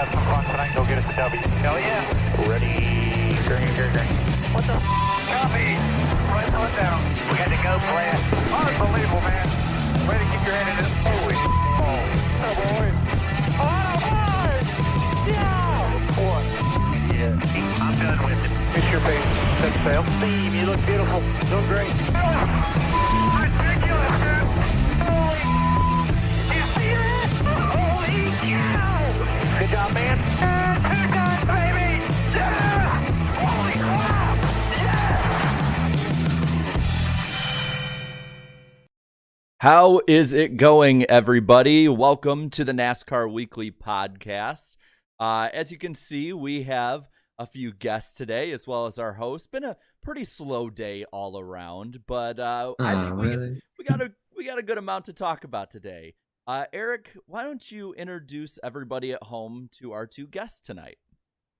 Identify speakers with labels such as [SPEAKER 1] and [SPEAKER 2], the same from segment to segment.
[SPEAKER 1] Have some fun tonight. Go get us a W. Hell yeah. Ready. Green. What the copy? Right foot down. We had to go plan. Unbelievable, man. Way to keep your head in it. Holy oh boy. Oh boy. Yeah. What? Yeah. I'm done with it. It's your face. Set sail. Steve, you look beautiful. Doing great. Ridiculous, man. Holy. You see that? Holy cow. Good job, man. 2 times, baby. Yeah. Holy crap.
[SPEAKER 2] How is it going, everybody? Welcome to the NASCAR Weekly Podcast. As you can see, we have a few guests today, as well as our host. Been a pretty slow day all around, but I think we got a good amount to talk about today. Eric, why don't you introduce everybody at home to our 2 guests tonight?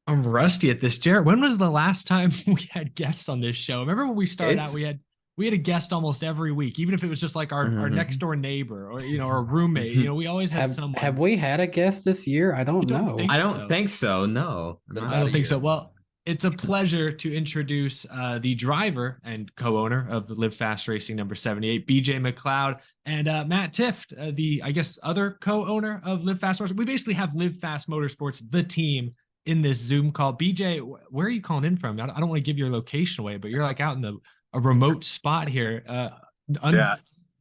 [SPEAKER 3] I'm rusty at this, Jared. When was the last time we had guests on this show? Remember when we started out, we had a guest almost every week, even if it was just like our next door neighbor or, our roommate, we always had someone.
[SPEAKER 4] Have we had a guest this year? I don't know.
[SPEAKER 3] I don't
[SPEAKER 4] think so. No,
[SPEAKER 3] I don't think so. Well, it's a pleasure to introduce the driver and co-owner of the Live Fast Racing number 78, BJ McLeod, and Matt Tift, the, I guess, other co-owner of Live Fast Motorsports. We basically have Live Fast Motorsports, the team, in this Zoom call. BJ, where are you calling in from? I don't want to give your location away, but you're like out in a remote spot here,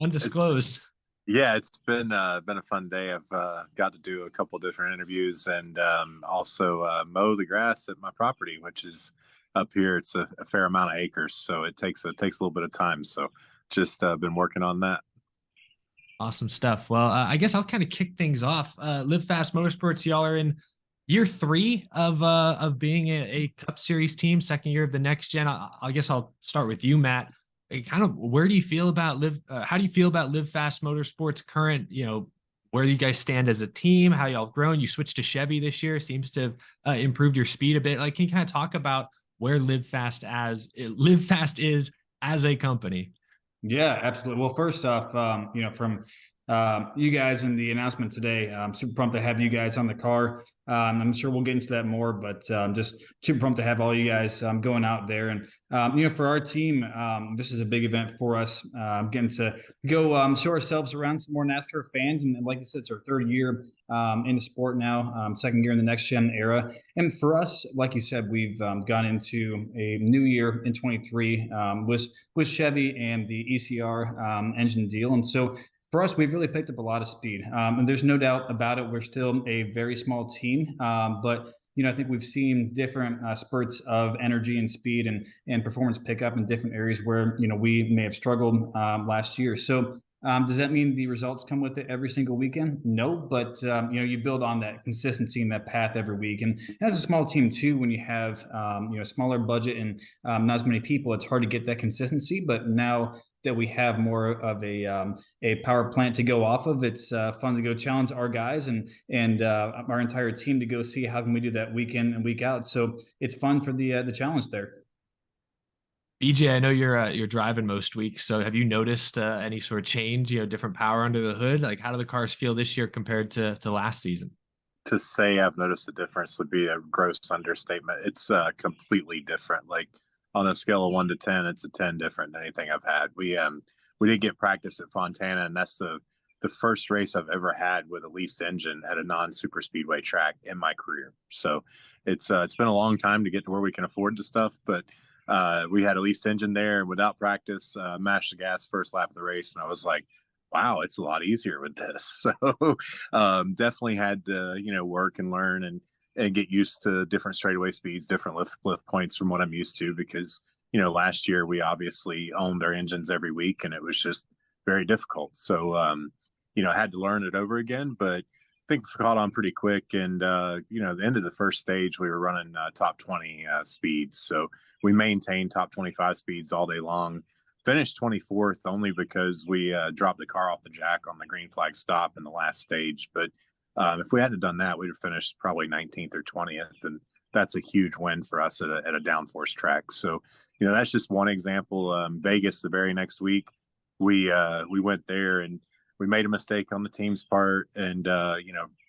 [SPEAKER 3] undisclosed.
[SPEAKER 5] It's been a fun day. I've got to do a couple different interviews and also mow the grass at my property, which is up here. It's a fair amount of acres, so it takes a little bit of time. So just been working on that.
[SPEAKER 3] Awesome stuff. Well, I guess I'll kind of kick things off. Live Fast Motorsports, y'all are in year 3 of being a Cup Series team, second year of the next gen. I guess I'll start with you, Matt. Kind of, where do you feel about how do you feel about Live Fast Motorsports current, where you guys stand as a team, how y'all have grown? You switched to Chevy this year, seems to have improved your speed a bit. Like, can you kind of talk about where Live Fast is as a company?
[SPEAKER 6] Yeah, absolutely. Well, first off, from you guys and the announcement today, I'm super pumped to have you guys on the car. I'm sure we'll get into that more, but just super pumped to have all you guys going out there. And, for our team, this is a big event for us, getting to go show ourselves around some more NASCAR fans. And like you said, it's our 3rd year in the sport now, 2nd year in the next gen era. And for us, like you said, we've gone into a new year in 23 with Chevy and the ECR engine deal. And so for us, we've really picked up a lot of speed, and there's no doubt about it. We're still a very small team, but I think we've seen different spurts of energy and speed and performance pickup in different areas where we may have struggled last year. So does that mean the results come with it every single weekend? No, but you build on that consistency and that path every week. And as a small team too, when you have a smaller budget and not as many people, it's hard to get that consistency. But now that we have more of a power plant to go off of, it's fun to go challenge our guys and our entire team to go see how can we do that week in and week out. So it's fun for the challenge there.
[SPEAKER 3] BJ, I know you're driving most weeks, so have you noticed any sort of change? Different power under the hood. Like, how do the cars feel this year compared to last season?
[SPEAKER 5] To say I've noticed a difference would be a gross understatement. It's completely different. Like, on a scale of 1 to 10, it's a 10 different than anything I've had. We did get practice at Fontana, and that's the first race I've ever had with a leased engine at a non-super speedway track in my career. So it's been a long time to get to where we can afford the stuff, but we had a leased engine there, and without practice, mashed the gas first lap of the race, and I was like, wow, it's a lot easier with this. So definitely had to work and learn and get used to different straightaway speeds, different lift points from what I'm used to, because, last year we obviously owned our engines every week and it was just very difficult. So, I had to learn it over again, but I think we caught on pretty quick. And, the end of the first stage, we were running top 20 speeds. So we maintained top 25 speeds all day long, finished 24th only because we dropped the car off the jack on the green flag stop in the last stage. But if we hadn't done that, we'd have finished probably 19th or 20th. And that's a huge win for us at a downforce track. So, that's just one example. Vegas, the very next week, we went there and we made a mistake on the team's part and,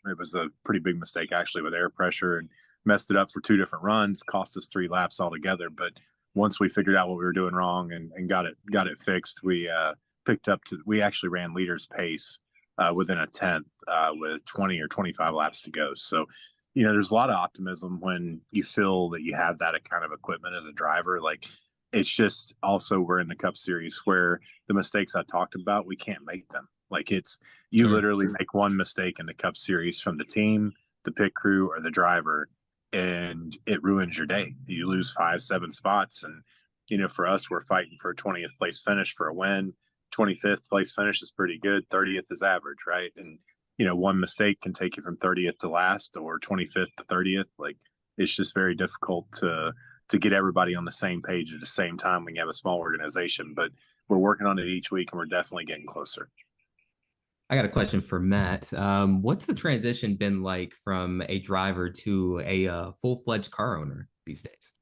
[SPEAKER 5] It was a pretty big mistake actually with air pressure, and messed it up for 2 different runs, cost us 3 laps altogether. But once we figured out what we were doing wrong and got it fixed, we actually ran leader's pace within a tenth with 20 or 25 laps to go. So, there's a lot of optimism when you feel that you have that kind of equipment as a driver. Like, it's just also we're in the Cup Series where the mistakes I talked about, we can't make them. Like, you literally make one mistake in the Cup Series from the team, the pit crew, or the driver, and it ruins your day. You lose 5-7 spots. And, for us, we're fighting for a 20th place finish for a win. 25th place finish is pretty good. 30th is average, right? And, one mistake can take you from 30th to last or 25th to 30th. Like, it's just very difficult to get everybody on the same page at the same time when you have a small organization. But we're working on it each week, and we're definitely getting closer.
[SPEAKER 7] I got a question for Matt. What's the transition been like from a driver to a full-fledged car owner these days?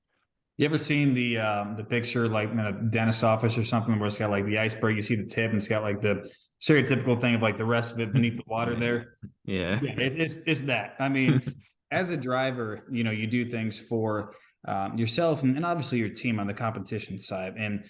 [SPEAKER 6] You ever seen the picture like in a dentist office or something where it's got like the iceberg, you see the tip, and it's got like the stereotypical thing of like the rest of it beneath the water there?
[SPEAKER 7] Yeah.
[SPEAKER 6] It's that. I mean, as a driver, you do things for yourself and obviously your team on the competition side. And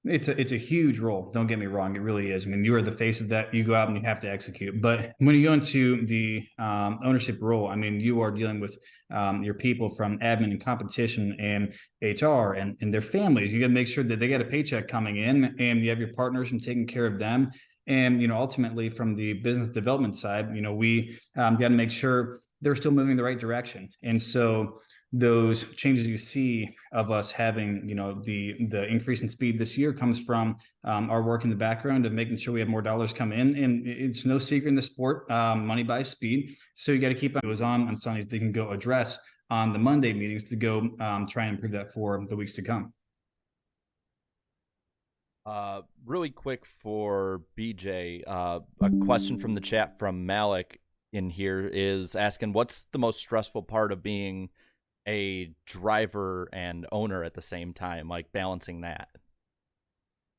[SPEAKER 6] it's a huge role. Don't get me wrong. It really is. I mean, you are the face of that. You go out and you have to execute. But when you go into the ownership role, I mean, you are dealing with your people from admin and competition and HR and their families. You got to make sure that they got a paycheck coming in, and you have your partners and taking care of them. And, ultimately from the business development side, we got to make sure they're still moving in the right direction. And so those changes you see of us having, the increase in speed this year comes from our work in the background of making sure we have more dollars come in. And it's no secret in the sport, money buys speed. So you got to keep on goes on Sundays. They can go address on the Monday meetings to go try and improve that for the weeks to come.
[SPEAKER 2] Really quick for BJ, a question from the chat from Malik in here is asking, what's the most stressful part of being a driver and owner at the same time, like balancing that?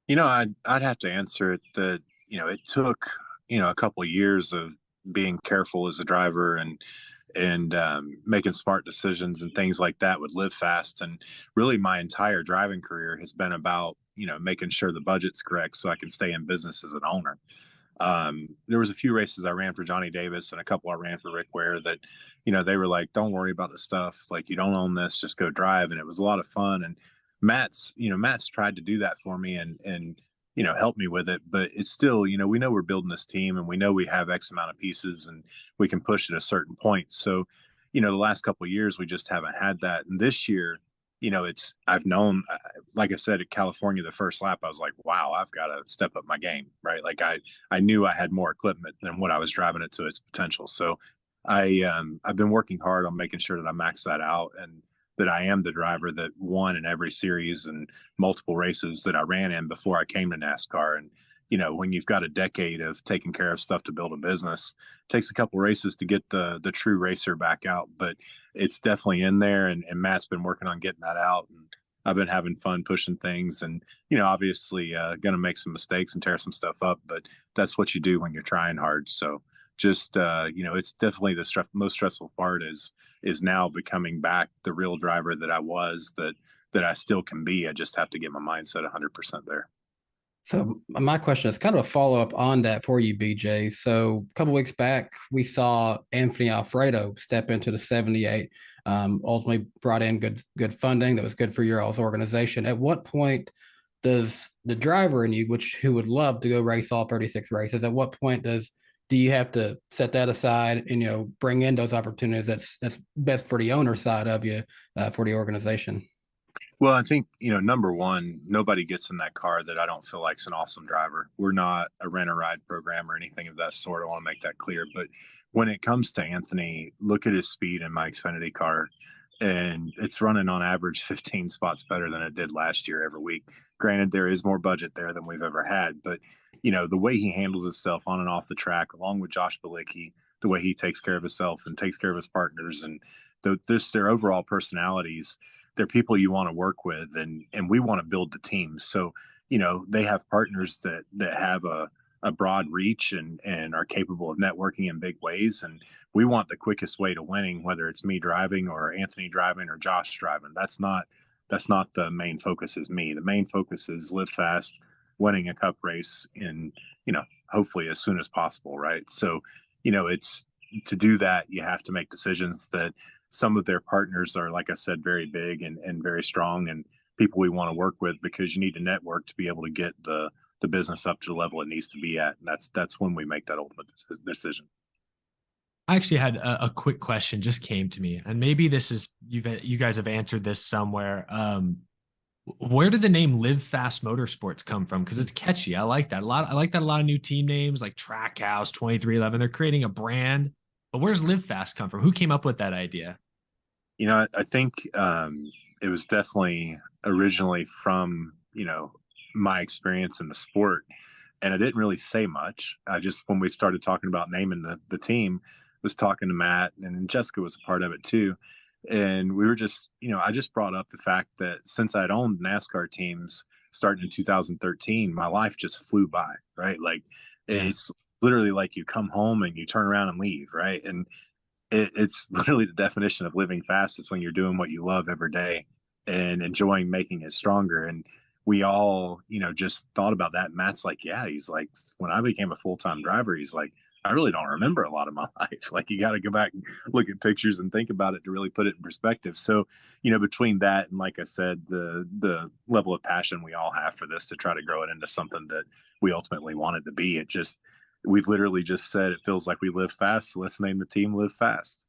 [SPEAKER 5] I'd have to answer it that, it took, a couple of years of being careful as a driver and making smart decisions and things like that with Live Fast. And really my entire driving career has been about, making sure the budget's correct so I can stay in business as an owner. There was a few races I ran for Johnny Davis and a couple I ran for Rick Ware that, they were like, don't worry about the stuff. Like, you don't own this, just go drive. And it was a lot of fun. And Matt's tried to do that for me and help me with it, but it's still, we know we're building this team and we know we have X amount of pieces and we can push at a certain point. So, the last couple of years, we just haven't had that. And this year, I've known, like I said, at California, the first lap, I was like, wow, I've got to step up my game, right? Like I knew I had more equipment than what I was driving it to its potential. So I've been working hard on making sure that I max that out and that I am the driver that won in every series and multiple races that I ran in before I came to NASCAR. And, when you've got a decade of taking care of stuff to build a business, it takes a couple races to get the true racer back out, but it's definitely in there. And Matt's been working on getting that out. And I've been having fun pushing things and, obviously going to make some mistakes and tear some stuff up, but that's what you do when you're trying hard. So just, it's definitely the most stressful part is now becoming back the real driver that I was, that I still can be. I just have to get my mindset 100% there.
[SPEAKER 4] So my question is kind of a follow-up on that for you, BJ. So a couple weeks back, we saw Anthony Alfredo step into the 78, ultimately brought in good funding that was good for your all's organization. At what point does the driver in you, who would love to go race all 36 races, at what point do you have to set that aside and, bring in those opportunities that's best for the owner side of you, for the organization?
[SPEAKER 5] Well, I think, number one, nobody gets in that car that I don't feel like's an awesome driver. We're not a rent-a-ride program or anything of that sort. I want to make that clear. But when it comes to Anthony, look at his speed in my Xfinity car, and it's running on average 15 spots better than it did last year every week. Granted, there is more budget there than we've ever had. But, the way he handles himself on and off the track, along with Josh Bilicki, the way he takes care of himself and takes care of his partners and their overall personalities, they're people you want to work with, and we want to build the team. So, they have partners that have a a broad reach and are capable of networking in big ways. And we want the quickest way to winning, whether it's me driving or Anthony driving or Josh driving. That's not the main focus is me. The main focus is live fast, winning a cup race in, hopefully as soon as possible. Right. So, it's to do that, you have to make decisions that some of their partners are, like I said, very big and very strong and people we want to work with, because you need to network to be able to get the business up to the level it needs to be at. And that's when we make that ultimate decision.
[SPEAKER 3] I actually had a quick question just came to me, and maybe this is you guys have answered this somewhere. Where did the name Live Fast Motorsports come from? Because it's catchy. I like that a lot. I like that a lot of new team names like Trackhouse, 2311. They're creating a brand. But where's Live Fast come from? Who came up with that idea?
[SPEAKER 5] I think it was definitely originally from my experience in the sport, and I didn't really say much. I just, when we started talking about naming the team, was talking to Matt, and Jessica was a part of it too. And we were just, I just brought up the fact that since I'd owned NASCAR teams starting in 2013, my life just flew by, right? Like it's literally like you come home and you turn around and leave, right? And it's literally the definition of living fast. It's when you're doing what you love every day and enjoying making it stronger. And we all, just thought about that. Matt's like, yeah, he's like, when I became a full-time driver, he's like, I really don't remember a lot of my life. Like, you got to go back and look at pictures and think about it to really put it in perspective. So, between that and, like I said, the level of passion we all have for this to try to grow it into something that we ultimately want it to be, we've literally just said it feels like we live fast. So let's name the team Live Fast.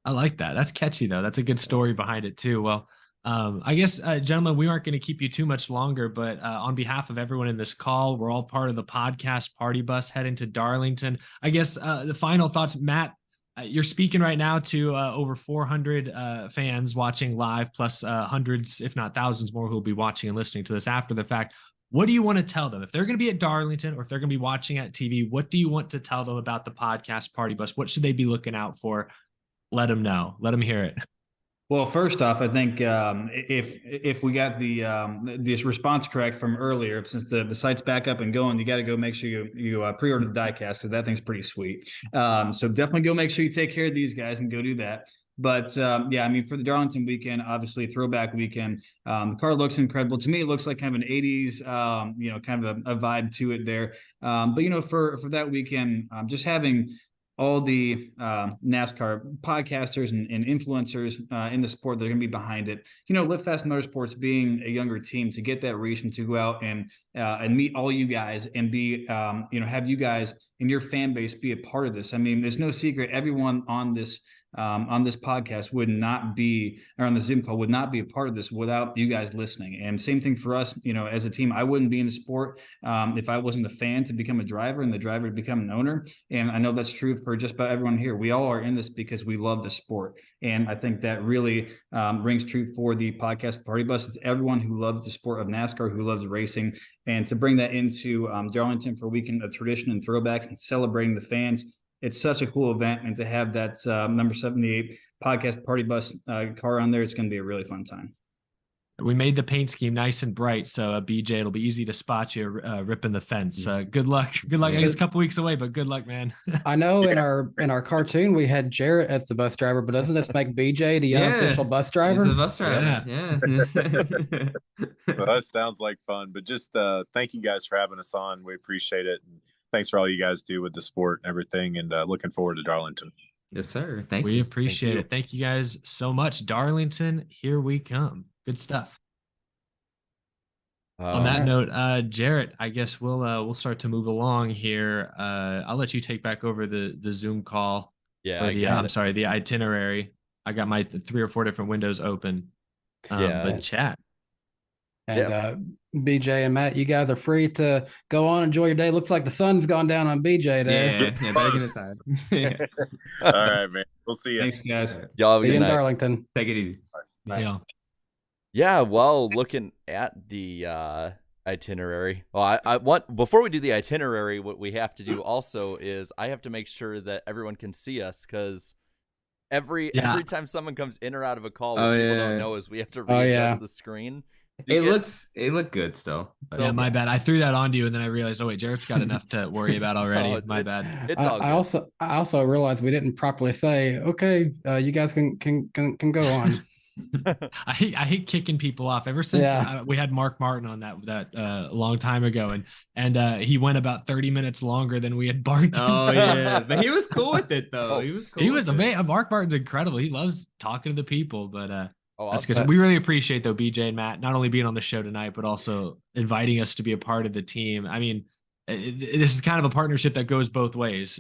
[SPEAKER 3] I like that. That's catchy though. That's a good story behind it too. Well, I guess, gentlemen, we aren't going to keep you too much longer, but on behalf of everyone in this call, we're all part of the podcast Party Bus heading to Darlington. I guess the final thoughts, Matt, you're speaking right now to over 400 fans watching live, plus hundreds, if not thousands more who will be watching and listening to this after the fact. What do you want to tell them? If they're going to be at Darlington or if they're going to be watching at TV, what do you want to tell them about the podcast Party Bus? What should they be looking out for? Let them know. Let them hear it.
[SPEAKER 6] Well, first off, I think if we got this response correct from earlier, since the site's back up and going, you got to go make sure you pre-order the diecast, because that thing's pretty sweet. So definitely go make sure you take care of these guys and go do that. But for the Darlington weekend, obviously throwback weekend, the car looks incredible. To me, it looks like kind of an 80s, kind of a vibe to it there. But for that weekend, just having all the NASCAR podcasters and influencers in the sport that are going to be behind it. Live Fast Motorsports being a younger team, to get that reach and to go out and meet all you guys and be, have you guys and your fan base be a part of this. I mean, there's no secret. Everyone on this podcast would not be, or on the Zoom call would not be a part of this without you guys listening. And same thing for us, as a team. I wouldn't be in the sport if I wasn't a fan to become a driver, and the driver to become an owner. And I know that's true for just about everyone here. We all are in this because we love the sport. And I think that really rings true for the podcast Party Bus. It's everyone who loves the sport of NASCAR, who loves racing, and to bring that into Darlington for a weekend of tradition and throwbacks and celebrating the fans. It's such a cool event, and to have that number 78 podcast Party Bus car on there, it's going to be a really fun time.
[SPEAKER 3] We made the paint scheme nice and bright, so BJ, it'll be easy to spot you ripping the fence. Good luck. Good luck. I guess a couple weeks away, but good luck, man.
[SPEAKER 4] I know in our cartoon we had Jarrett as the bus driver, but doesn't this make BJ the unofficial bus driver?
[SPEAKER 7] He's the bus driver. Yeah.
[SPEAKER 5] Well, that sounds like fun. But just thank you guys for having us on. We appreciate it. And thanks for all you guys do with the sport and everything. And looking forward to Darlington.
[SPEAKER 7] Yes, sir. Thank you.
[SPEAKER 3] We appreciate it. Thank you guys so much. Darlington, here we come. Good stuff. On that note, Jarrett, I guess we'll start to move along here. I'll let you take back over the Zoom call.
[SPEAKER 2] Yeah,
[SPEAKER 3] the itinerary. I got my 3 or 4 different windows open. But chat.
[SPEAKER 4] And BJ and Matt, you guys are free to go on, enjoy your day. Looks like the sun's gone down on BJ there.
[SPEAKER 7] Yeah, better get inside.
[SPEAKER 5] All right, man. We'll see you.
[SPEAKER 6] Thanants, guys.
[SPEAKER 2] Y'all have a
[SPEAKER 4] See
[SPEAKER 2] good
[SPEAKER 4] you in
[SPEAKER 2] night.
[SPEAKER 4] Darlington.
[SPEAKER 7] Take it easy.
[SPEAKER 3] Yeah.
[SPEAKER 2] Yeah, well, looking at the itinerary. Well, I want, before we do the itinerary, what we have to do also is I have to make sure that everyone can see us, because every time someone comes in or out of a call, what people don't know is we have to readjust the screen.
[SPEAKER 7] It looked good still. But
[SPEAKER 3] Yeah, my bad. I threw that onto you, and then I realized, oh wait, Jarrett's got enough to worry about already.
[SPEAKER 2] Oh,
[SPEAKER 3] My bad.
[SPEAKER 2] It's all good.
[SPEAKER 4] I also realized we didn't properly say, okay, you guys can go on.
[SPEAKER 3] I hate kicking people off. Ever since
[SPEAKER 4] Yeah.
[SPEAKER 3] we had Mark Martin on that a long time ago, and he went about 30 minutes longer than we had bargained.
[SPEAKER 7] Oh yeah, but he was cool with it though.
[SPEAKER 2] Oh,
[SPEAKER 7] He was cool.
[SPEAKER 3] He was
[SPEAKER 7] with it.
[SPEAKER 3] amazing. Mark Martin's incredible. He loves talking to the people, but that's
[SPEAKER 2] awesome.
[SPEAKER 3] good. We really appreciate though BJ and Matt not only being on the show tonight, but also inviting us to be a part of the team. I mean, this is kind of a partnership that goes both ways.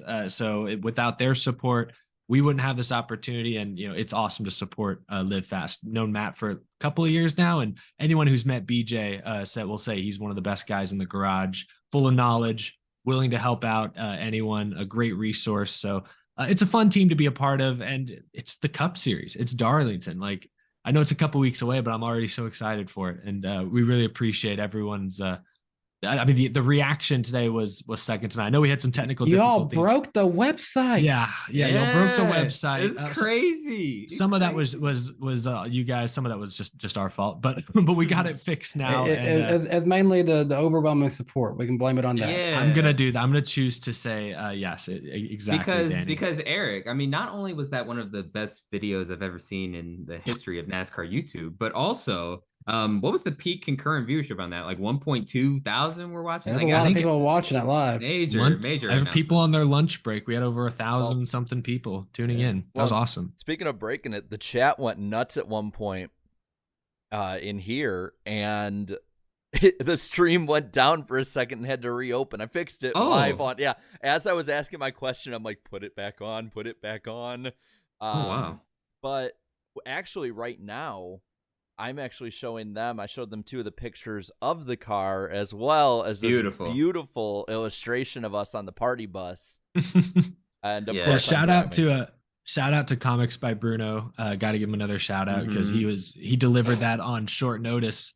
[SPEAKER 3] Without their support, we wouldn't have this opportunity. And it's awesome to support Live Fast. Known Matt for a couple of years now, and anyone who's met BJ will say he's one of the best guys in the garage, full of knowledge, willing to help out anyone, a great resource. So it's a fun team to be a part of, and it's the Cup Series. It's Darlington. Like, I know it's a couple weeks away, but I'm already so excited for it, and we really appreciate everyone's. I mean, the reaction today was second to none. I know we had some technical
[SPEAKER 4] Y'all
[SPEAKER 3] difficulties.
[SPEAKER 4] broke the website.
[SPEAKER 3] Yeah, y'all broke the website.
[SPEAKER 7] It's crazy.
[SPEAKER 3] Some of that was you guys. Some of that was just our fault, but we got it fixed now.
[SPEAKER 4] It's mainly the overwhelming support. We can blame it on that.
[SPEAKER 7] Yeah.
[SPEAKER 3] I'm gonna do that. I'm gonna choose to say yes, exactly.
[SPEAKER 7] Because Eric, I mean, not only was that one of the best videos I've ever seen in the history of NASCAR YouTube, but also what was the peak concurrent viewership on that? Like 1.2 thousand were watching.
[SPEAKER 4] There's
[SPEAKER 7] like,
[SPEAKER 4] a lot of people watching it live.
[SPEAKER 7] Major.
[SPEAKER 3] I have people on their lunch break. We had over 1,000 something people tuning in. That was awesome.
[SPEAKER 2] Speaking of breaking it, the chat went nuts at one point in here, and the stream went down for a second and had to reopen. I fixed it live on. Yeah, as I was asking my question, I'm like, put it back on.
[SPEAKER 7] Wow.
[SPEAKER 2] But actually, right now, I'm actually showing them. I showed them 2 of the pictures of the car, as well as this beautiful illustration of us on the party bus. And of course, shout out to Comics by Bruno. Got to give him another shout out because he delivered that on short notice.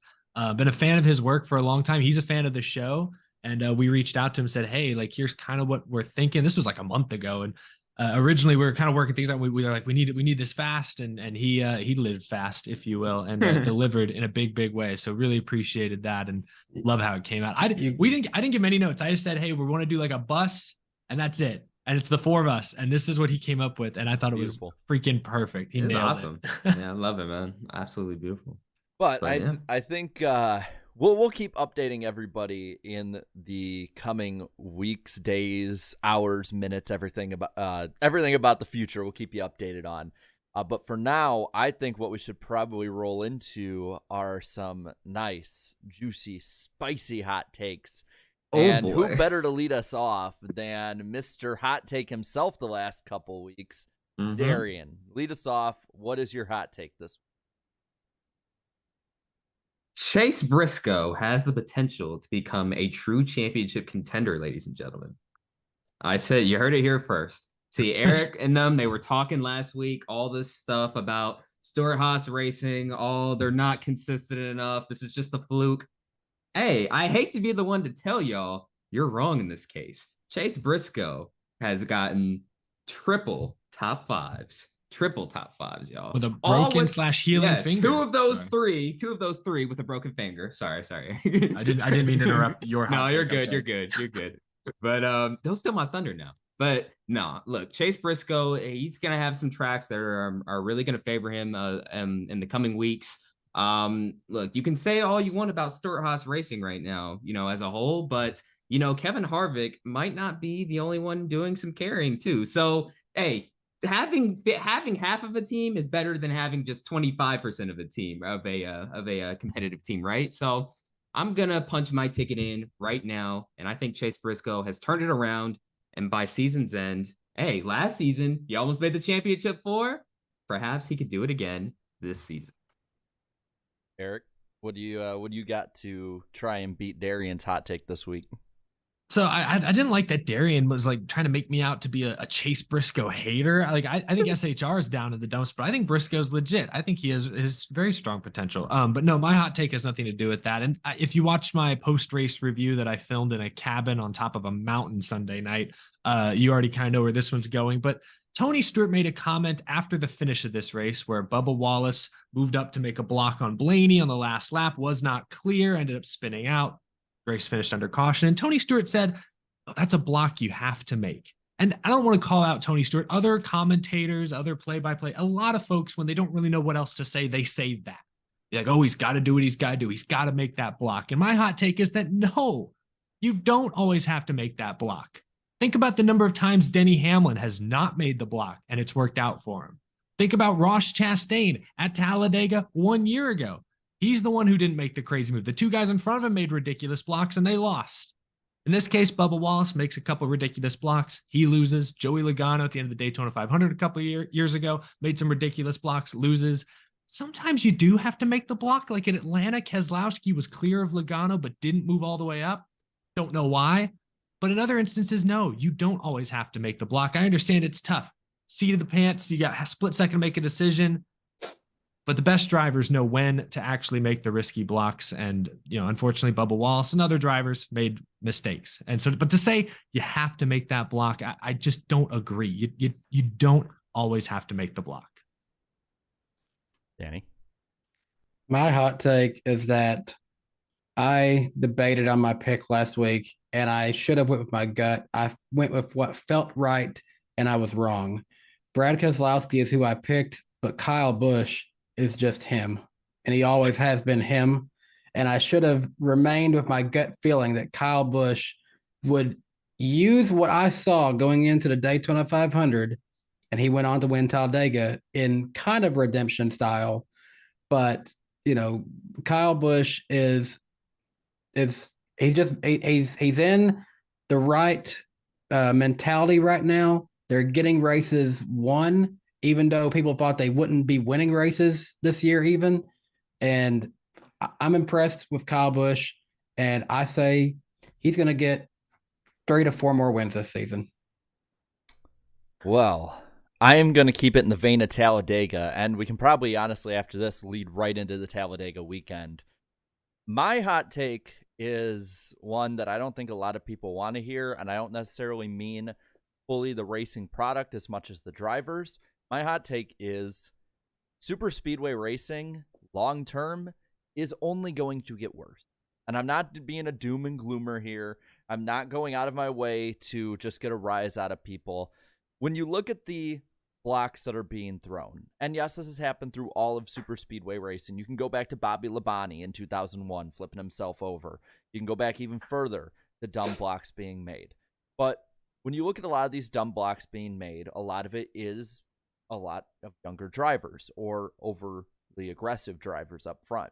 [SPEAKER 2] Been a fan of his work for a long time. He's a fan of the show, and we reached out to him and said, "Hey, like, here's kind of what we're thinking." This was like a month ago, and originally we were kind of working things out. We were like, we need this fast, and he lived fast, if you will, and delivered in a big way. So really appreciated that, and love how it came out. I didn't give many notes. I just said, hey, we want to do like a bus, and that's it. And it's the 4 of us, and this is what he came up with, and I thought it was freaking perfect. He nailed
[SPEAKER 7] awesome. Yeah, I love it, man. Absolutely beautiful.
[SPEAKER 2] But I think we'll keep updating everybody in the coming weeks, days, hours, minutes, everything about the future. We'll keep you updated on. But for now, I think what we should probably roll into are some nice, juicy, spicy hot takes. And who better to lead us off than Mr. Hot Take himself the last couple weeks, Darian. Lead us off. What is your hot take this week?
[SPEAKER 7] Chase Briscoe has the potential to become a true championship contender, ladies and gentlemen. I said, you heard it here first. See, Eric and them, they were talking last week, all this stuff about Stewart-Haas Racing. Oh, they're not consistent enough. This is just a fluke. Hey, I hate to be the one to tell y'all, you're wrong in this case. Chase Briscoe has gotten triple top fives, y'all.
[SPEAKER 3] With a broken / healing finger.
[SPEAKER 7] Two of those three with a broken finger. Sorry.
[SPEAKER 3] I didn't mean to interrupt your
[SPEAKER 7] No, you're good. You're good. But they'll steal my thunder now. But no, look, Chase Briscoe, he's gonna have some tracks that are really gonna favor him in the coming weeks. Look, you can say all you want about Stewart-Haas Racing right now, as a whole, but Kevin Harvick might not be the only one doing some carrying too. So hey, having half of a team is better than having just 25% of a team of a competitive team, right? So I'm gonna punch my ticket in right now, and I think Chase Briscoe has turned it around. And by season's end, hey, last season he almost made the championship 4. Perhaps he could do it again this season.
[SPEAKER 2] Eric, what do you got to try and beat Darian's hot take this week?
[SPEAKER 3] So I didn't like that Darian was like trying to make me out to be a Chase Briscoe hater. Like I think SHR is down in the dumps, but I think Briscoe's legit. I think he has very strong potential. But no, my hot take has nothing to do with that. And if you watch my post race review that I filmed in a cabin on top of a mountain Sunday night, you already kind of know where this one's going. But Tony Stewart made a comment after the finish of this race where Bubba Wallace moved up to make a block on Blaney on the last lap, was not clear, ended up spinning out. Race finished under caution. And Tony Stewart said, oh, that's a block you have to make. And I don't want to call out Tony Stewart. Other commentators, other play-by-play, a lot of folks, when they don't really know what else to say, they say that. They're like, oh, he's got to do what he's got to do. He's got to make that block. And my hot take is that no, you don't always have to make that block. Think about the number of times Denny Hamlin has not made the block and it's worked out for him. Think about Ross Chastain at Talladega 1 year ago. He's the one who didn't make the crazy move. The two guys in front of him made ridiculous blocks and they lost. In this case, Bubba Wallace makes a couple of ridiculous blocks. He loses. Joey Logano at the end of the Daytona 500 a couple of years ago made some ridiculous blocks, loses. Sometimes you do have to make the block. Like in Atlanta, Keselowski was clear of Logano but didn't move all the way up. Don't know why. But in other instances, no, you don't always have to make the block. I understand it's tough. Seat of the pants, you got a split second to make a decision. But the best drivers know when to actually make the risky blocks. And, unfortunately, Bubba Wallace and other drivers made mistakes. And so, but to say you have to make that block, I just don't agree. You don't always have to make the block.
[SPEAKER 2] Danny?
[SPEAKER 4] My hot take is that I debated on my pick last week, and I should have went with my gut. I went with what felt right, and I was wrong. Brad Keselowski is who I picked, but Kyle Busch is just him, and he always has been him. And I should have remained with my gut feeling that Kyle Busch would use what I saw going into the Daytona 500, and he went on to win Talladega in kind of redemption style. But Kyle Busch he's in the right mentality right now. They're getting races won, even though people thought they wouldn't be winning races this year even. And I'm impressed with Kyle Busch, and I say he's going to get 3 to 4 more wins this season.
[SPEAKER 2] Well, I am going to keep it in the vein of Talladega, and we can probably, honestly, after this, lead right into the Talladega weekend. My hot take is one that I don't think a lot of people want to hear, and I don't necessarily mean fully the racing product as much as the drivers. My hot take is super speedway racing long term is only going to get worse. And I'm not being a doom and gloomer here. I'm not going out of my way to just get a rise out of people. When you look at the blocks that are being thrown, and yes, this has happened through all of super speedway racing. You can go back to Bobby Labonte in 2001, flipping himself over. You can go back even further, the dumb blocks being made. But when you look at a lot of these dumb blocks being made, a lot of it is a lot of younger drivers or overly aggressive drivers up front.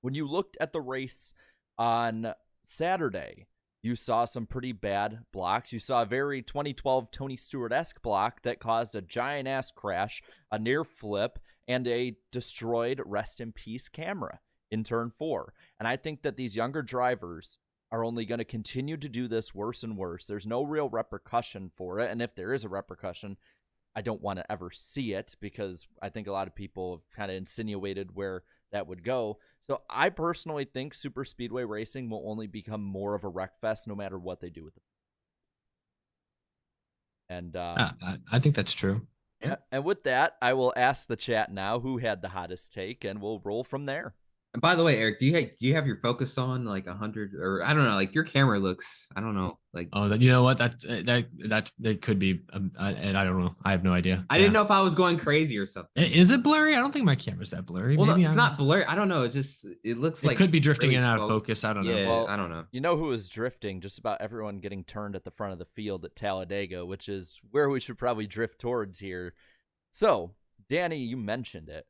[SPEAKER 2] When you looked at the race on Saturday, you saw some pretty bad blocks. You saw a very 2012 Tony Stewart-esque block that caused a giant-ass crash, a near flip, and a destroyed rest in peace camera in turn 4. And I think that these younger drivers are only going to continue to do this worse and worse. There's no real repercussion for it. And if there is a repercussion, I don't want to ever see it, because I think a lot of people have kind of insinuated where that would go. So I personally think super speedway racing will only become more of a wreck fest no matter what they do with it. And
[SPEAKER 3] I think that's true.
[SPEAKER 2] Yeah. And with that, I will ask the chat now who had the hottest take, and we'll roll from there.
[SPEAKER 7] And by the way, Eric, do you have your focus on like 100, or I don't know, like your camera looks, I don't know, like.
[SPEAKER 3] Oh, you know what? That could be, and I don't know. I have no idea.
[SPEAKER 7] I didn't know if I was going crazy or something.
[SPEAKER 3] Is it blurry? I don't think my camera's that blurry.
[SPEAKER 7] Well,
[SPEAKER 3] maybe
[SPEAKER 7] no, it's not blurry. I don't know. It looks like
[SPEAKER 3] it could be drifting
[SPEAKER 7] really
[SPEAKER 3] in and out of focus. I don't know.
[SPEAKER 7] Yeah,
[SPEAKER 2] Well,
[SPEAKER 7] I don't know.
[SPEAKER 2] You know who was drifting? Just about everyone getting turned at the front of the field at Talladega, which is where we should probably drift towards here. So, Danny, you mentioned it.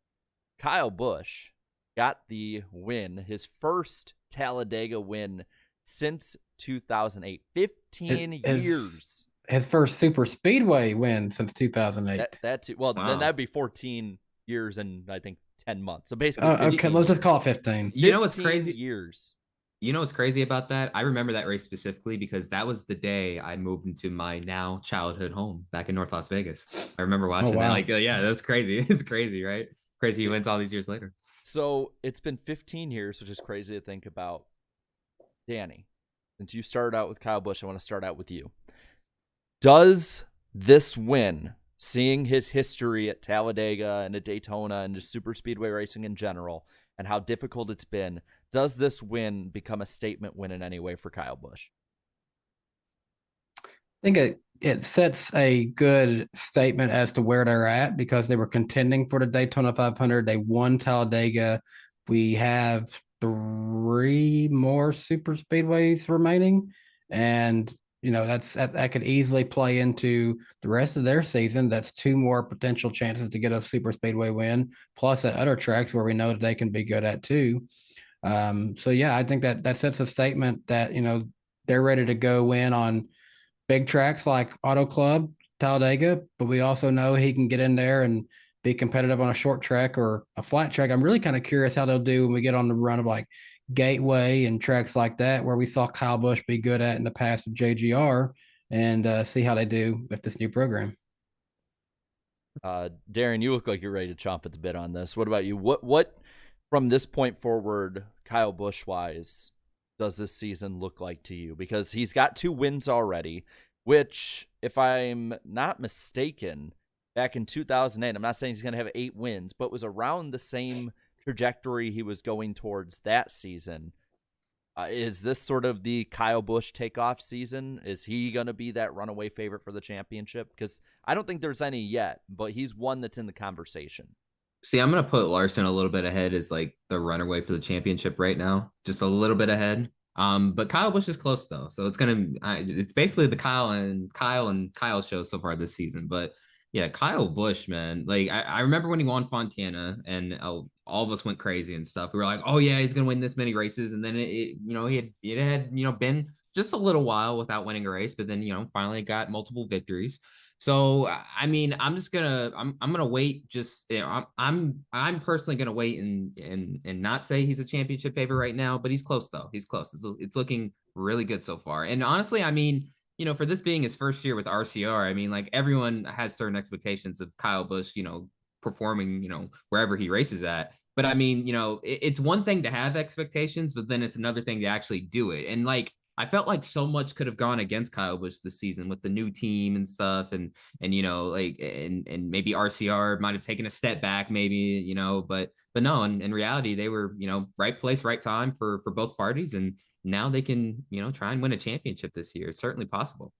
[SPEAKER 2] Kyle Busch got the win, his first Talladega win since 2008. 15 years.
[SPEAKER 4] His first super speedway win since 2008.
[SPEAKER 2] Well,
[SPEAKER 7] Wow.
[SPEAKER 2] then that'd be 14 years and I think 10 months. So basically,
[SPEAKER 4] Okay, let's just call it 15.
[SPEAKER 7] You know what's
[SPEAKER 2] 15
[SPEAKER 7] crazy?
[SPEAKER 2] years.
[SPEAKER 7] You know what's crazy about that? I remember that race specifically because that was the day I moved into my now childhood home back in North Las Vegas. I remember watching that.
[SPEAKER 4] wow.
[SPEAKER 7] Like, yeah, that's crazy. It's crazy, right? Crazy he wins all these years later.
[SPEAKER 2] So it's been 15 years, which is crazy to think about. Danny, since you started out with Kyle Busch, I want to start out with you. Does this win, seeing his history at Talladega and at Daytona and just super speedway racing in general and how difficult it's been, does this win become a statement win in any way for Kyle Busch?
[SPEAKER 4] I think it sets a good statement as to where they're at because they were contending for the Daytona 500. They won Talladega. We have 3 more super speedways remaining, and that could easily play into the rest of their season. That's 2 more potential chances to get a super speedway win, plus at other tracks where we know that they can be good at too. So yeah, I think that sets a statement that they're ready to go win on big tracks like Auto Club, Talladega, but we also know he can get in there and be competitive on a short track or a flat track. I'm really kind of curious how they'll do when we get on the run of like Gateway and tracks like that, where we saw Kyle Busch be good at in the past with JGR, and see how they do with this new program.
[SPEAKER 2] Darren, you look like you're ready to chomp at the bit on this. What about you? What from this point forward, Kyle Busch wise, does this season look like to you? Because he's got 2 wins already, which, if I'm not mistaken, back in 2008, I'm not saying he's going to have 8 wins, but was around the same trajectory he was going towards that season. Is this sort of the Kyle Busch takeoff season? Is he going to be that runaway favorite for the championship? Because I don't think there's any yet, but he's one that's in the conversation.
[SPEAKER 7] See, I'm gonna put Larson a little bit ahead as like the runaway for the championship right now, just a little bit ahead. But Kyle Busch is close though, so it's basically the Kyle and Kyle show so far this season. But yeah, Kyle Busch, man, like I remember when he won Fontana, and all of us went crazy and stuff. We were like, oh yeah, he's gonna win this many races, and then it had been just a little while without winning a race, but then finally got multiple victories. So I mean, I'm gonna wait. Just I'm personally gonna wait and not say he's a championship favorite right now, but he's close though. He's close. It's looking really good so far. And honestly, I mean, for this being his first year with RCR, I mean, like everyone has certain expectations of Kyle Busch, performing, wherever he races at. But I mean, it's one thing to have expectations, but then it's another thing to actually do it. And like, I felt like so much could have gone against Kyle Busch this season with the new team and stuff, and maybe RCR might have taken a step back, maybe, but no, in reality, they were, right place, right time for both parties, and now they can, try and win a championship this year. It's certainly possible.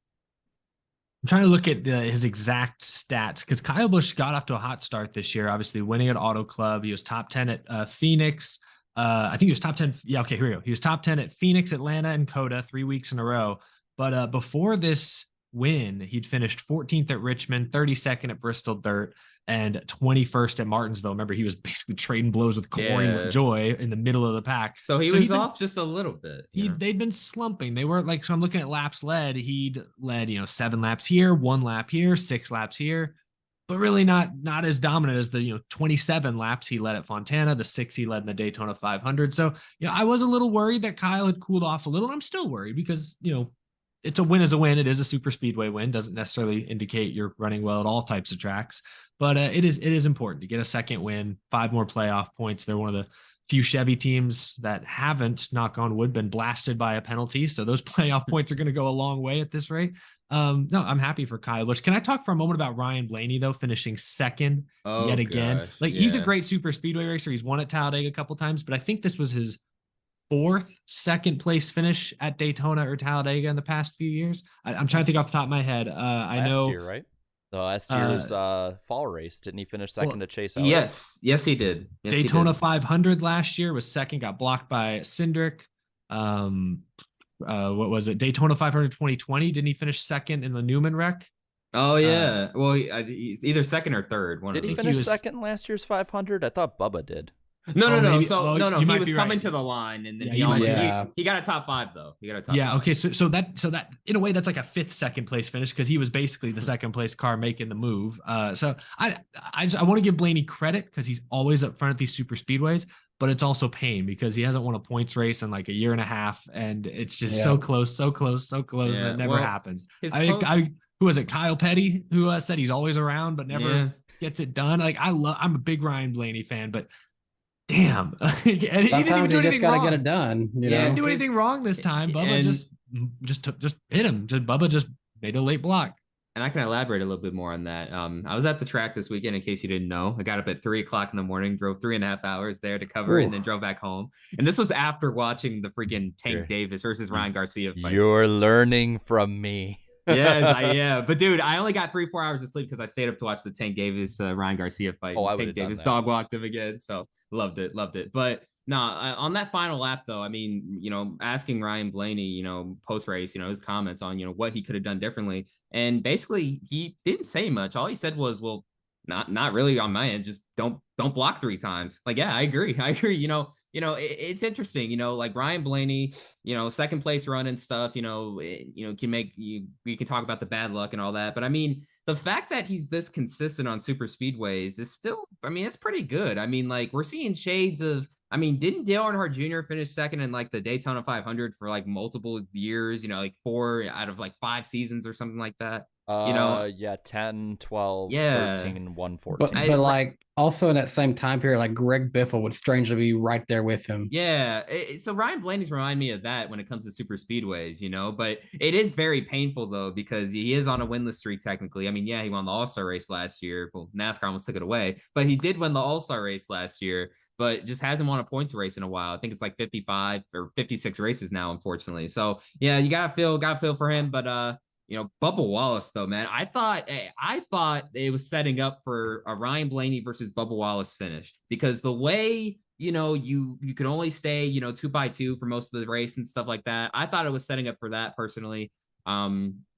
[SPEAKER 3] I'm trying to look at his exact stats because Kyle Busch got off to a hot start this year, obviously winning at Auto Club. He was top 10 at Phoenix. I think he was top 10. Yeah, okay, here we go. He was top 10 at Phoenix, Atlanta, and Coda 3 weeks in a row. But before this win, he'd finished 14th at Richmond, 32nd at Bristol Dirt, and 21st at Martinsville. Remember, he was basically trading blows with Corey LaJoie in the middle of the pack.
[SPEAKER 7] So he was off just a little bit.
[SPEAKER 3] They'd been slumping. They weren't like, so I'm looking at laps led. He'd led, 7 laps here, 1 lap here, 6 laps here. But really not as dominant as the 27 laps he led at Fontana, the 6 he led in the Daytona 500. So I was a little worried that Kyle had cooled off a little. I'm still worried because it's a win is a win. It is a super speedway win. Doesn't necessarily indicate you're running well at all types of tracks, but it is important to get a second win, 5 more playoff points. They're one of the few Chevy teams that haven't, knock on wood, been blasted by a penalty. So those playoff points are going to go a long way at this rate. No, I'm happy for Kyle Busch. Can I talk for a moment about Ryan Blaney though, finishing second yet again?
[SPEAKER 7] Gosh,
[SPEAKER 3] he's a great super speedway racer. He's won at Talladega a couple times, but I think this was his 4th second place finish at Daytona or Talladega in the past few years. I'm trying to think off the top of my head. I know
[SPEAKER 2] last year, right? The last year's fall race, didn't he finish second to Chase Elliott?
[SPEAKER 7] Yes, he did. Yes,
[SPEAKER 3] Daytona
[SPEAKER 7] he did.
[SPEAKER 3] 500 last year was second, got blocked by Cindric. What was it? Daytona 500 2020. Didn't he finish second in the Newman wreck?
[SPEAKER 7] Oh yeah. Well, he's either second or third.
[SPEAKER 2] Did he finish second last year's 500? I thought Bubba did.
[SPEAKER 7] No.
[SPEAKER 3] Maybe,
[SPEAKER 7] no. He was coming to the line, and then he got a top 5 though. He got a top.
[SPEAKER 3] Yeah.
[SPEAKER 7] 5.
[SPEAKER 3] Okay. So that in a way that's like a 5th second place finish because he was basically the second place car making the move. So I want to give Blaney credit because he's always up front at these super speedways. but it's also pain because he hasn't won a points race in like a year and a half, and it's just so close, and it never happens. Who was it? Kyle Petty, who said he's always around but never gets it done. Like I'm a big Ryan Blaney fan, but damn, he didn't even do anything wrong.
[SPEAKER 4] Get it done.
[SPEAKER 3] He didn't do anything wrong this time. Bubba just hit him. Bubba just made a late block.
[SPEAKER 7] And I can elaborate a little bit more on that. I was at the track this weekend, in case you didn't know. I got up at 3:00 in the morning, drove 3.5 hours there to cover, and then drove back home. And this was after watching the freaking Tank Davis versus Ryan Garcia fight.
[SPEAKER 2] You're learning from me.
[SPEAKER 7] Yes, I am. But dude, I only got 3-4 hours of sleep because I stayed up to watch the Tank Davis Ryan Garcia fight. Tank Davis dog walked him again, so loved it. But on that final lap though, I mean, asking Ryan Blaney, post race, his comments on what he could have done differently, and basically he didn't say much. All he said was, well, not really on my end. Just don't block 3 times. Like, yeah, I agree. It's interesting. Like Ryan Blaney, second place run and stuff. We can talk about the bad luck and all that, but I mean, the fact that he's this consistent on super speedways is still, I mean, it's pretty good. I mean, like we're seeing shades of. I mean, didn't Dale Earnhardt Jr. finish second in like the Daytona 500 for like multiple years? Like 4 out of like 5 seasons or something like that.
[SPEAKER 2] 10, 12, 13, 1, 14.
[SPEAKER 4] But like also in that same time period, like Greg Biffle would strangely be right there with him.
[SPEAKER 7] Yeah. So Ryan Blaney's remind me of that when it comes to super speedways, but it is very painful though, because he is on a winless streak technically. I mean, yeah, he won the All-Star race last year. Well, NASCAR almost took it away, but he did win the All-Star race last year, but just hasn't won a points race in a while. I think it's like 55 or 56 races now, unfortunately. So yeah, you gotta feel for him. But Bubba Wallace though, man, I thought it was setting up for a Ryan Blaney versus Bubba Wallace finish, because the way you could only stay 2x2 for most of the race and stuff like that. I thought it was setting up for that personally.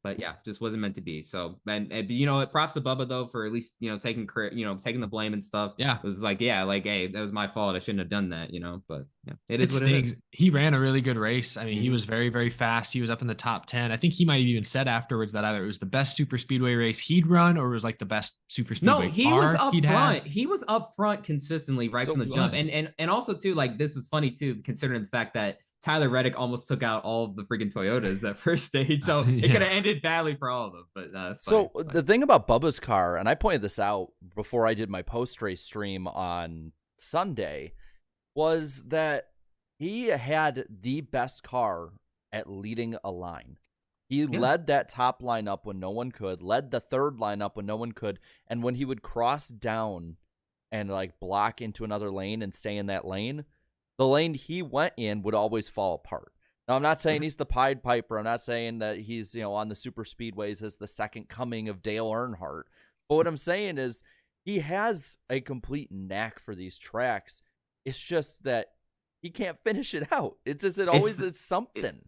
[SPEAKER 7] But yeah, just wasn't meant to be. So, and it props to Bubba though for at least taking taking the blame and stuff.
[SPEAKER 3] Yeah,
[SPEAKER 7] it was like, yeah, like, hey, that was my fault. I shouldn't have done that. But yeah, it is what it is.
[SPEAKER 3] He ran a really good race. I mean, he was very, very fast. He was up in the top 10. I think he might have even said afterwards that either it was the best super speedway race he'd run, or it was like the best super speedway.
[SPEAKER 7] No, he was up front. He was up front consistently right from the jump. And also too, like, this was funny too, considering the fact that Tyler Reddick almost took out all of the freaking Toyotas that first stage. So it could have ended badly for all of them. But that's
[SPEAKER 2] so the thing about Bubba's car, and I pointed this out before I did my post-race stream on Sunday, was that he had the best car at leading a line. He led that top line up when no one could, led the third line up when no one could, and when he would cross down and like block into another lane and stay in that lane, the lane he went in would always fall apart. Now, I'm not saying he's the Pied Piper. I'm not saying that he's, on the super speedways as the second coming of Dale Earnhardt. But what I'm saying is he has a complete knack for these tracks. It's just that he can't finish it out. It's just, it always is something.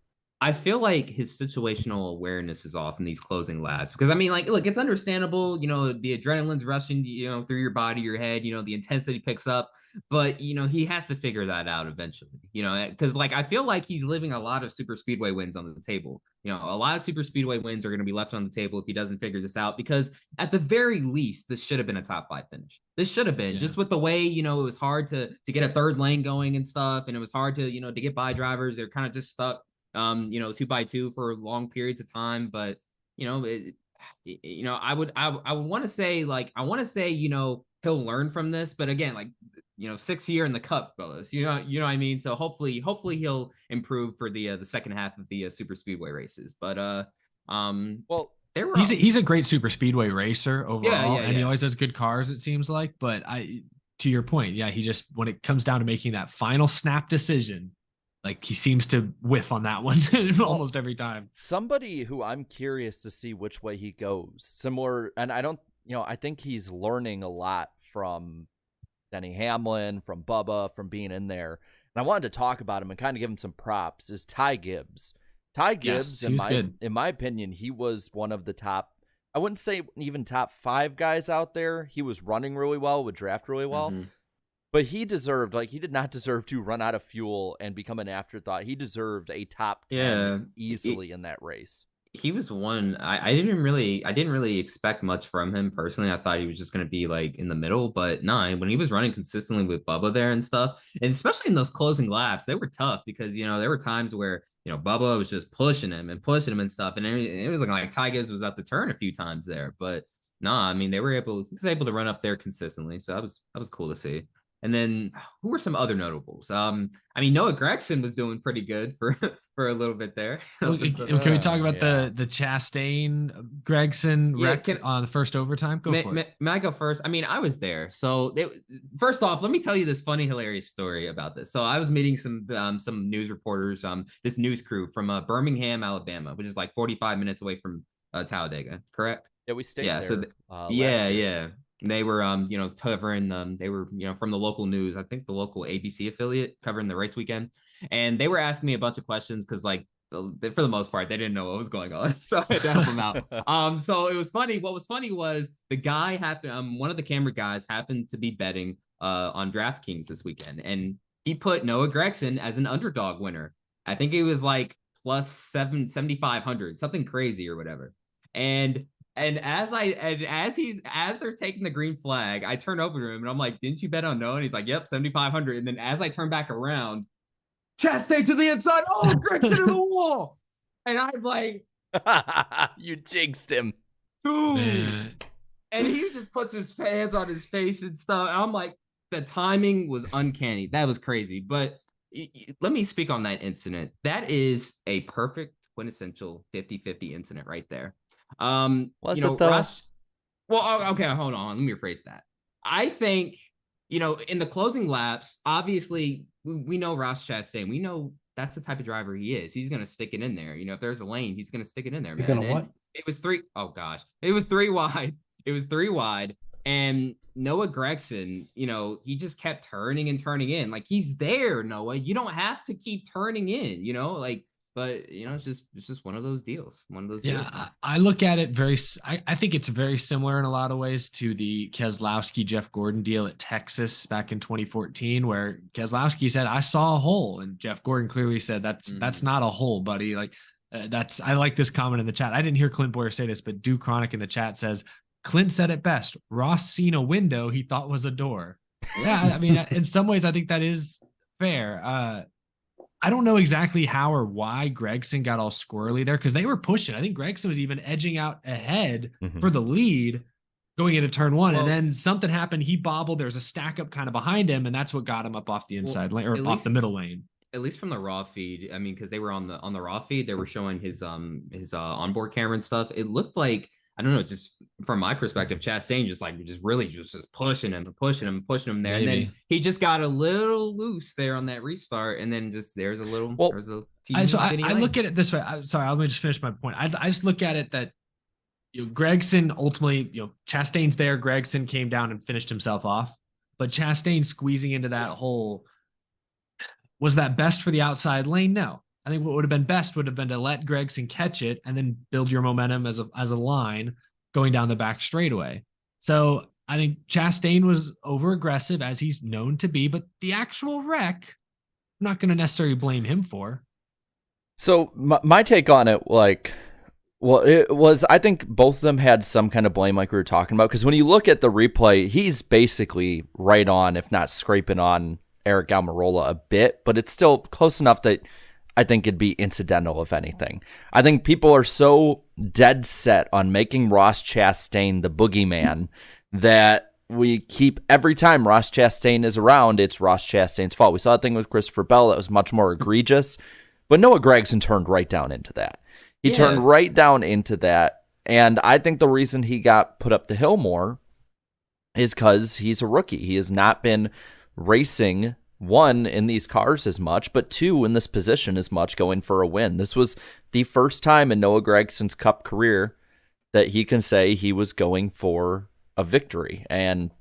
[SPEAKER 7] I feel like his situational awareness is off in these closing laps, because I mean, like, look, it's understandable, the adrenaline's rushing, through your body, your head, the intensity picks up, but, he has to figure that out eventually, because like, I feel like he's leaving a lot of super speedway wins on the table. A lot of super speedway wins are going to be left on the table if he doesn't figure this out, because at the very least, this should have been a top 5 finish. This should have been just with the way, it was hard to get a third lane going and stuff. And it was hard to, to get by drivers. They're kind of just stuck 2x2 for long periods of time. But I would want to say, like, he'll learn from this, but again, like, 6th year in the Cup, fellas, you know what I mean? So hopefully he'll improve for the second half of the super speedway races. But well,
[SPEAKER 3] he's a great super speedway racer overall, and he always has good cars, it seems like. But to your point, he just, when it comes down to making that final snap decision, like, he seems to whiff on that one almost every time.
[SPEAKER 2] Somebody who I'm curious to see which way he goes. Similar, and I don't, I think he's learning a lot from Denny Hamlin, from Bubba, from being in there. And I wanted to talk about him and kind of give him some props, is Ty Gibbs. Ty Gibbs, in my opinion, he was one of the top, I wouldn't say even top 5 guys out there. He was running really well, would draft really well. Mm-hmm. But he did not deserve to run out of fuel and become an afterthought. He deserved a top 10 easily in that race.
[SPEAKER 7] he was one I didn't really expect much from him personally. I thought he was just gonna be like in the middle, but nah, when he was running consistently with Bubba there and stuff, and especially in those closing laps, they were tough because there were times where Bubba was just pushing him and stuff, and it was looking like Tigers was about to turn a few times there, but nah, I mean he was able to run up there consistently, so that was cool to see. And then who were some other notables? I mean, Noah Gregson was doing pretty good for for a little bit there.
[SPEAKER 3] Can we talk about the Chastain Gregson wreck on the first overtime?
[SPEAKER 7] May I go first? I mean, I was there. So first off, let me tell you this funny, hilarious story about this. So I was meeting some news reporters, this news crew from Birmingham, Alabama, which is like 45 minutes away from Talladega, correct?
[SPEAKER 2] Yeah, we stayed
[SPEAKER 7] there.
[SPEAKER 2] So
[SPEAKER 7] yeah. They were, covering they were, from the local news, I think the local ABC affiliate covering the race weekend. And they were asking me a bunch of questions because, like, for the most part, they didn't know what was going on. So I had to help them out. So it was funny. What was funny was the guy one of the camera guys happened to be betting on DraftKings this weekend. And he put Noah Gregson as an underdog winner. I think it was like plus 7,500, something crazy or whatever. And as they're taking the green flag, I turn over to him and I'm like, "Didn't you bet on Noah?" And he's like, "Yep, 7,500." And then as I turn back around, Chastain to the inside. Oh, Gregson to the wall. And I'm like,
[SPEAKER 2] you jinxed him,
[SPEAKER 7] dude. And he just puts his hands on his face and stuff. And I'm like, the timing was uncanny. That was crazy. But let me speak on that incident. That is a perfect quintessential 50-50 incident right there.
[SPEAKER 2] Was it though?
[SPEAKER 7] Ross, well, okay, hold on. Let me rephrase that. I think, in the closing laps, obviously we know Ross Chastain. We know that's the type of driver he is. He's going to stick it in there. If there's a lane, he's going to stick it in there, man.
[SPEAKER 4] He's going to what?
[SPEAKER 7] It was three. Oh gosh. It was three wide. And Noah Gregson, he just kept turning and turning in. Like, he's there, Noah. You don't have to keep turning in, but it's just one of those deals.
[SPEAKER 3] Yeah, I look at it I think it's very similar in a lot of ways to the Keselowski Jeff Gordon deal at Texas back in 2014, where Keselowski said, "I saw a hole," and Jeff Gordon clearly said, "That's not a hole, buddy." Like, I like this comment in the chat. I didn't hear Clint Boyer say this, but Duke Chronic in the chat says, "Clint said it best. Ross seen a window he thought was a door." Yeah, I mean, in some ways, I think that is fair. I don't know exactly how or why Gregson got all squirrely there because they were pushing. I think Gregson was even edging out ahead for the lead going into turn one. And then something happened. He bobbled. There's a stack up kind of behind him. And that's what got him up off the inside lane or off the middle lane.
[SPEAKER 7] At least from the raw feed. I mean, because they were on the raw feed, they were showing his onboard camera and stuff. It looked like, I don't know, just from my perspective, Chastain just really pushing him there.
[SPEAKER 3] Maybe.
[SPEAKER 7] And then he just got a little loose there on that restart. And then just there's a little,
[SPEAKER 3] I look at it this way. Let me just finish my point. I just look at it that, Gregson ultimately, Chastain's there. Gregson came down and finished himself off, but Chastain squeezing into that hole, was that best for the outside lane? No. I think what would have been best would have been to let Gregson catch it and then build your momentum as a line going down the back straightaway. So I think Chastain was over aggressive as he's known to be, but the actual wreck, I'm not going to necessarily blame him for.
[SPEAKER 2] So my take on it, it was, I think both of them had some kind of blame like we were talking about. Because when you look at the replay, he's basically right on, if not scraping on Eric Almirola a bit, but it's still close enough that I think it'd be incidental, if anything. I think people are so dead set on making Ross Chastain the boogeyman that we keep, every time Ross Chastain is around, it's Ross Chastain's fault. We saw a thing with Christopher Bell that was much more egregious, but Noah Gregson turned right down into that. He turned right down into that, and I think the reason he got put up the hill more is because he's a rookie. He has not been racing, one, in these cars as much, but two, in this position as much, going for a win. This was the first time in Noah Gregson's Cup career that he can say he was going for a victory. And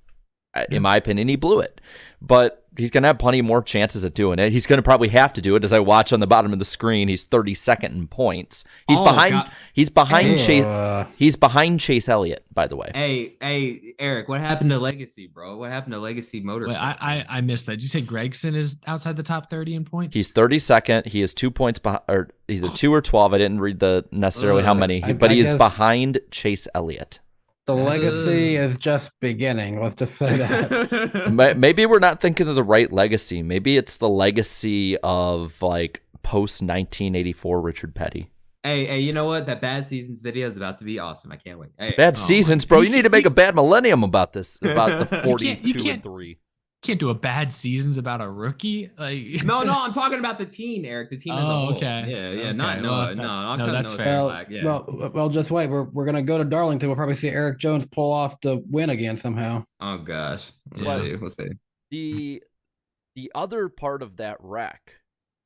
[SPEAKER 2] In my opinion, he blew it. But he's going to have plenty more chances at doing it. He's going to probably have to do it. As I watch on the bottom of the screen, he's 32nd in points. He's behind. God. He's behind Chase. He's behind Chase Elliott, by the way.
[SPEAKER 7] Hey, Eric, what happened to Legacy, bro? What happened to Legacy Motor?
[SPEAKER 3] Wait, I missed that. Did you say Gregson is outside the top 30 in points?
[SPEAKER 2] He's 32nd. He is 2 points behind, or either 2 or 12. I didn't read necessarily how many, but he is behind Chase Elliott.
[SPEAKER 4] The legacy is just beginning. Let's just say that.
[SPEAKER 2] Maybe we're not thinking of the right legacy. Maybe it's the legacy of like post 1984 Richard Petty.
[SPEAKER 7] Hey, you know what? That bad seasons video is about to be awesome. I can't wait. Hey,
[SPEAKER 2] bad seasons, bro. You need to make a bad millennium about this. About the 42 and 3.
[SPEAKER 3] Can't do a bad seasons about a rookie. Like
[SPEAKER 7] no, I'm talking about the team, Eric. The team as a whole.
[SPEAKER 3] Okay.
[SPEAKER 7] Yeah.
[SPEAKER 3] Okay.
[SPEAKER 7] Not Noah. No,
[SPEAKER 3] that's fair.
[SPEAKER 4] Well, just wait. We're gonna go to Darlington. We'll probably see Eric Jones pull off the win again somehow.
[SPEAKER 7] Oh gosh, we'll see.
[SPEAKER 2] The other part of that wreck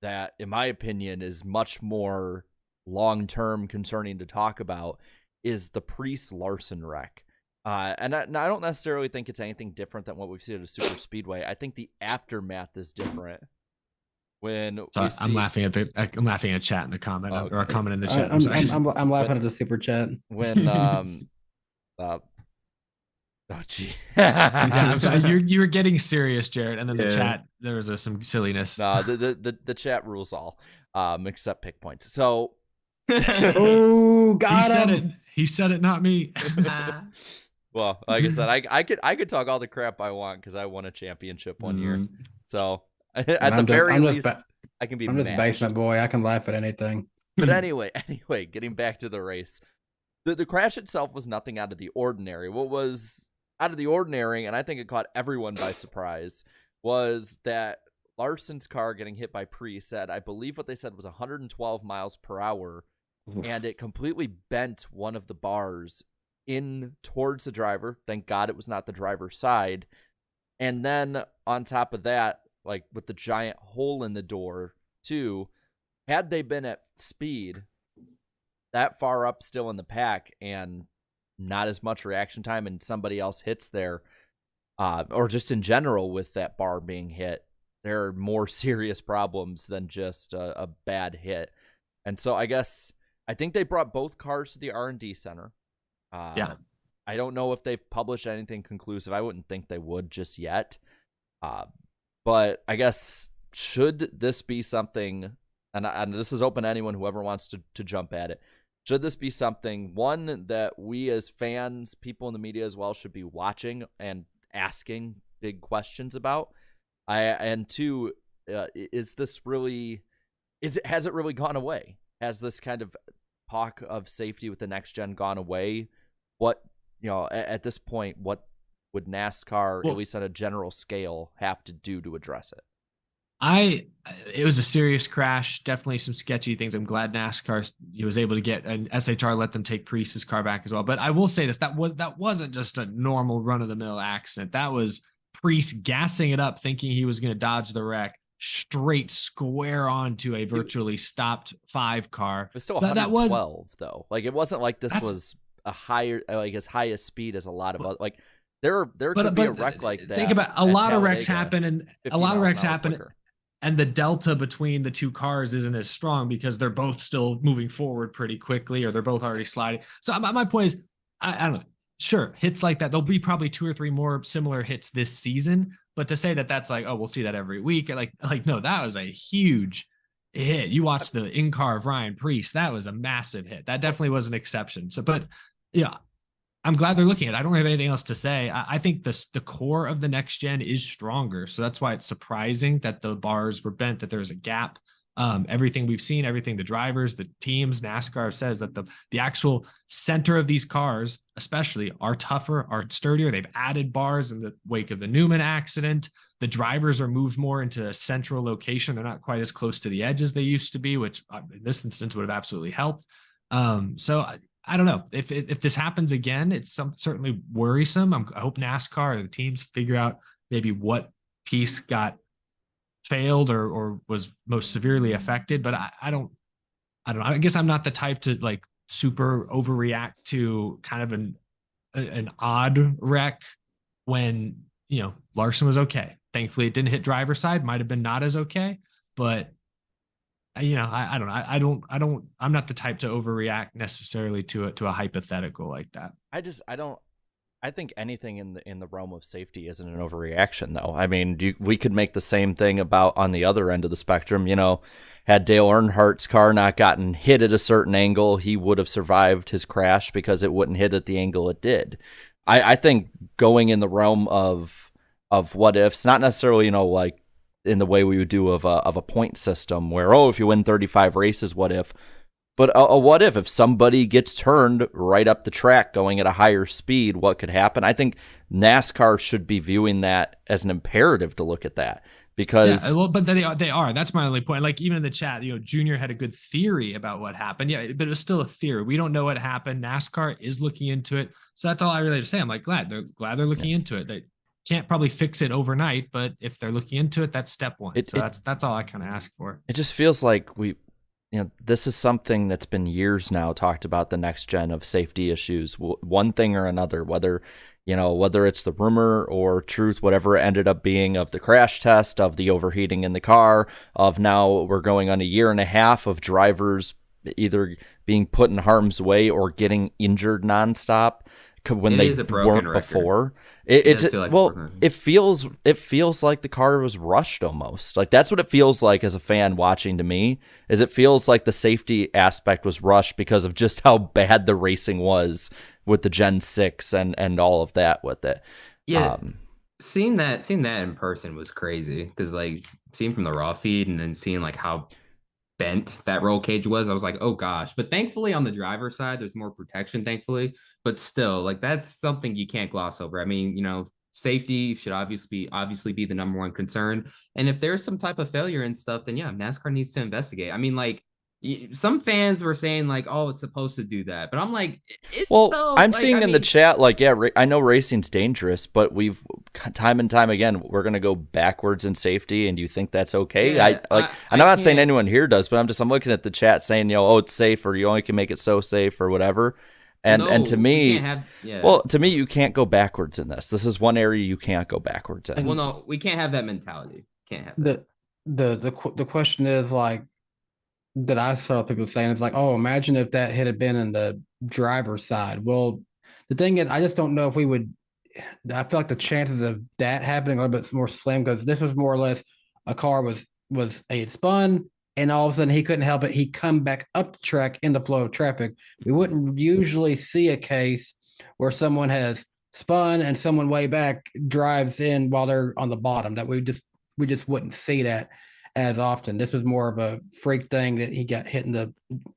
[SPEAKER 2] that, in my opinion, is much more long-term concerning to talk about is the Priest-Larson wreck. And I don't necessarily think it's anything different than what we've seen at a super speedway. I think the aftermath is different.
[SPEAKER 3] I'm laughing at chat in the comment or a comment in the chat.
[SPEAKER 4] I'm laughing at the super chat.
[SPEAKER 2] When oh gee,
[SPEAKER 3] I'm sorry, you were getting serious, Jared, and then the chat there was some silliness.
[SPEAKER 2] No, the chat rules all, except pick points. So,
[SPEAKER 4] oh, got him.
[SPEAKER 3] He said it, not me.
[SPEAKER 2] Well, like I said, I could talk all the crap I want because I won a championship one year. So at the very least, I can be.
[SPEAKER 4] I'm just basement boy. I can laugh at anything.
[SPEAKER 2] But anyway, getting back to the race, the crash itself was nothing out of the ordinary. What was out of the ordinary, and I think it caught everyone by surprise, was that Larson's car getting hit by Priest at, I believe what they said was 112 miles per hour, and it completely bent one of the bars in towards the driver. Thank God it was not the driver's side. And then on top of that, like with the giant hole in the door too, had they been at speed that far up still in the pack and not as much reaction time and somebody else hits there, or just in general with that bar being hit, there are more serious problems than just a bad hit. And so I think they brought both cars to the R&D center. I don't know if they've published anything conclusive. I wouldn't think they would just yet. But I guess, should this be something, and this is open to anyone, whoever wants to jump at it, should this be something, one, that we as fans, people in the media as well, should be watching and asking big questions about? And two, has it really gone away? Has this kind of talk of safety with the next gen gone away? What, at this point, what would NASCAR, at least on a general scale, have to do to address it?
[SPEAKER 3] It was a serious crash, definitely some sketchy things. I'm glad NASCAR was able to get an SHR, let them take Priest's car back as well. But I will say this, that wasn't just a normal run-of-the-mill accident. That was Priest gassing it up, thinking he was going to dodge the wreck, straight square onto a virtually stopped 5 car.
[SPEAKER 2] It was still 112 though. Like, it wasn't like this was a higher, like as high a speed as a lot of like there could be a wreck like that.
[SPEAKER 3] Think about a lot of wrecks happen, and and the delta between the two cars isn't as strong because they're both still moving forward pretty quickly, or they're both already sliding. So my point is, I don't know. Sure, hits like that, there'll be probably 2 or 3 more similar hits this season. But to say that that's like, oh, we'll see that every week, like no, that was a huge hit. You watched the in-car of Ryan Priest, that was a massive hit. That definitely was an exception. So, but yeah, I'm glad they're looking at it. I don't have anything else to say. I think the core of the next gen is stronger. So that's why it's surprising that the bars were bent, that there's a gap. Everything we've seen, everything the drivers, the teams, NASCAR says that the actual center of these cars, especially, are tougher, are sturdier. They've added bars in the wake of the Newman accident. The drivers are moved more into a central location. They're not quite as close to the edge as they used to be, which in this instance would have absolutely helped. So I don't know if this happens again. It's certainly worrisome. I hope NASCAR or the teams figure out maybe what piece got failed or was most severely affected. But I don't know. I guess I'm not the type to like super overreact to kind of an odd wreck when Larson was okay. Thankfully, it didn't hit driver's side. Might have been not as okay, but I don't know. I'm not the type to overreact necessarily to a hypothetical like that.
[SPEAKER 2] I think anything in the realm of safety isn't an overreaction, though. I mean, we could make the same thing about on the other end of the spectrum. Had Dale Earnhardt's car not gotten hit at a certain angle, he would have survived his crash because it wouldn't hit at the angle it did. I think going in the realm of what ifs, not necessarily like in the way we would do of a point system where if you win 35 races, what if? But a what if somebody gets turned right up the track going at a higher speed, what could happen? I think NASCAR should be viewing that as an imperative to look at that because
[SPEAKER 3] but they are. That's my only point. Like even in the chat, Junior had a good theory about what happened. Yeah, but it was still a theory. We don't know what happened. NASCAR is looking into it, so that's all I really have to say. I'm like glad they're looking into it. They can't probably fix it overnight, but if they're looking into it, that's step one. That's all I kind of ask for.
[SPEAKER 2] It just feels like this is something that's been years now talked about, the next gen of safety issues, one thing or another, whether it's the rumor or truth, whatever it ended up being, of the crash test, of the overheating in the car, of now we're going on a year and a half of drivers either being put in harm's way or getting injured nonstop when they weren't before. It feels like the car was rushed almost. Like that's what it feels like as a fan watching to me, is it feels like the safety aspect was rushed because of just how bad the racing was with the Gen 6 and all of that with it.
[SPEAKER 7] Yeah. Seeing that in person was crazy because like seeing from the raw feed and then seeing like how bent that roll cage was, I was like, oh gosh. But thankfully on the driver's side, there's more protection, thankfully. But still, like that's something you can't gloss over. I mean, safety should obviously be the number one concern. And if there's some type of failure and stuff, then yeah, NASCAR needs to investigate. I mean, like some fans were saying like, oh, it's supposed to do that, but I'm like,
[SPEAKER 2] I'm seeing in the chat like, yeah, I know racing's dangerous, but we've time and time again, we're gonna go backwards in safety, and you think that's okay?
[SPEAKER 7] Yeah,
[SPEAKER 2] I'm not saying anyone here does, but I'm looking at the chat saying, it's safe, or you only can make it so safe, or whatever. And to me, to me, you can't go backwards in this. This is one area you can't go backwards in.
[SPEAKER 7] Well, no, we can't have that mentality. Can't have that.
[SPEAKER 4] The question is like, that I saw people saying, it's like, oh, imagine if that had been in the driver's side. Well, the thing is, I just don't know if we would. I feel like the chances of that happening are a little bit more slim because this was more or less a car was had spun, and all of a sudden he couldn't help it. He come back up the track in the flow of traffic. We wouldn't usually see a case where someone has spun and someone way back drives in while they're on the bottom. That we just wouldn't see that as often. This was more of a freak thing that he got hit in the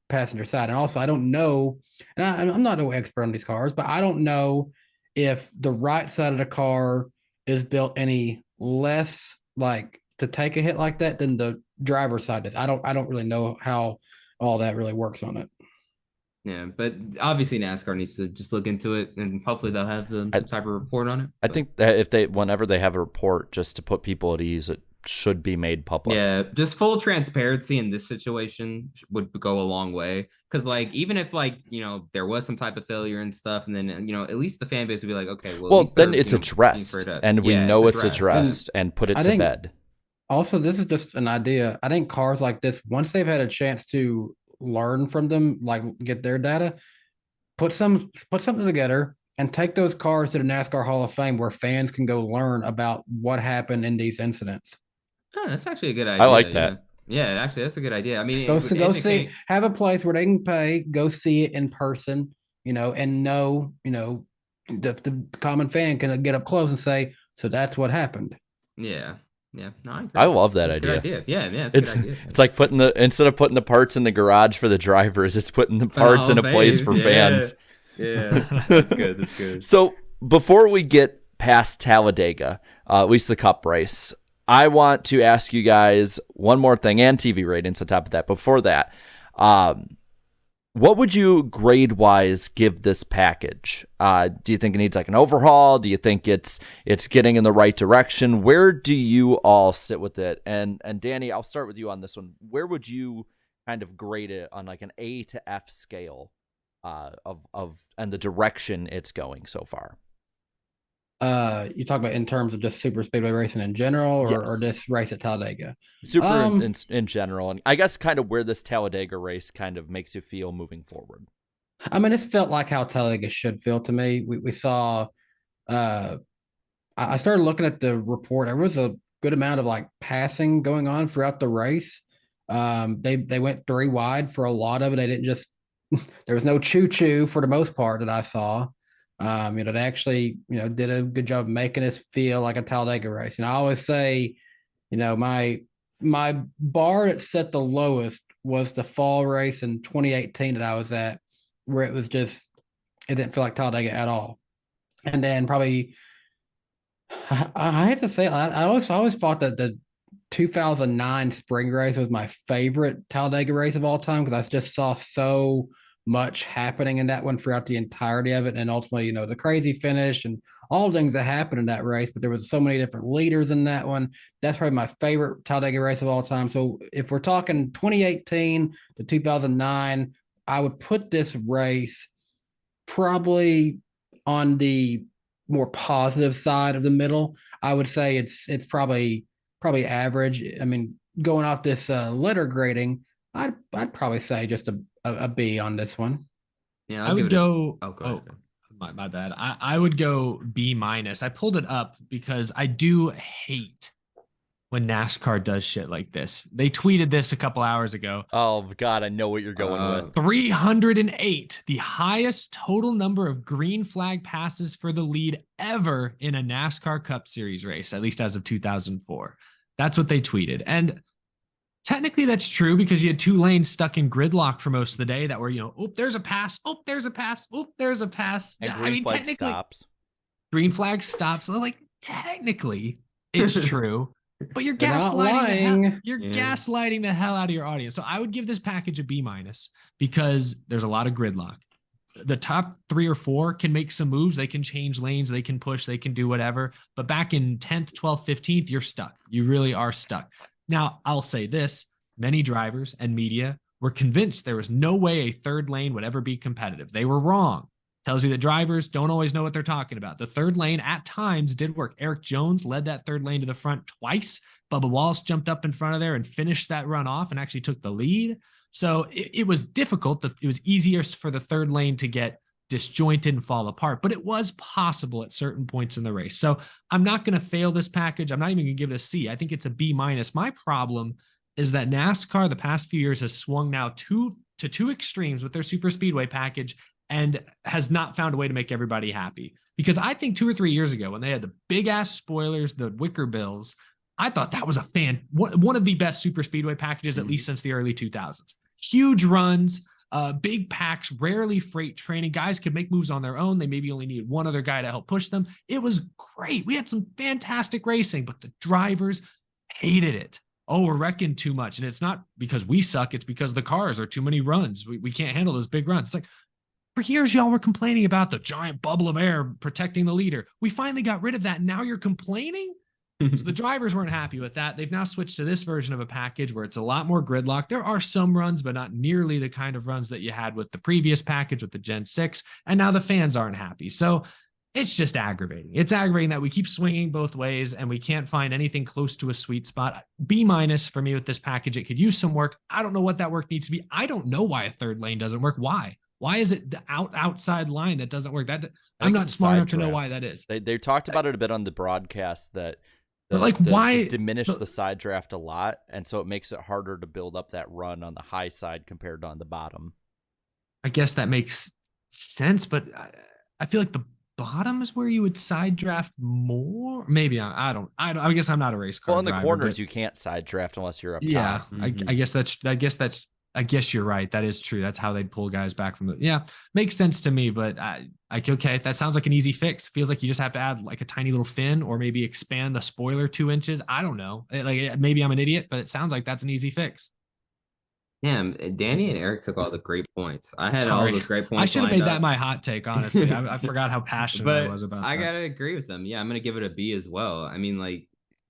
[SPEAKER 4] passenger side. And also, I don't know, and I'm not no expert on these cars, but I don't know if the right side of the car is built any less like to take a hit like that than the driver's side is. I don't really know how all that really works on it.
[SPEAKER 7] Yeah, but obviously NASCAR needs to just look into it, and hopefully they'll have some type of report on it.
[SPEAKER 2] I think that whenever they have a report, just to put people at ease, it should be made public.
[SPEAKER 7] Yeah, just full transparency in this situation would go a long way. Because like even if like there was some type of failure and stuff, and then at least the fan base would be like, okay, well
[SPEAKER 2] then it's addressed, and we know it's addressed, and put it to bed.
[SPEAKER 4] Also, this is just an idea. I think cars like this, once they've had a chance to learn from them, like get their data, put something together and take those cars to the NASCAR Hall of Fame where fans can go learn about what happened in these incidents.
[SPEAKER 7] Oh, that's actually a good idea.
[SPEAKER 2] I like that.
[SPEAKER 7] Yeah, actually, that's a good idea. I mean,
[SPEAKER 4] go see, have a place where they can pay, go see it in person, and know, the common fan can get up close and say, so that's what happened.
[SPEAKER 7] Yeah. Yeah, no,
[SPEAKER 2] I love that idea.
[SPEAKER 7] Good idea. Yeah, it's a good idea.
[SPEAKER 2] It's like instead of putting the parts in the garage for the drivers, it's putting the parts in a place for fans.
[SPEAKER 7] Yeah, that's good. That's good.
[SPEAKER 2] So before we get past Talladega, at least the Cup race, I want to ask you guys one more thing, and TV ratings on top of that. Before that, what would you grade-wise give this package? Do you think it needs like an overhaul? Do you think it's getting in the right direction? Where do you all sit with it? And Danny, I'll start with you on this one. Where would you kind of grade it on like an A to F scale of and the direction it's going so far?
[SPEAKER 4] You talk about in terms of just super speedway racing in general, or
[SPEAKER 2] Yes.
[SPEAKER 4] this race at Talladega?
[SPEAKER 2] Super in general, and I guess kind of where this Talladega race kind of makes you feel moving forward.
[SPEAKER 4] I mean, it's felt like how Talladega should feel to me. We saw. I started looking at the report. There was a good amount of like passing going on throughout the race. They went 3 wide for a lot of it. They didn't just there was no choo-choo for the most part that I saw. They actually, did a good job of making us feel like a Talladega race. And I always say, my bar that set the lowest was the fall race in 2018 that I was at, where it didn't feel like Talladega at all. And then probably, I have to say, I always thought that the 2009 spring race was my favorite Talladega race of all time, because I just saw so much happening in that one throughout the entirety of it. And ultimately, the crazy finish and all the things that happened in that race, but there was so many different leaders in that one. That's probably my favorite Talladega race of all time. So if we're talking 2018 to 2009, I would put this race probably on the more positive side of the middle. I would say it's probably average. I mean, going off this letter grading, I'd probably say just a B on this one.
[SPEAKER 7] Yeah,
[SPEAKER 3] I would go.
[SPEAKER 7] Go ahead.
[SPEAKER 3] My bad. I would go B minus. I pulled it up because I do hate when NASCAR does shit like this. They tweeted this a couple hours ago.
[SPEAKER 2] Oh God, I know what you're going with.
[SPEAKER 3] 308, the highest total number of green flag passes for the lead ever in a NASCAR Cup Series race, at least as of 2004. That's what they tweeted. And technically that's true, because you had 2 lanes stuck in gridlock for most of the day that were, there's a pass. Oh, there's a pass. Oh, there's a pass.
[SPEAKER 2] And green flag stops.
[SPEAKER 3] Green flag stops. Like, technically it's true. But you're gaslighting gaslighting the hell out of your audience. So I would give this package a B minus, because there's a lot of gridlock. The top 3 or 4 can make some moves. They can change lanes. They can push. They can do whatever. But back in 10th, 12th, 15th, you're stuck. You really are stuck. Now, I'll say this. Many drivers and media were convinced there was no way a 3rd lane would ever be competitive. They were wrong. Tells you that drivers don't always know what they're talking about. The 3rd lane at times did work. Eric Jones led that 3rd lane to the front twice. Bubba Wallace jumped up in front of there and finished that run off and actually took the lead. So it was difficult. It was easier for the 3rd lane to get disjointed and fall apart, but it was possible at certain points in the race. So I'm not going to fail this package. I'm not even going to give it a C. I think it's a B minus. My problem is that NASCAR the past few years has swung now to two extremes with their super speedway package, and has not found a way to make everybody happy. Because I think 2 or 3 years ago, when they had the big ass spoilers, the wicker bills, I thought that was one of the best super speedway packages, at least since the early 2000s. Huge runs, big packs, rarely freight training. Guys could make moves on their own. They maybe only needed one other guy to help push them. It was great. We had some fantastic racing, but the drivers hated it. Oh, we're wrecking too much. And it's not because we suck. It's because the cars are too many runs. We can't handle those big runs. It's like, for years, y'all were complaining about the giant bubble of air protecting the leader. We finally got rid of that. Now you're complaining? So the drivers weren't happy with that. They've now switched to this version of a package where it's a lot more gridlock. There are some runs, but not nearly the kind of runs that you had with the previous package with the Gen 6. And now the fans aren't happy. So it's just aggravating. It's aggravating that we keep swinging both ways and we can't find anything close to a sweet spot. B minus for me with this package. It could use some work. I don't know what that work needs to be. I don't know why a 3rd lane doesn't work. Why? Why is it the outside line that doesn't work? I'm not smart enough to know why that is.
[SPEAKER 2] They talked about it a bit on the broadcast that
[SPEAKER 3] why
[SPEAKER 2] diminish the side draft a lot, and so it makes it harder to build up that run on the high side compared to on the bottom.
[SPEAKER 3] I guess that makes sense, but I feel like the bottom is where you would side draft more. Maybe I don't. I guess I'm not a race car.
[SPEAKER 2] Well, in the
[SPEAKER 3] driver,
[SPEAKER 2] corners you can't side draft unless you're up top.
[SPEAKER 3] I guess you're right. That is true. That's how they'd pull guys back from makes sense to me, but okay, that sounds like an easy fix. Feels like you just have to add like a tiny little fin or maybe expand the spoiler 2 inches. I don't know. Maybe I'm an idiot, but it sounds like that's an easy fix.
[SPEAKER 7] Yeah, Danny and Eric took all the great points. I had all those great points.
[SPEAKER 3] I should have made that my hot take, honestly. I forgot how passionate I was about that.
[SPEAKER 7] I gotta agree with them. Yeah, I'm gonna give it a B as well. I mean, like,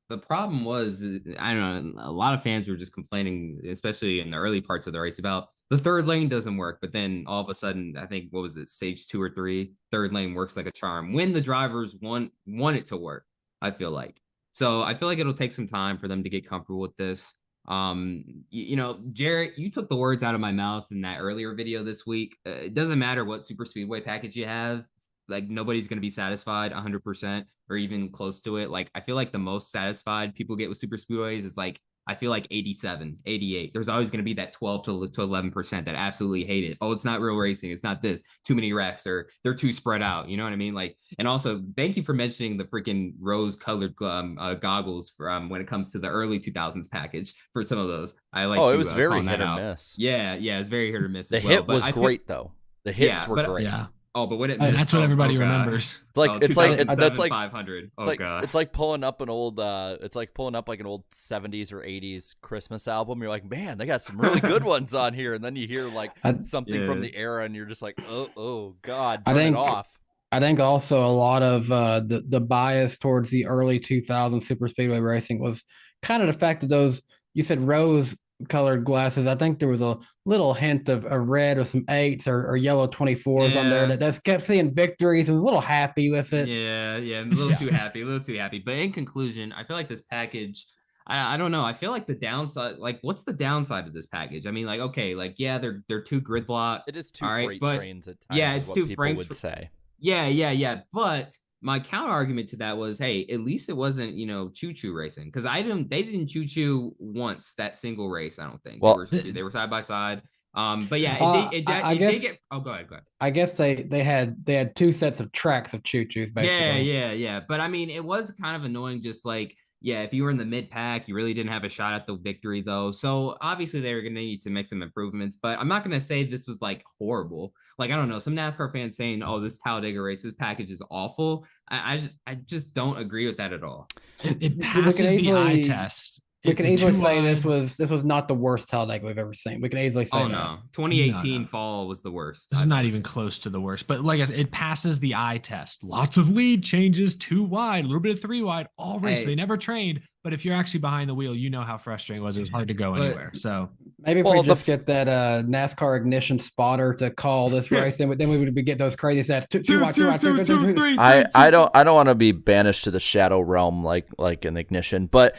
[SPEAKER 7] The problem was, I don't know, a lot of fans were just complaining, especially in the early parts of the race, about the third lane doesn't work. But then all of a sudden, I think, what was it, stage 2 or 3, third lane works like a charm when the drivers want it to work, I feel like. So I feel like it'll take some time for them to get comfortable with this. Jarrett, you took the words out of my mouth in that earlier video this week. It doesn't matter what super speedway package you have. Like, nobody's going to be satisfied 100% or even close to it. Like, I feel like the most satisfied people get with super speedways is like, I feel like 87, 88. There's always going to be that 12 to 11% that absolutely hate it. Oh, it's not real racing. It's not this. Too many wrecks, or they're too spread out. You know what I mean? Like, and also thank you for mentioning the freaking rose colored goggles for when it comes to the early 2000s package for some of those. I like.
[SPEAKER 2] Oh, it was very hit or miss.
[SPEAKER 7] Yeah, it's very hit or miss.
[SPEAKER 2] The hit was great though. The hits were great.
[SPEAKER 7] Yeah. Oh, but when it
[SPEAKER 3] missed, that's what everybody remembers.
[SPEAKER 2] It's like
[SPEAKER 7] that's like 500. God.
[SPEAKER 2] It's like pulling up an old like an old 70s or 80s Christmas album. You're like, man, they got some really good ones on here, and then you hear like something from the era, and you're just like, oh God, turn it off.
[SPEAKER 4] I think also a lot of the bias towards the early 2000s super speedway racing was kind of the fact that those, you said rose colored glasses. I think there was a little hint of a red or some 8s or yellow 24s on there that just kept seeing victories. I was a little happy with it.
[SPEAKER 7] Yeah, a little too happy, But in conclusion, I feel like this package, I don't know. I feel like the downside, like, what's the downside of this package? I mean, like, okay, like, yeah, they're too grid block.
[SPEAKER 2] It is too freight trains at times.
[SPEAKER 7] Yeah, it's too
[SPEAKER 2] freight would say.
[SPEAKER 7] Yeah. But my counter argument to that was, hey, at least it wasn't, choo-choo racing, because they didn't choo-choo once that single race. I don't think.
[SPEAKER 2] Well,
[SPEAKER 7] they were side by side. But yeah, it did get. Oh, go ahead.
[SPEAKER 4] I guess they had 2 sets of tracks of choo-choos basically.
[SPEAKER 7] Yeah. But I mean, it was kind of annoying. Just like, yeah, if you were in the mid pack, you really didn't have a shot at the victory though. So obviously they were going to need to make some improvements. But I'm not going to say this was like horrible. Like, I don't know, some NASCAR fans saying, "Oh, this Talladega race, this package is awful." I just don't agree with that at all.
[SPEAKER 3] It passes the eye test.
[SPEAKER 4] We can easily say this was not the worst Talladega we've ever seen. We can easily say that.
[SPEAKER 7] No. 2018 fall was the worst.
[SPEAKER 3] This is not even close to the worst. But like I said, it passes the eye test. Lots of lead changes, 2 wide, a little bit of 3 wide, all race. They never trained. But if you're actually behind the wheel, you know how frustrating it was. It was hard to go anywhere. So
[SPEAKER 4] maybe if we just get that NASCAR ignition spotter to call this race, then we would get those crazy stats. 2 wide, 3.
[SPEAKER 2] I don't want to be banished to the shadow realm like an ignition, but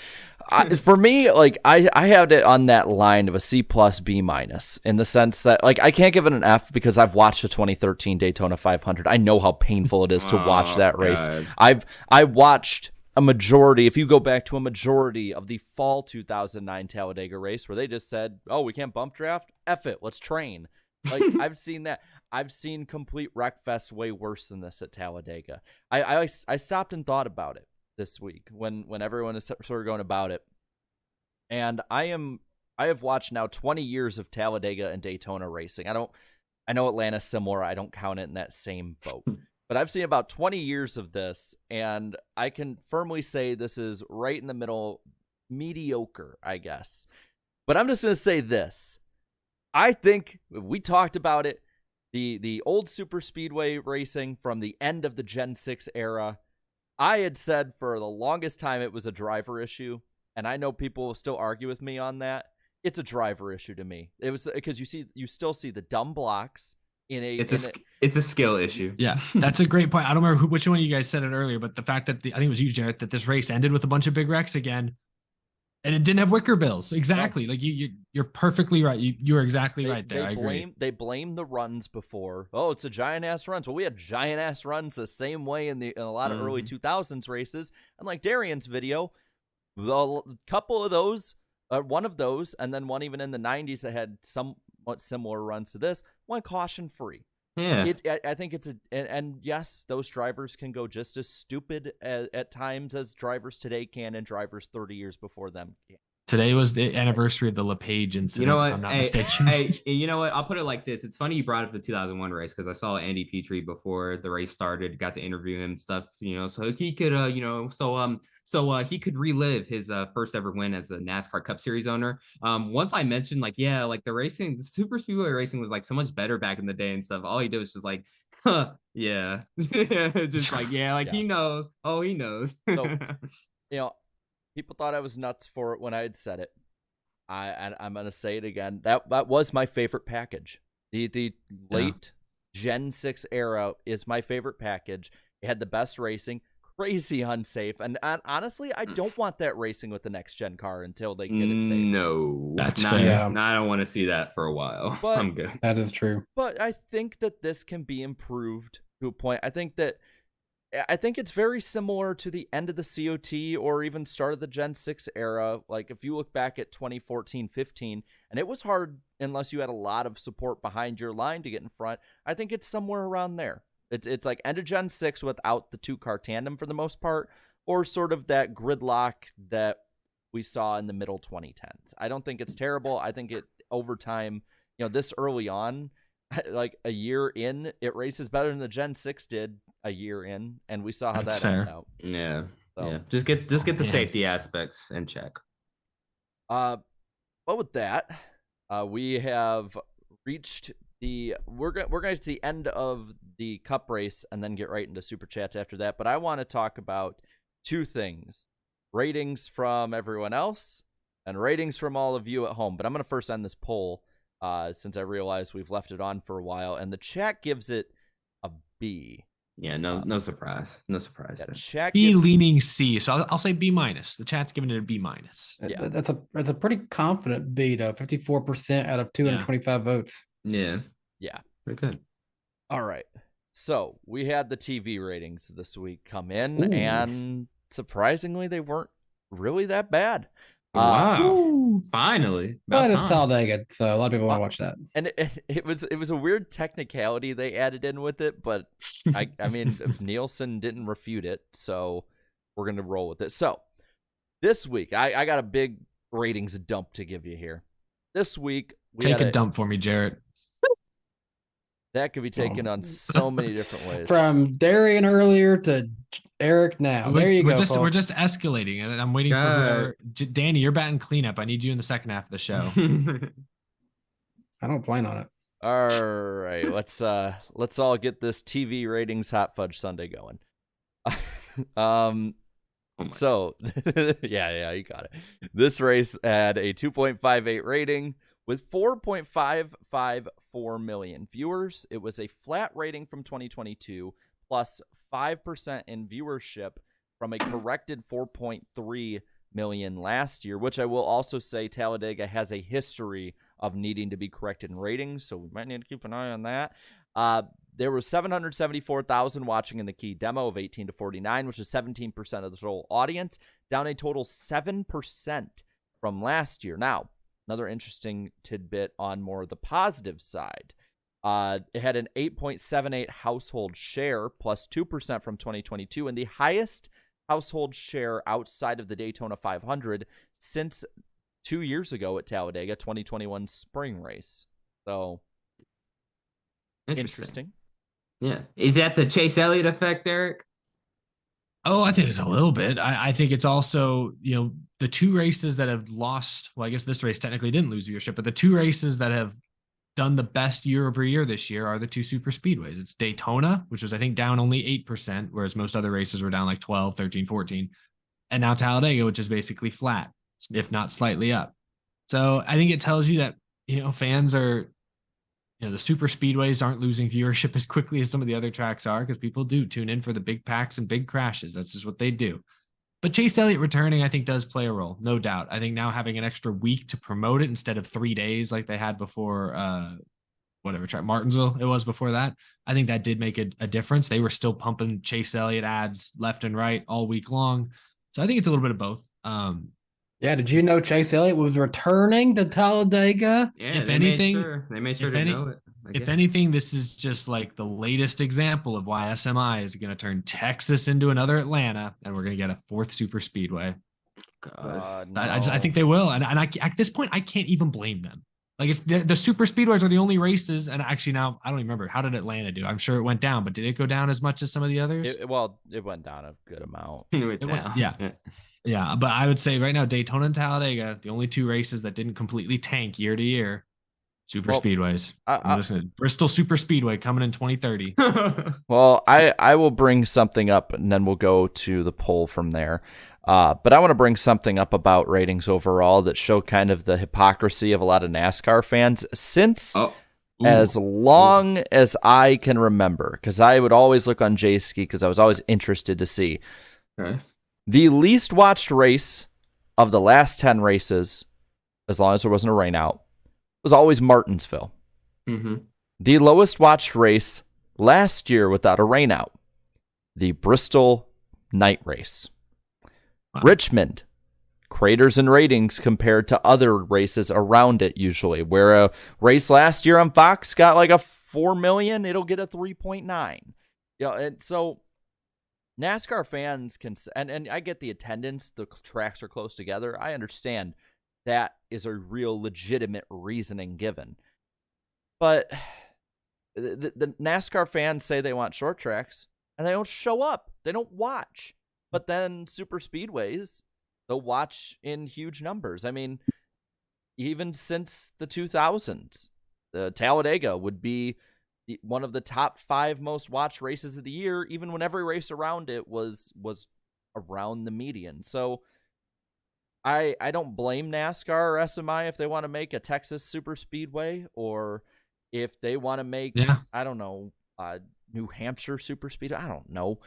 [SPEAKER 2] for me, like I had it on that line of a C+, B- in the sense that, like, I can't give it an F because I've watched the 2013 Daytona 500. I know how painful it is to watch that race. I watched a majority, if you go back to a majority of the fall 2009 Talladega race where they just said, "Oh, we can't bump draft? F it, let's train." Like, I've seen that. I've seen complete wreck fest way worse than this at Talladega. I stopped and thought about it this week when everyone is sort of going about it. And I have watched now 20 years of Talladega and Daytona racing. I know Atlanta's similar. I don't count it in that same boat. But I've seen about 20 years of this, and I can firmly say this is right in the middle, mediocre, I guess. But I'm just going to say this. I think we talked about it. The old super speedway racing from the end of the Gen 6 era, I had said for the longest time it was a driver issue, and I know people will still argue with me on that. It's a driver issue to me. It was because you still see the dumb blocks.
[SPEAKER 7] It's a skill issue.
[SPEAKER 3] Yeah, that's a great point. I don't remember which one of you guys said it earlier, but the fact that I think it was you, Jarrett, that this race ended with a bunch of big wrecks again, and it didn't have wicker bills. Exactly. Like you're perfectly right. You're exactly right there. I agree.
[SPEAKER 2] They blame the runs before. Oh, it's a giant ass runs. Well, we had giant ass runs the same way in a lot of early 2000s races, and like Darian's video, a couple of those. One of those, and then one even in the 90s that had somewhat similar runs to this, went caution free.
[SPEAKER 7] Yeah,
[SPEAKER 2] I think it's and yes, those drivers can go just as stupid at times as drivers today can, and drivers 30 years before them can.
[SPEAKER 3] Today was the anniversary of the LePage incident.
[SPEAKER 7] You know what?
[SPEAKER 3] I'm not mistaken.
[SPEAKER 7] Hey, you know what? I'll put it like this. It's funny you brought up the 2001 race because I saw Andy Petrie before the race started. Got to interview him and stuff. So he could, so he could relive his first ever win as a NASCAR Cup Series owner. Once I mentioned the racing, the super speedway racing was like so much better back in the day and stuff. All he did was just like, just like, yeah, like he knows. Oh, he knows.
[SPEAKER 2] So, People thought I was nuts for it when I had said it. I'm gonna say it again. That was my favorite package. The late Gen 6 era is my favorite package. It had the best racing, crazy unsafe, and honestly, I don't want that racing with the next gen car until they get it safe.
[SPEAKER 7] No,
[SPEAKER 3] That's
[SPEAKER 7] not,
[SPEAKER 3] fair.
[SPEAKER 7] I don't want to see that for a while.
[SPEAKER 2] But-
[SPEAKER 7] I'm good.
[SPEAKER 4] That is true.
[SPEAKER 2] But I think that this can be improved to a point. I think it's very similar to the end of the COT or even start of the Gen 6 era. Like if you look back at 2014-15, and it was hard unless you had a lot of support behind your line to get in front. I think it's somewhere around there. It's like end of Gen 6 without the 2-car tandem for the most part, or sort of that gridlock that we saw in the middle 2010s. I don't think it's terrible. I think it over time, this early on, like a year in, it races better than the Gen 6 did a year in, and we saw how
[SPEAKER 3] That's
[SPEAKER 2] that ended
[SPEAKER 3] fair.
[SPEAKER 2] out.
[SPEAKER 7] Yeah.
[SPEAKER 2] So,
[SPEAKER 7] Yeah. Just get the
[SPEAKER 3] man.
[SPEAKER 7] safety aspects in check.
[SPEAKER 2] but with that, we have reached we're going to the end of the Cup race and then get right into Super Chats after that. But I want to talk about two things: ratings from everyone else and ratings from all of you at home. But I'm going to first end this poll since I realize we've left it on for a while, and the chat gives it a B.
[SPEAKER 7] Yeah, no surprise. No surprise
[SPEAKER 2] Yeah,
[SPEAKER 7] there.
[SPEAKER 2] chat
[SPEAKER 3] B
[SPEAKER 2] gives,
[SPEAKER 3] leaning C. So I'll say B minus. The chat's giving it a B minus.
[SPEAKER 2] Yeah.
[SPEAKER 4] That's a pretty confident beat of 54% out of 225 votes.
[SPEAKER 7] Yeah.
[SPEAKER 2] Yeah.
[SPEAKER 7] Pretty good.
[SPEAKER 2] All right. So we had the TV ratings this week come in,
[SPEAKER 4] Ooh.
[SPEAKER 2] and surprisingly, they weren't really that bad.
[SPEAKER 7] Wow. Finally.
[SPEAKER 4] But
[SPEAKER 7] About
[SPEAKER 4] it's
[SPEAKER 7] time.
[SPEAKER 4] Talladega, so a lot of people want to watch that.
[SPEAKER 2] And it was a weird technicality they added in with it, but I mean Nielsen didn't refute it, so we're gonna roll with it. So this week I got a big ratings dump to give you here. This week we
[SPEAKER 3] Take
[SPEAKER 2] had
[SPEAKER 3] a dump for me, Jarrett.
[SPEAKER 2] that could be taken on so many different ways.
[SPEAKER 4] From Darian earlier to Eric now. There you
[SPEAKER 3] we're
[SPEAKER 4] go.
[SPEAKER 3] just we're
[SPEAKER 4] folks.
[SPEAKER 3] just escalating, and I'm waiting for whoever. Danny, you're batting cleanup. I need you in the second half of the show.
[SPEAKER 4] I don't plan on it.
[SPEAKER 2] All right, let's all get this TV ratings hot fudge Sunday going. So yeah, you got it. This race had a 2.58 rating with 4.554 million viewers. It was a flat rating from 2022 plus 5% in viewership from a corrected 4.3 million last year, which I will also say Talladega has a history of needing to be corrected in ratings, so we might need to keep an eye on that. There were 774,000 watching in the key demo of 18 to 49, which is 17% of the total audience, down a total 7% from last year. Now, another interesting tidbit on more of the positive side. It had an 8.78 household share, plus 2% from 2022, and the highest household share outside of the Daytona 500 since 2 years ago at Talladega, 2021 spring race. So, interesting.
[SPEAKER 7] Yeah. Is that the Chase Elliott effect, Eric?
[SPEAKER 3] Oh, I think it's a little bit. I think it's also, the two races that have lost, well, I guess this race technically didn't lose viewership, but the two races that have done the best year over year this year are the two super speedways. It's Daytona, which was, I think, down only 8%, whereas most other races were down like 12, 13, 14. And now Talladega, which is basically flat, if not slightly up. So I think it tells you that, fans are, the super speedways aren't losing viewership as quickly as some of the other tracks are, because people do tune in for the big packs and big crashes. That's just what they do. But Chase Elliott returning, I think, does play a role, no doubt. I think now having an extra week to promote it instead of 3 days like they had before, whatever track, Martinsville it was before that, I think that did make a difference. They were still pumping Chase Elliott ads left and right all week long. So I think it's a little bit of both.
[SPEAKER 4] Yeah, did you know Chase Elliott was returning to Talladega?
[SPEAKER 7] Yeah,
[SPEAKER 3] If
[SPEAKER 7] they
[SPEAKER 3] anything-
[SPEAKER 7] made sure to know it.
[SPEAKER 3] If anything, this is just like the latest example of why SMI is going to turn Texas into another Atlanta, and we're going to get a fourth super speedway.
[SPEAKER 7] God.
[SPEAKER 3] I think they will, and at this point, I can't even blame them. Like, it's the super speedways are the only races, and actually now I don't even remember, how did Atlanta do? I'm sure it went down, but did it go down as much as some of the others?
[SPEAKER 2] It went down a good amount.
[SPEAKER 3] Yeah, but I would say right now Daytona and Talladega, the only two races that didn't completely tank year to year. Super speedways. Bristol Super Speedway coming in 2030.
[SPEAKER 2] Well, I will bring something up, and then we'll go to the poll from there. But I want to bring something up about ratings overall that show kind of the hypocrisy of a lot of NASCAR fans since as long as I can remember, because I would always look on J-Ski because I was always interested to see.
[SPEAKER 7] Okay.
[SPEAKER 2] The least watched race of the last 10 races, as long as there wasn't a rain out, was always Martinsville.
[SPEAKER 7] Mm-hmm.
[SPEAKER 2] The lowest watched race last year without a rain out, the Bristol night race.
[SPEAKER 3] Wow.
[SPEAKER 2] Richmond, craters in ratings compared to other races around it usually. Where a race last year on Fox got like a 4 million, it'll get a 3.9. And so NASCAR fans can, and I get the attendance, the tracks are close together. I understand that is a real legitimate reasoning given. But the NASCAR fans say they want short tracks, and they don't show up. They don't watch. But then super speedways, they'll watch in huge numbers. I mean, even since the 2000s, the Talladega would be one of the top 5 most watched races of the year, even when every race around it was around the median. So I don't blame NASCAR or SMI if they want to make a Texas super speedway, or if they want to make, I don't know, New Hampshire super speedway. I don't know.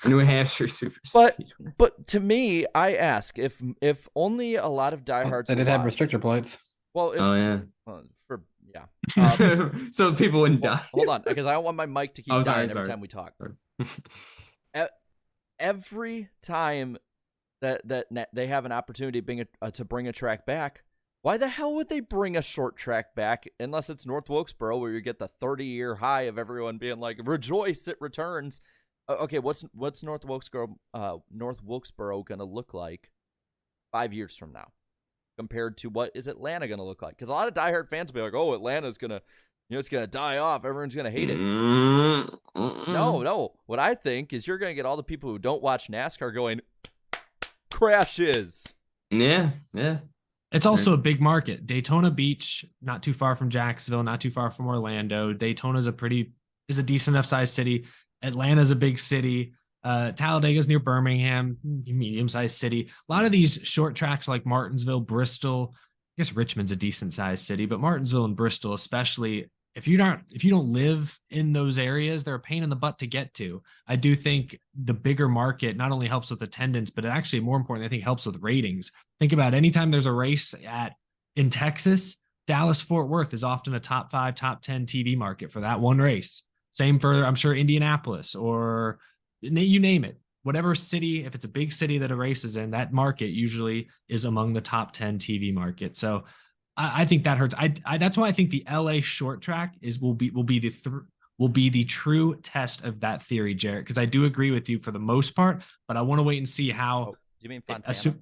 [SPEAKER 7] New Hampshire super speedway.
[SPEAKER 2] But to me, I ask if only a lot of diehards.
[SPEAKER 4] They did have restrictor plates.
[SPEAKER 2] Well,
[SPEAKER 7] So people wouldn't die.
[SPEAKER 2] Hold on, because I don't want my mic to keep dying every time we talk. Every time that they have an opportunity to bring a track back, why the hell would they bring a short track back unless it's North Wilkesboro, where you get the 30-year high of everyone being like, rejoice, it returns. Okay, what's North Wilkesboro going to look like 5 years from now compared to what is Atlanta going to look like? Because a lot of diehard fans will be like, oh, Atlanta's going to, it's going to die off. Everyone's going to hate it. No. What I think is you're going to get all the people who don't watch NASCAR going, crashes.
[SPEAKER 7] Yeah.
[SPEAKER 3] It's also a big market. Daytona Beach, not too far from Jacksonville, not too far from Orlando. Daytona's is a decent enough sized city. Atlanta's a big city. Talladega's near Birmingham, medium-sized city. A lot of these short tracks like Martinsville, Bristol, I guess Richmond's a decent sized city, but Martinsville and Bristol, especially if you don't live in those areas, they're a pain in the butt to get to. I do think the bigger market not only helps with attendance, but it actually, more importantly, I think helps with ratings. Think about anytime there's a race in Texas, Dallas-Fort Worth is often a top 5, top 10 TV market for that one race. Same for, I'm sure, Indianapolis, or you name it. Whatever city, if it's a big city that a race is in, that market usually is among the top 10 TV market. So I think that hurts. That's why I think the LA short track will be the true test of that theory, Jarrett. Because I do agree with you for the most part, but I want to wait and see how.
[SPEAKER 2] Do you mean Fontana?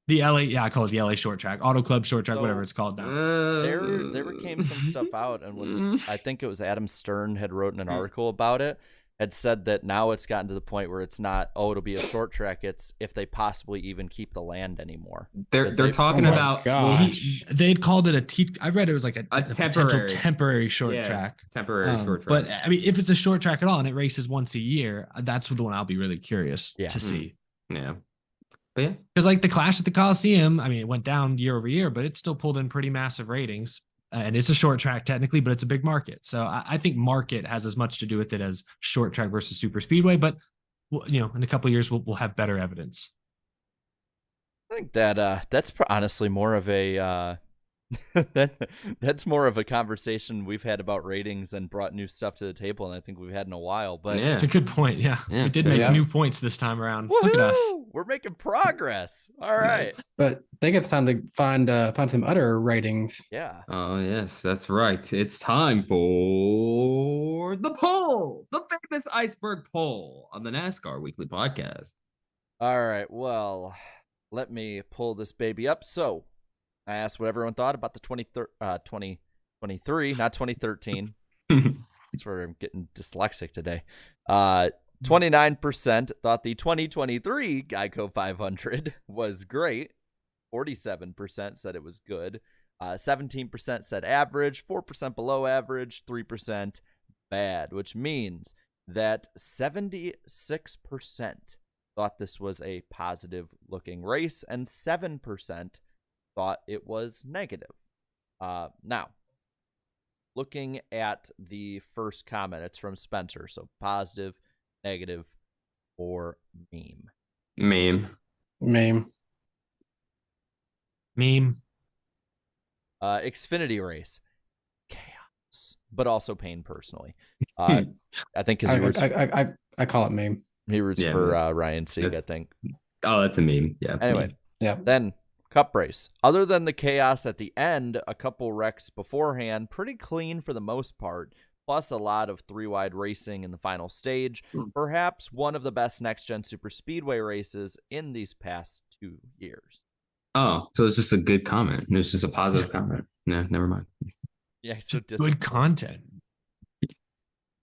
[SPEAKER 3] The LA, I call it the LA short track, Auto Club short track, whatever it's called now.
[SPEAKER 2] There came some stuff out, and I think it was Adam Stern had written an article about it. Had said that now it's gotten to the point where it's not, it'll be a short track. It's if they possibly even keep the land anymore.
[SPEAKER 7] They're talking about.
[SPEAKER 3] They'd called it I read it was like a temporary short track.
[SPEAKER 7] Temporary short track.
[SPEAKER 3] But I mean, if it's a short track at all and it races once a year, that's the one I'll be really curious to see.
[SPEAKER 7] Yeah. But yeah,
[SPEAKER 3] because like the Clash at the Coliseum, I mean, it went down year over year, but it still pulled in pretty massive ratings. And it's a short track technically, but it's a big market. So I think market has as much to do with it as short track versus super speedway. But in a couple of years, we'll have better evidence.
[SPEAKER 2] I think that that's honestly more of a that's more of a conversation we've had about ratings and brought new stuff to the table, and I think we've had in a while. But
[SPEAKER 3] it's a good point. Yeah. We did make new points this time around.
[SPEAKER 2] Woo-hoo!
[SPEAKER 3] Look at us.
[SPEAKER 2] We're making progress. All right.
[SPEAKER 4] But I think it's time to find some other ratings.
[SPEAKER 2] Yeah.
[SPEAKER 7] Oh yes, that's right. It's time for the poll, the famous Iceberg poll on the NASCAR Weekly Podcast.
[SPEAKER 2] All right. Well, let me pull this baby up. So I asked what everyone thought about the 2023, not 2013. That's where I'm getting dyslexic today. 29% thought the 2023 Geico 500 was great. 47% said it was good. 17% said average. 4% below average. 3% bad, which means that 76% thought this was a positive looking race, and 7% thought it was negative. Now, looking at the first comment, it's from Spencer. So positive, negative, or meme.
[SPEAKER 7] Meme. Xfinity
[SPEAKER 2] race, chaos, but also pain personally. I think because he roots.
[SPEAKER 4] I call it meme.
[SPEAKER 2] He roots for Ryan Sieg, I think.
[SPEAKER 7] Oh, that's a meme. Yeah.
[SPEAKER 2] Anyway,
[SPEAKER 7] meme.
[SPEAKER 4] Yeah.
[SPEAKER 2] Then Cup race. Other than the chaos at the end, a couple wrecks beforehand, pretty clean for the most part. Plus a lot of 3-wide racing in the final stage. Perhaps one of the best next-gen super speedway races in these past 2 years.
[SPEAKER 7] Oh, so it's just a good comment. It's just a positive comment. No, never mind.
[SPEAKER 2] Yeah, so
[SPEAKER 3] good content.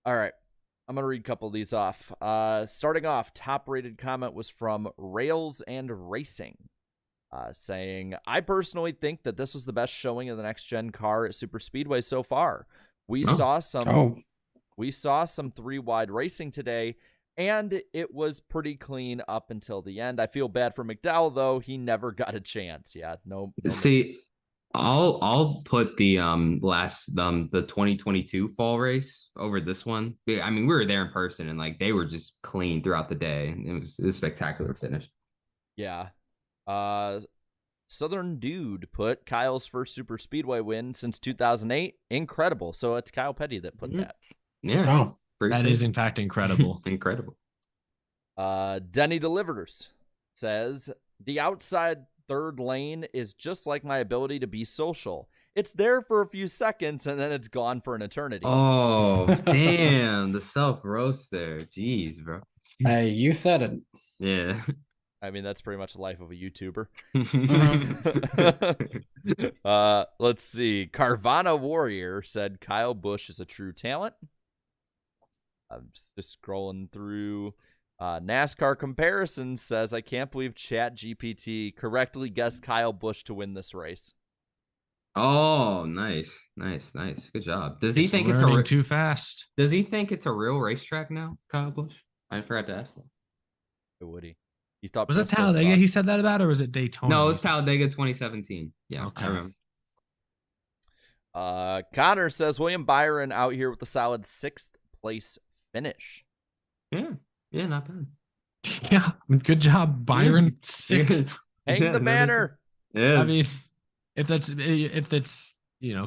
[SPEAKER 2] All right. I'm going to read a couple of these off. Starting off, top-rated comment was from Rails and Racing, saying, I personally think that this was the best showing of the next-gen car at super speedway so far. We saw some 3-wide racing today, and it was pretty clean up until the end. I feel bad for McDowell, though. He never got a chance. Yeah, no.
[SPEAKER 7] See, I'll put the the 2022 fall race over this one. I mean, we were there in person, and like they were just clean throughout the day. It was a spectacular finish.
[SPEAKER 2] Yeah. Southern Dude put Kyle's first super speedway win since 2008. Incredible. So it's Kyle Petty that put that.
[SPEAKER 7] Yeah.
[SPEAKER 4] Oh,
[SPEAKER 3] that is in fact incredible.
[SPEAKER 7] Incredible.
[SPEAKER 2] Denny Delivers says, the outside third lane is just like my ability to be social. It's there for a few seconds and then it's gone for an eternity.
[SPEAKER 7] Oh, damn. The self-roast there. Jeez, bro.
[SPEAKER 4] Hey, you said it.
[SPEAKER 7] Yeah.
[SPEAKER 2] I mean, that's pretty much the life of a YouTuber.
[SPEAKER 7] Uh-huh.
[SPEAKER 2] Let's see. Carvana Warrior said Kyle Busch is a true talent. I'm just scrolling through. NASCAR Comparison says, I can't believe ChatGPT correctly guessed Kyle Busch to win this race.
[SPEAKER 7] Oh, nice. Good job. Does he think
[SPEAKER 3] learning too fast?
[SPEAKER 7] Does he think it's a real racetrack now, Kyle Busch? I forgot to ask that.
[SPEAKER 2] Would he? He thought
[SPEAKER 3] was it Talladega he said that about, or was it Daytona?
[SPEAKER 7] No, it was Talladega 2017. Yeah,
[SPEAKER 3] okay.
[SPEAKER 7] I remember.
[SPEAKER 2] Connor says William Byron out here with a solid 6th place finish.
[SPEAKER 7] Yeah, not bad.
[SPEAKER 3] Yeah, good job, Byron. 6th.
[SPEAKER 2] Hang the banner.
[SPEAKER 7] Yes.
[SPEAKER 3] I mean, if that's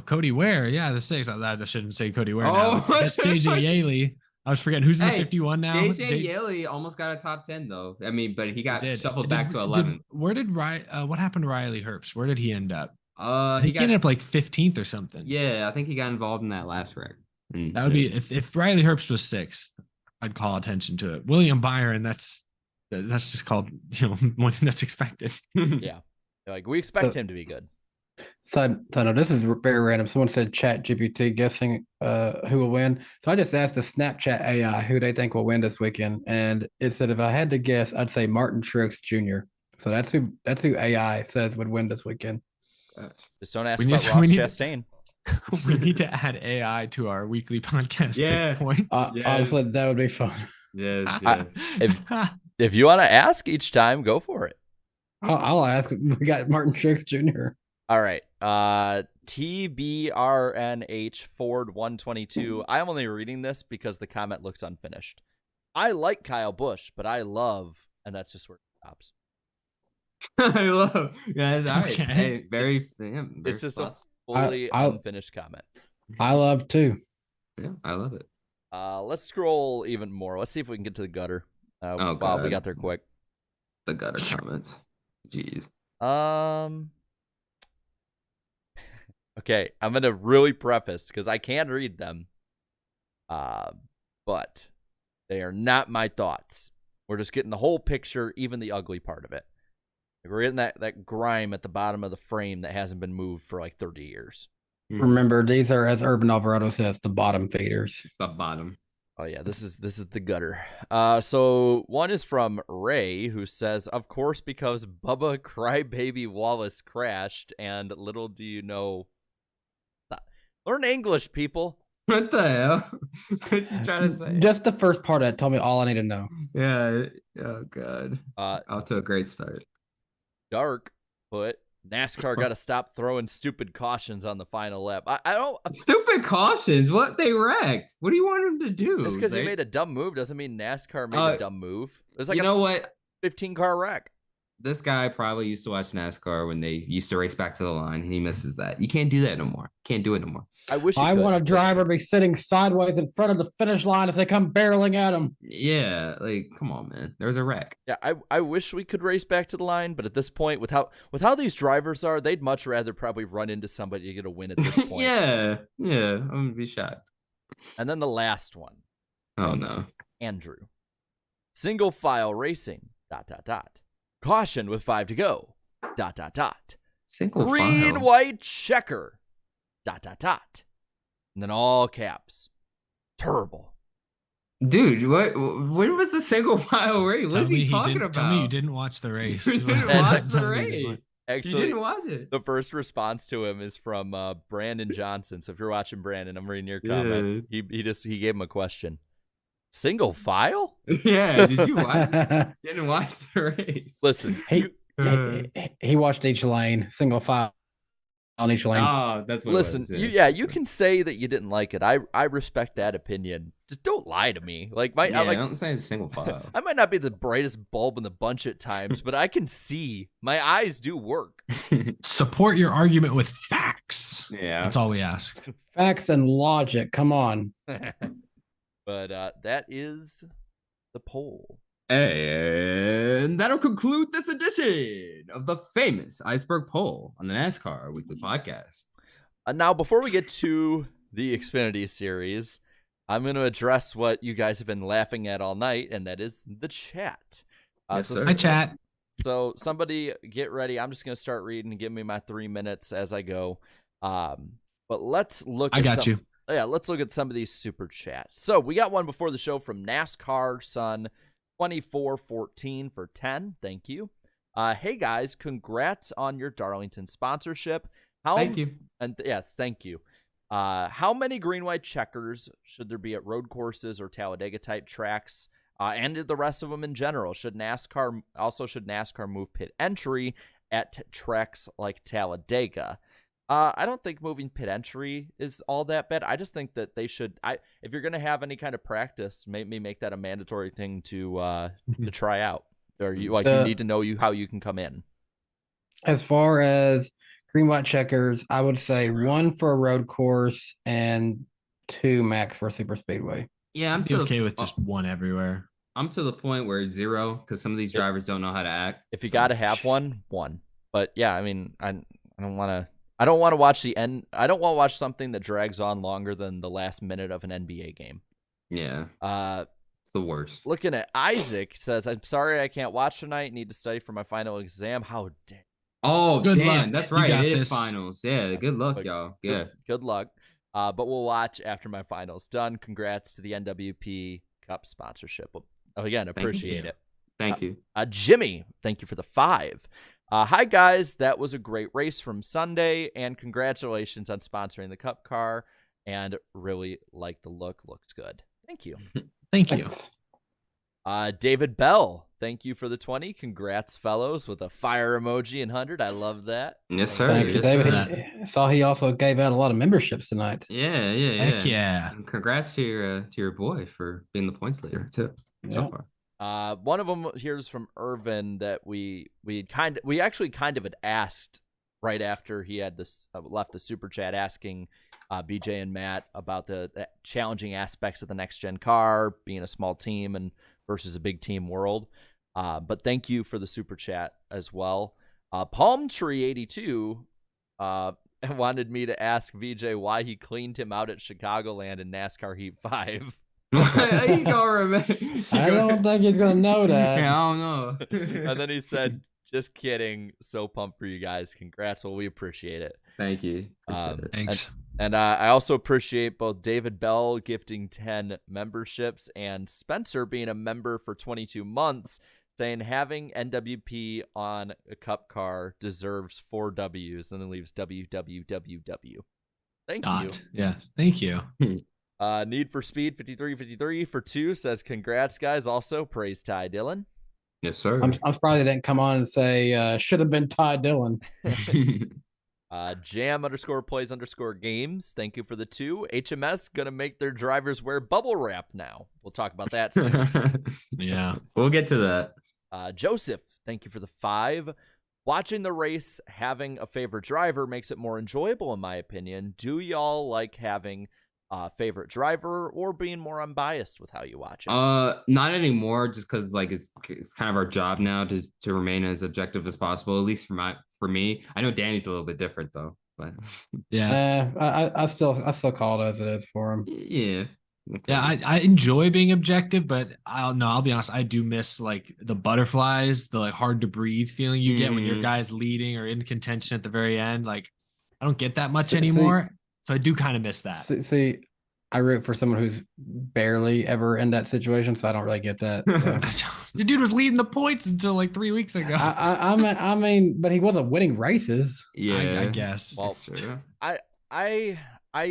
[SPEAKER 3] Cody Ware, yeah, the 6th. I shouldn't say Cody Ware.
[SPEAKER 7] Oh,
[SPEAKER 3] that's JJ Yaley. I was forgetting who's in the 51 now.
[SPEAKER 7] JJ Yaley almost got a top 10 though. I mean, but he got shuffled back to 11.
[SPEAKER 3] What happened to Riley Herbst? Where did he end up?
[SPEAKER 7] He
[SPEAKER 3] ended up like 15th or something.
[SPEAKER 7] Yeah, I think he got involved in that last wreck.
[SPEAKER 3] That would be if Riley Herbst was 6th, I'd call attention to it. William Byron, that's just called one that's expected.
[SPEAKER 2] Yeah, like we expect him to be good.
[SPEAKER 4] Side note, this is very random. Someone said ChatGPT guessing who will win. So I just asked the Snapchat AI who they think will win this weekend, and it said if I had to guess, I'd say Martin Truex Jr. So that's who AI says would win this weekend.
[SPEAKER 2] Just don't ask about Ross Chastain.
[SPEAKER 3] We need to add AI to our weekly podcast. Pick points.
[SPEAKER 4] Honestly, that would be fun.
[SPEAKER 7] Yes.
[SPEAKER 2] If you want to ask each time, go for it.
[SPEAKER 4] I'll ask. We got Martin Truex Jr.
[SPEAKER 2] All right. TBRNH Ford 122. I'm only reading this because the comment looks unfinished. I like Kyle Busch, but I love, and that's just where it stops.
[SPEAKER 7] I love. Yeah, all right.
[SPEAKER 3] Okay.
[SPEAKER 7] Hey, very
[SPEAKER 2] it's just
[SPEAKER 7] close.
[SPEAKER 2] a fully unfinished comment.
[SPEAKER 4] I love too.
[SPEAKER 7] Yeah, I love it.
[SPEAKER 2] Let's scroll even more. Let's see if we can get to the gutter. Wow,
[SPEAKER 7] God.
[SPEAKER 2] we got there quick.
[SPEAKER 7] The gutter comments. Jeez.
[SPEAKER 2] Okay, I'm gonna really preface because I can read them, but they are not my thoughts. We're just getting the whole picture, even the ugly part of it. We're getting that grime at the bottom of the frame that hasn't been moved for like 30 years.
[SPEAKER 4] Remember, these are, as Urban Alvarado says, the bottom feeders.
[SPEAKER 7] The bottom.
[SPEAKER 2] Oh yeah, this is the gutter. So one is from Ray, who says, "Of course, because Bubba Crybaby Wallace crashed, and little do you know." Learn English, people.
[SPEAKER 7] What the hell? What's he trying to say?
[SPEAKER 4] Just the first part of it told me all I need to know.
[SPEAKER 7] Yeah. Oh god. Off to a great start.
[SPEAKER 2] Dark put NASCAR got to stop throwing stupid cautions on the final lap. I don't.
[SPEAKER 7] Stupid cautions. What they wrecked? What do you want them to do?
[SPEAKER 2] Just because he made a dumb move doesn't mean NASCAR made a dumb move. There's like
[SPEAKER 7] you know what?
[SPEAKER 2] 15-car wreck.
[SPEAKER 7] This guy probably used to watch NASCAR when they used to race back to the line, and he misses that. You can't do that no more. Can't do it no more.
[SPEAKER 2] I wish
[SPEAKER 4] I want a driver to be sitting sideways in front of the finish line as they come barreling at him.
[SPEAKER 7] Yeah, like come on, man. There's a wreck.
[SPEAKER 2] Yeah, I wish we could race back to the line, but at this point, with how these drivers are, they'd much rather probably run into somebody to get a win at this point.
[SPEAKER 7] yeah, I'm gonna be shocked.
[SPEAKER 2] And then the last one.
[SPEAKER 7] Oh no,
[SPEAKER 2] Andrew. Single file racing. ... Caution with 5 to go. ...
[SPEAKER 7] Single
[SPEAKER 2] Green,
[SPEAKER 7] file.
[SPEAKER 2] white, checker. ... And then all caps. Terrible.
[SPEAKER 7] Dude, when was the single file race? What is he talking about?
[SPEAKER 3] Tell me you didn't watch the race.
[SPEAKER 7] You didn't watch the race.
[SPEAKER 2] Actually,
[SPEAKER 7] you didn't watch it.
[SPEAKER 2] The first response to him is from Brandon Johnson. So if you're watching Brandon, I'm reading your comment. He gave him a question. Single file?
[SPEAKER 7] Yeah, did you watch it? Didn't watch the race.
[SPEAKER 2] Listen,
[SPEAKER 4] he watched each lane, single file on each lane.
[SPEAKER 7] Oh, that's what
[SPEAKER 2] listen.
[SPEAKER 7] it was,
[SPEAKER 2] You can say that you didn't like it. I respect that opinion. Just don't lie to me. I
[SPEAKER 7] don't say it's single file.
[SPEAKER 2] I might not be the brightest bulb in the bunch at times, but I can see. My eyes do work.
[SPEAKER 3] Support your argument with facts.
[SPEAKER 7] Yeah,
[SPEAKER 3] that's all we ask.
[SPEAKER 4] Facts and logic. Come on.
[SPEAKER 2] But that is the poll.
[SPEAKER 7] And that'll conclude this edition of the famous Iceberg poll on the NASCAR Weekly Podcast.
[SPEAKER 2] Now, before we get to the Xfinity Series, I'm going to address what you guys have been laughing at all night, and that is the chat.
[SPEAKER 7] Yes, sir.
[SPEAKER 3] Hi, chat.
[SPEAKER 2] So somebody get ready. I'm just going to start reading and give me my 3 minutes as I go. But let's look.
[SPEAKER 3] I got you.
[SPEAKER 2] Yeah, let's look at some of these super chats. So we got one before the show from NASCAR Sun 2414 for 10. Thank you. Hey guys, congrats on your Darlington sponsorship.
[SPEAKER 7] Thank you.
[SPEAKER 2] And yes, thank you. How many green white checkers should there be at road courses or Talladega type tracks? And the rest of them in general? Should NASCAR move pit entry at tracks like Talladega? I don't think moving pit entry is all that bad. I just think that they should. If you're going to have any kind of practice, maybe make that a mandatory thing to try out, or you need to know how you can come in.
[SPEAKER 4] As far as green white checkers, I would say 1 for a road course and 2 max for a super speedway.
[SPEAKER 7] Yeah, I'm
[SPEAKER 3] okay with just 1 everywhere.
[SPEAKER 7] I'm to the point where it's 0 because some of these drivers don't know how to act.
[SPEAKER 2] If you got to have one. But yeah, I mean, I don't want to. I don't want to watch the end. I don't want to watch something that drags on longer than the last minute of an NBA game.
[SPEAKER 7] Yeah. It's the worst.
[SPEAKER 2] Looking at Isaac says, "I'm sorry I can't watch tonight. Need to study for my final exam." How dare?
[SPEAKER 7] Oh,
[SPEAKER 3] good
[SPEAKER 7] damn.
[SPEAKER 3] luck.
[SPEAKER 7] That's right. It is
[SPEAKER 3] this.
[SPEAKER 7] finals. Yeah. Good luck, y'all. Yeah.
[SPEAKER 2] Good luck. But we'll watch after my finals done. Congrats to the NWP Cup sponsorship. Again, appreciate it.
[SPEAKER 7] Thank you.
[SPEAKER 2] Jimmy, thank you for the 5. Hi, guys. That was a great race from Sunday, and congratulations on sponsoring the Cup car, and really like the look. Looks good. Thank you.
[SPEAKER 3] Thank you.
[SPEAKER 2] David Bell, thank you for the 20. Congrats, fellows, with a fire emoji and 100. I love that.
[SPEAKER 7] Yes, sir.
[SPEAKER 4] Thank you,
[SPEAKER 7] Yes,
[SPEAKER 4] David.
[SPEAKER 7] sir.
[SPEAKER 4] Saw he also gave out a lot of memberships tonight.
[SPEAKER 7] Yeah.
[SPEAKER 3] Heck yeah.
[SPEAKER 7] And congrats to your boy for being the points leader, too, so far.
[SPEAKER 2] One of them here is from Irvin that we actually kind of had asked right after he had this left the super chat, asking BJ and Matt about the challenging aspects of the next gen car, being a small team and versus a big team world. But thank you for the super chat as well. Palm Tree 82 wanted me to ask VJ why he cleaned him out at Chicagoland in NASCAR Heat 5.
[SPEAKER 7] He gonna remember.
[SPEAKER 4] I don't think he's gonna know that.
[SPEAKER 7] Yeah, I don't know.
[SPEAKER 2] And then he said, "Just kidding. So pumped for you guys. Congrats. Well, we appreciate it.
[SPEAKER 7] Thank you. Appreciate it.
[SPEAKER 3] Thanks.
[SPEAKER 2] And I also appreciate both David Bell gifting 10 memberships and Spencer being a member for 22 months, saying having NWP on a Cup car deserves 4 W's, and then leaves WWWW. Thank you.
[SPEAKER 3] Yeah, thank you.
[SPEAKER 2] Need for Speed 5353 for 2 says congrats guys. Also praise Ty Dillon.
[SPEAKER 7] Yes, sir.
[SPEAKER 4] I'm surprised they didn't come on and say should have been Ty Dillon.
[SPEAKER 2] Jam_plays_games. Thank you for the 2. HMS gonna make their drivers wear bubble wrap now. We'll talk about that soon.
[SPEAKER 3] Yeah.
[SPEAKER 7] We'll get to that.
[SPEAKER 2] Joseph, thank you for the 5. Watching the race, having a favorite driver makes it more enjoyable, in my opinion. Do y'all like having a favorite driver or being more unbiased with how you watch it?
[SPEAKER 7] Not anymore, just because like it's kind of our job now to remain as objective as possible. At least for me. I know Danny's a little bit different though, but
[SPEAKER 3] Yeah.
[SPEAKER 4] I still call it as it is for him.
[SPEAKER 7] yeah.
[SPEAKER 3] Yeah, I enjoy being objective, but I'll be honest, I do miss like the butterflies, the like hard to breathe feeling you get when your guy's leading or in contention at the very end. Like I don't get that much anymore. So I do kind of miss that.
[SPEAKER 4] See, I root for someone who's barely ever in that situation, so I don't really get that. So.
[SPEAKER 3] The dude was leading the points until like 3 weeks ago.
[SPEAKER 4] I mean, but he wasn't winning races.
[SPEAKER 7] Yeah,
[SPEAKER 3] I guess.
[SPEAKER 2] Well,
[SPEAKER 7] that's true.
[SPEAKER 2] I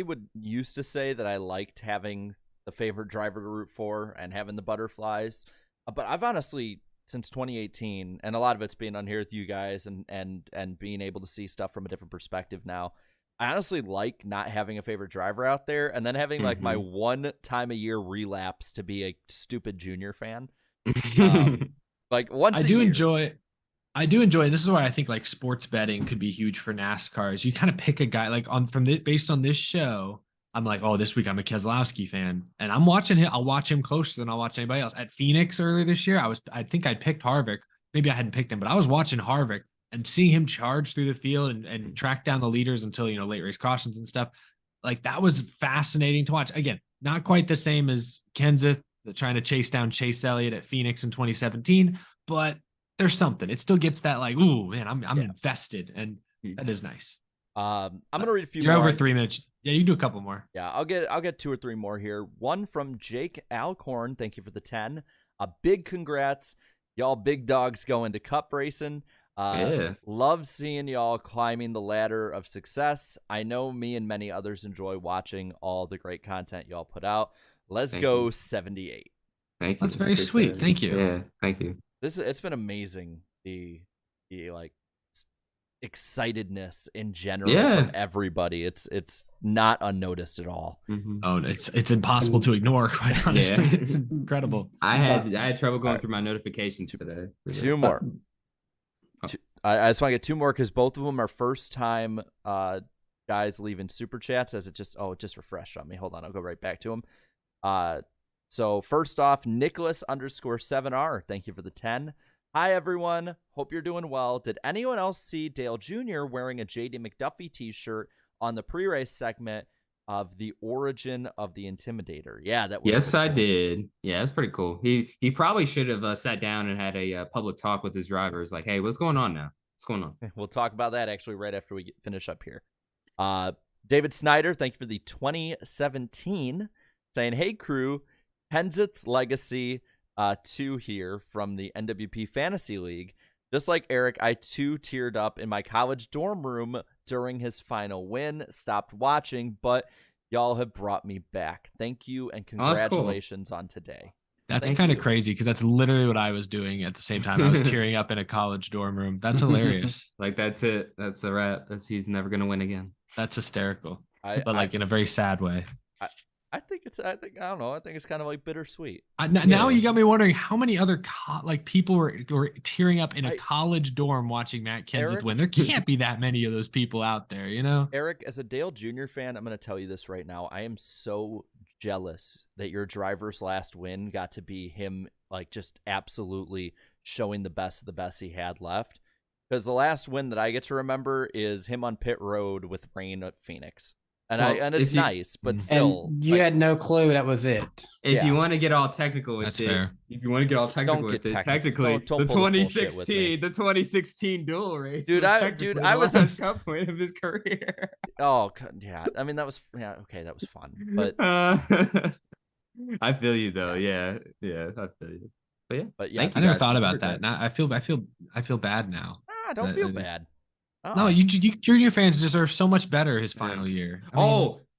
[SPEAKER 2] would used to say that I liked having the favorite driver to root for and having the butterflies, but I've honestly since 2018, and a lot of it's being on here with you guys and being able to see stuff from a different perspective now. I honestly like not having a favorite driver out there and then having like my one time a year relapse to be a stupid junior fan. Like once
[SPEAKER 3] I do enjoy. This is why I think like sports betting could be huge for NASCAR. Is you kind of pick a guy like based on this show. I'm like, oh, this week I'm a Keselowski fan, and I'm watching him. I'll watch him closer than I'll watch anybody else. At Phoenix earlier this year, I think I'd picked Harvick. Maybe I hadn't picked him, but I was watching Harvick and seeing him charge through the field and track down the leaders until late race cautions and stuff. Like that was fascinating to watch. Again, not quite the same as Kenseth trying to chase down Chase Elliott at Phoenix in 2017, but there's something. It still gets that like, ooh man, I'm invested, and that is nice.
[SPEAKER 2] I'm gonna read a few.
[SPEAKER 3] You're
[SPEAKER 2] more.
[SPEAKER 3] over 3 minutes. Yeah, you can do a couple more.
[SPEAKER 2] Yeah, I'll get 2 or 3 more here. One from Jake Alcorn. Thank you for the 10. A big congrats, y'all big dogs going to cup racing. Love seeing y'all climbing the ladder of success. I know me and many others enjoy watching all the great content y'all put out. Let's go 78.
[SPEAKER 7] Thank you.
[SPEAKER 3] That's very sweet. Thank you.
[SPEAKER 7] Yeah, thank you.
[SPEAKER 2] It's been amazing the like excitedness in general from everybody. It's not unnoticed at all.
[SPEAKER 3] Oh, it's impossible to ignore, quite honestly. It's incredible.
[SPEAKER 7] I had trouble going through my notifications today.
[SPEAKER 2] 2 more. I just want to get 2 more because both of them are first time guys leaving super chats. As it just refreshed on me. Hold on, I'll go right back to them. So first off, Nicholas_7R, thank you for the 10. Hi, everyone. Hope you're doing well. Did anyone else see Dale Jr. wearing a JD McDuffie t-shirt on the pre-race segment of the origin of the Intimidator? Yeah, that was
[SPEAKER 7] yes, I
[SPEAKER 2] cool.
[SPEAKER 7] did. Yeah, that's pretty cool. He probably should have sat down and had a public talk with his drivers. Like, hey, what's going on now? What's going on?
[SPEAKER 2] We'll talk about that actually right after we finish up here. David Snyder, thank you for the 2017, saying, hey, crew, Kenseth's legacy 2 here from the NWP Fantasy League. Just like Eric, I too teared up in my college dorm room during his final win. Stopped watching, but y'all have brought me back. Thank you and congratulations on today.
[SPEAKER 3] That's kind of crazy because that's literally what I was doing at the same time. I was tearing up in a college dorm room. That's hilarious.
[SPEAKER 7] Like that's it. That's a wrap. He's never gonna win again.
[SPEAKER 3] That's hysterical, but like in a very sad way.
[SPEAKER 2] I think I don't know. I think it's kind of like bittersweet.
[SPEAKER 3] Now you got me wondering how many other people were tearing up in a college dorm watching Matt Kenseth win. There can't be that many of those people out there,
[SPEAKER 2] Eric, as a Dale Jr. fan, I'm going to tell you this right now. I am so jealous that your driver's last win got to be him, like just absolutely showing the best of the best he had left. Because the last win that I get to remember is him on pit road with rain at Phoenix. And it's nice, but still,
[SPEAKER 4] and you had no clue that was it.
[SPEAKER 7] If you want to get all technical with technically, the 2016 duel race,
[SPEAKER 2] dude, I was
[SPEAKER 7] the cup win of his career.
[SPEAKER 2] Oh yeah, I mean that was that was fun, but
[SPEAKER 7] I feel you though. Yeah, I feel you. But yeah,
[SPEAKER 3] I never thought about that. Now I feel bad now.
[SPEAKER 2] Don't feel bad.
[SPEAKER 3] No, you junior fans deserve so much better his final year.
[SPEAKER 7] I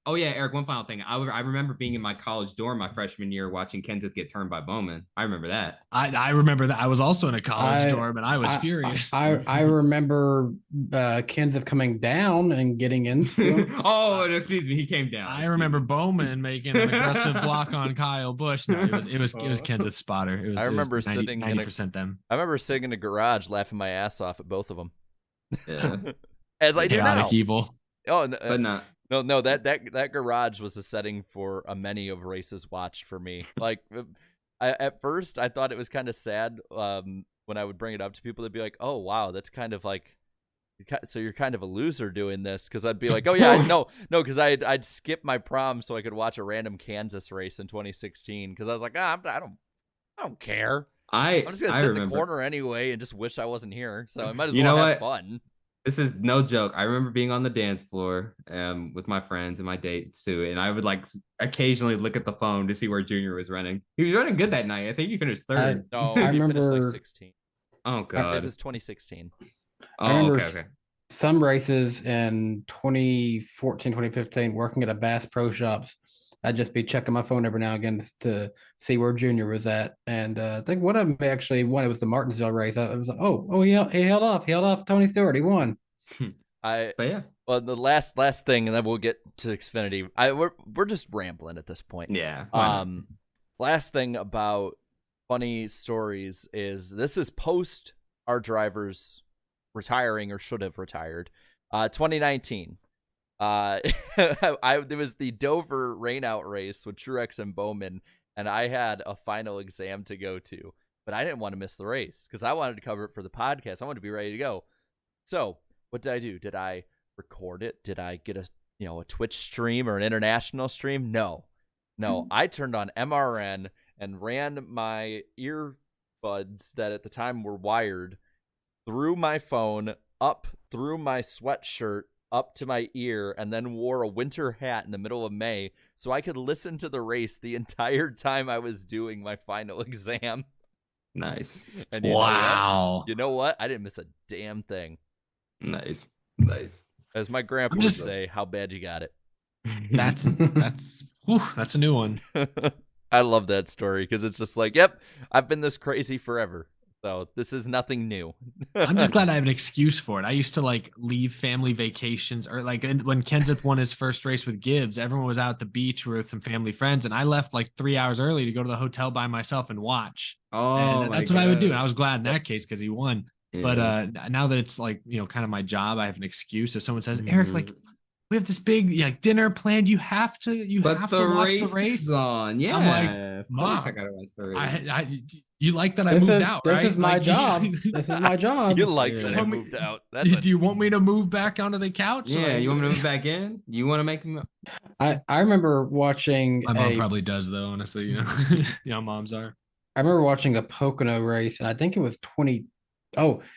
[SPEAKER 7] Oh yeah, Eric. One final thing. I remember being in my college dorm my freshman year watching Kenseth get turned by Bowman. I remember that.
[SPEAKER 3] I remember that. I was also in a college dorm, and I was
[SPEAKER 4] I,
[SPEAKER 3] furious.
[SPEAKER 4] I remember Kenseth coming down and getting into him.
[SPEAKER 7] Oh, excuse me. He came down.
[SPEAKER 3] I remember Bowman making an aggressive block on Kyle Busch. No, it was Kenseth's spotter. It was.
[SPEAKER 2] I remember
[SPEAKER 3] 90% them.
[SPEAKER 2] I remember sitting in a garage laughing my ass off at both of them.
[SPEAKER 7] Yeah.
[SPEAKER 2] As I do now.
[SPEAKER 3] Chaotic evil.
[SPEAKER 2] Oh,
[SPEAKER 7] but not.
[SPEAKER 2] No, that garage was the setting for a many of races watched for me. Like, at first I thought it was kind of sad when I would bring it up to people. They'd be like, "Oh, wow, that's kind of like, so you're kind of a loser doing this." Because I'd be like, "Oh yeah, no," because I'd skip my prom so I could watch a random Kansas race in 2016. Because I was like, I don't care. I'm just gonna sit in the corner anyway and just wish I wasn't here. So I might as well have fun.
[SPEAKER 7] This is no joke. I remember being on the dance floor with my friends and my dates too, and I would like occasionally look at the phone to see where Junior was running. He was running good that night. I think he finished third.
[SPEAKER 2] No,
[SPEAKER 4] I remember
[SPEAKER 2] like 16.
[SPEAKER 7] Oh god,
[SPEAKER 2] it was 2016.
[SPEAKER 7] Oh, okay.
[SPEAKER 4] Some races in 2014, 2015, working at a Bass Pro Shops. I'd just be checking my phone every now and again to see where Junior was at. And I think one of them actually won. It was the Martinsville race. I was like, oh, he held off Tony Stewart. He won.
[SPEAKER 7] But yeah.
[SPEAKER 2] Well, the last thing, and then we'll get to Xfinity. We're just rambling at this point.
[SPEAKER 7] Yeah.
[SPEAKER 2] Last thing about funny stories is this is post our drivers retiring or should have retired. 2019. There was the Dover rainout race with Truex and Bowman, and I had a final exam to go to, but I didn't want to miss the race because I wanted to cover it for the podcast. I wanted to be ready to go. So what did I do? Did I record it? Did I get a Twitch stream or an international stream? No. I turned on MRN and ran my earbuds that at the time were wired through my phone up through my sweatshirt up to my ear, and then wore a winter hat in the middle of May so I could listen to the race the entire time I was doing my final exam.
[SPEAKER 7] Nice.
[SPEAKER 2] And
[SPEAKER 3] Wow.
[SPEAKER 2] You know what? I didn't miss a damn thing.
[SPEAKER 7] Nice.
[SPEAKER 2] As my grandpa would say, how bad you got it.
[SPEAKER 3] That's a new one.
[SPEAKER 2] I love that story because it's just like, yep, I've been this crazy forever. So this is nothing new.
[SPEAKER 3] I'm just glad I have an excuse for it. I used to like leave family vacations, or like when Kenseth won his first race with Gibbs, everyone was out at the beach with some family friends, and I left like 3 hours early to go to the hotel by myself and watch.
[SPEAKER 7] Oh,
[SPEAKER 3] and that's what I would do. And I was glad in that case because he won. Yeah. But now that it's like, kind of my job, I have an excuse. If someone says, Eric, like, we have this big dinner planned. You have to watch the race.
[SPEAKER 7] On. Yeah.
[SPEAKER 3] I'm like, Mom,
[SPEAKER 7] I gotta watch the race.
[SPEAKER 3] You like that I moved out, right?
[SPEAKER 4] This is my job. This is my job.
[SPEAKER 2] You like that I moved out.
[SPEAKER 3] Do you want me to move back onto the couch?
[SPEAKER 7] Yeah, you want me to move back in? You want to make me?
[SPEAKER 4] I remember watching.
[SPEAKER 3] My mom probably does, though. Honestly, moms are.
[SPEAKER 4] I remember watching a Pocono race, and I think it was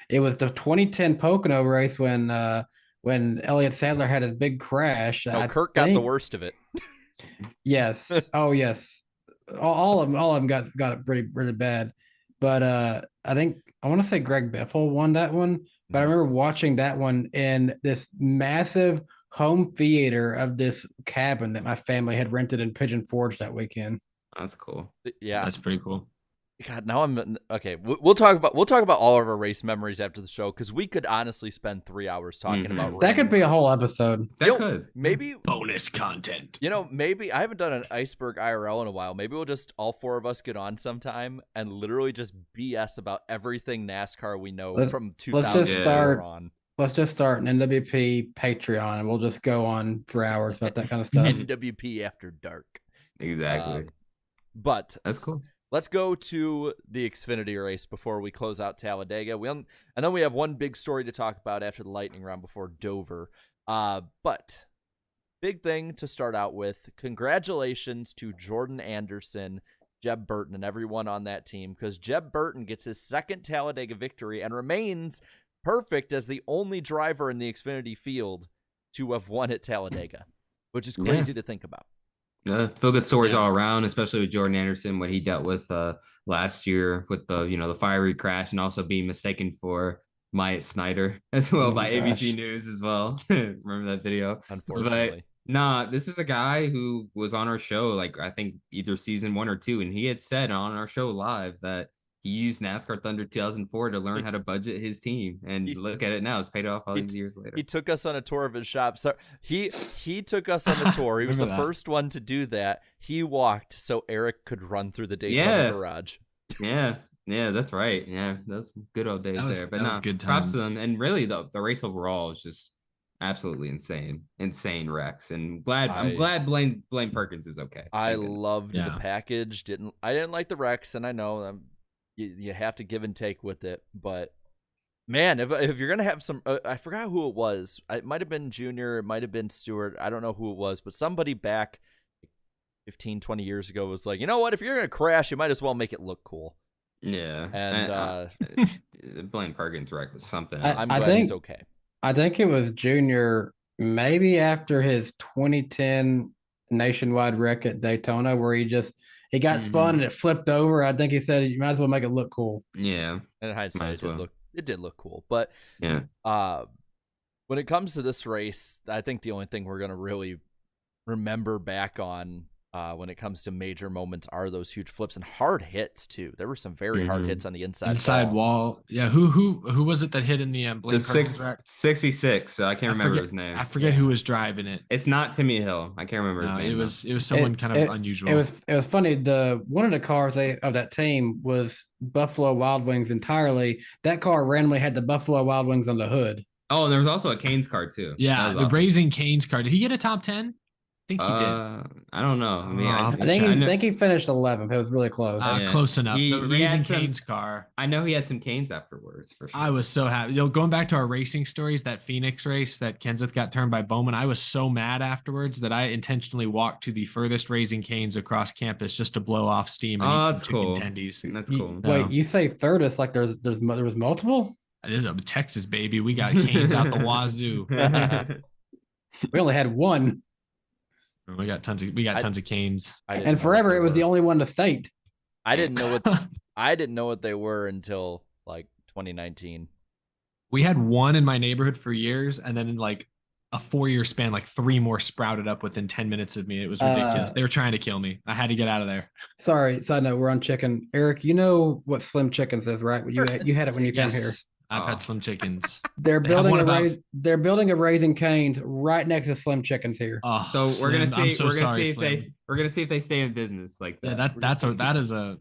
[SPEAKER 4] it was the 2010 Pocono race when Elliott Sadler had his big crash.
[SPEAKER 2] Kirk got the worst of it.
[SPEAKER 4] Yes. Oh, yes. All of them got it pretty bad. But I think I want to say Greg Biffle won that one. But I remember watching that one in this massive home theater of this cabin that my family had rented in Pigeon Forge that weekend.
[SPEAKER 7] That's cool.
[SPEAKER 2] Yeah,
[SPEAKER 3] that's pretty cool.
[SPEAKER 2] God, now I'm okay. We'll talk about all of our race memories after the show because we could honestly spend 3 hours talking about.
[SPEAKER 4] That could be a whole episode.
[SPEAKER 7] That could
[SPEAKER 2] maybe
[SPEAKER 3] bonus content.
[SPEAKER 2] Maybe I haven't done an Iceberg IRL in a while. Maybe we'll just all four of us get on sometime and literally just BS about everything NASCAR we know from 2000 on.
[SPEAKER 4] Let's just start an NWP Patreon and we'll just go on for hours about that kind of stuff.
[SPEAKER 2] NWP After Dark.
[SPEAKER 7] Exactly.
[SPEAKER 2] But
[SPEAKER 7] that's cool.
[SPEAKER 2] Let's go to the Xfinity race before we close out Talladega. And then we have one big story to talk about after the lightning round before Dover. But big thing to start out with, congratulations to Jordan Anderson, Jeb Burton, and everyone on that team, because Jeb Burton gets his second Talladega victory and remains perfect as the only driver in the Xfinity field to have won at Talladega, which is crazy to think about.
[SPEAKER 7] Feel good stories all around, especially with Jordan Anderson, what he dealt with last year with the fiery crash and also being mistaken for Myatt Snyder as well by ABC News as well. Remember that video?
[SPEAKER 2] Unfortunately.
[SPEAKER 7] Nah, this is a guy who was on our show, like I think either season 1 or 2, and he had said on our show live that he used NASCAR Thunder 2004 to learn how to budget his team, and look at it now; it's paid off all these years later.
[SPEAKER 2] He took us on a tour of his shop. So he took us on the tour. He was the first one to do that. He walked so Eric could run through the Daytona garage.
[SPEAKER 7] Yeah, that's right. Yeah, those good old days there. But no,
[SPEAKER 3] good
[SPEAKER 7] props
[SPEAKER 3] times.
[SPEAKER 7] to them. And really, the race overall is just absolutely insane wrecks. And I'm glad Blaine Perkins is okay.
[SPEAKER 2] I loved the package. I didn't like the wrecks, and I know you have to give and take with it. But man, if you're gonna have some, I forgot who it was. It might have been Junior. It might have been Stewart. I don't know who it was, but somebody back 15, 20 years ago was like, you know what? If you're gonna crash, you might as well make it look cool.
[SPEAKER 7] Yeah,
[SPEAKER 2] and
[SPEAKER 7] Blaine Perkins wreck was something
[SPEAKER 2] else. I'm glad he's okay.
[SPEAKER 4] I think it was Junior, maybe after his 2010 nationwide wreck at Daytona, where he got spun and it flipped over. I think he said you might as well make it look cool.
[SPEAKER 7] Yeah,
[SPEAKER 2] and in hindsight, it did look cool. But
[SPEAKER 7] yeah,
[SPEAKER 2] when it comes to this race, I think the only thing we're gonna really remember back on when it comes to major moments are those huge flips and hard hits too. There were some very hard hits on the inside
[SPEAKER 3] wall. Yeah, who was it that hit in the
[SPEAKER 7] the 66? I can't remember his name.
[SPEAKER 3] I forget who was driving it.
[SPEAKER 7] It's not Timmy Hill. I can't remember his name.
[SPEAKER 3] It was someone kind of unusual.
[SPEAKER 4] It was funny. One of the cars of that team was Buffalo Wild Wings entirely. That car randomly had the Buffalo Wild Wings on the hood.
[SPEAKER 7] Oh, and there was also a Canes car too.
[SPEAKER 3] Yeah, the Raising Canes car. Did he get a top 10? I think he did.
[SPEAKER 7] I don't know. I mean,
[SPEAKER 4] I think he finished 11th. It was really close.
[SPEAKER 3] Close enough. The Raising
[SPEAKER 7] some
[SPEAKER 3] Canes car.
[SPEAKER 7] I know he had some Canes afterwards for sure.
[SPEAKER 3] I was so happy. Going back to our racing stories, that Phoenix race that Kenseth got turned by Bowman, I was so mad afterwards that I intentionally walked to the furthest Raising Canes across campus just to blow off steam and eat some chicken tendies.
[SPEAKER 7] That's cool.
[SPEAKER 4] Wait, you say furthest? Like there was multiple?
[SPEAKER 3] This is a Texas, baby. We got Canes out the wazoo.
[SPEAKER 4] We only had one.
[SPEAKER 3] We got tons of Canes.
[SPEAKER 4] And forever it was the only one in the state.
[SPEAKER 2] I didn't know what they were until like 2019.
[SPEAKER 3] We had one in my neighborhood for years, and then in like a 4-year span, like 3 more sprouted up within 10 minutes of me. It was ridiculous. They were trying to kill me. I had to get out of there.
[SPEAKER 4] Sorry, side note, we're on chicken. Eric, you know what Slim Chickens is, right? You had it when you came here.
[SPEAKER 3] I've had Slim Chickens.
[SPEAKER 4] They're building a Raising Cane's right next to Slim Chickens here.
[SPEAKER 3] Oh,
[SPEAKER 7] so
[SPEAKER 3] Slim,
[SPEAKER 7] we're gonna see.
[SPEAKER 3] So
[SPEAKER 7] we're gonna
[SPEAKER 3] sorry,
[SPEAKER 7] see
[SPEAKER 3] Slim.
[SPEAKER 7] if they stay in business like that.
[SPEAKER 3] Yeah, that is a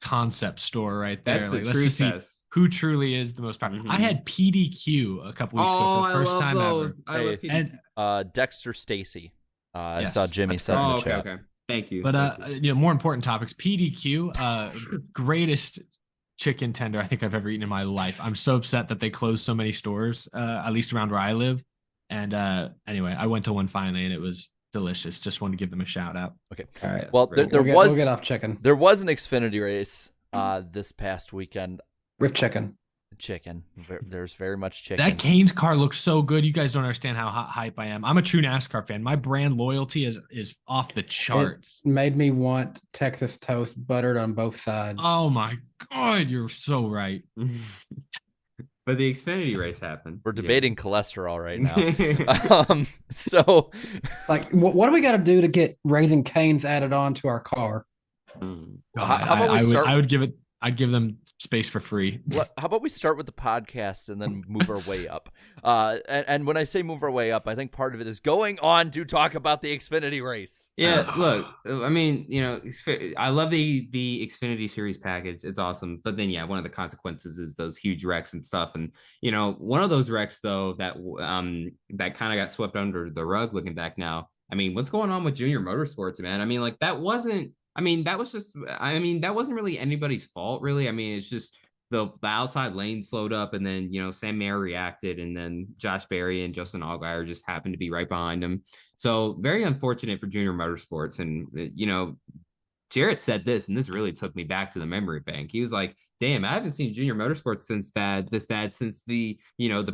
[SPEAKER 3] concept store right there.
[SPEAKER 7] That's
[SPEAKER 3] like,
[SPEAKER 7] the
[SPEAKER 3] let's just see
[SPEAKER 7] test.
[SPEAKER 3] who truly is the most popular. I had PDQ a couple weeks ago for the first time
[SPEAKER 7] those.
[SPEAKER 3] ever.
[SPEAKER 7] I love PDQ.
[SPEAKER 2] And Dexter Stacy. I saw Jimmy said in the chat.
[SPEAKER 7] Okay. Thank you.
[SPEAKER 3] But more important topics. PDQ, greatest chicken tender I think I've ever eaten in my life. I'm so upset that they closed so many stores, at least around where I live. And anyway, I went to one finally, and it was delicious. Just wanted to give them a shout out.
[SPEAKER 2] Okay.
[SPEAKER 4] All right.
[SPEAKER 2] Well,
[SPEAKER 4] we'll get off chicken.
[SPEAKER 2] There was an Xfinity race this past weekend.
[SPEAKER 4] With chicken.
[SPEAKER 2] There's very much chicken.
[SPEAKER 3] That Canes car looks so good. You guys don't understand how hype I am. I'm a true NASCAR fan. My brand loyalty is off the charts.
[SPEAKER 4] It made me want Texas toast buttered on both sides.
[SPEAKER 3] Oh my God, you're so right.
[SPEAKER 7] But the Xfinity race happened.
[SPEAKER 2] We're debating cholesterol right now. So,
[SPEAKER 4] like, what do we got to do to get Raising Cane's added on to our car?
[SPEAKER 2] How about we start?
[SPEAKER 3] I'd give them space for free.
[SPEAKER 2] How about we start with the podcast and then move our way up? And when I say move our way up, I think part of it is going on to talk about the Xfinity race.
[SPEAKER 7] Yeah, look, I mean, I love the Xfinity Series package. It's awesome. But then, one of the consequences is those huge wrecks and stuff. And, one of those wrecks, though, that kind of got swept under the rug looking back now. I mean, what's going on with Junior Motorsports, man? I mean, like, that wasn't really anybody's fault, really. I mean, it's just the outside lane slowed up, and then, Sam Mayer reacted, and then Josh Berry and Justin Allgaier just happened to be right behind him. So very unfortunate for Junior Motorsports. And, Jarrett said this, and this really took me back to the memory bank. He was like, damn, I haven't seen Junior Motorsports this bad since the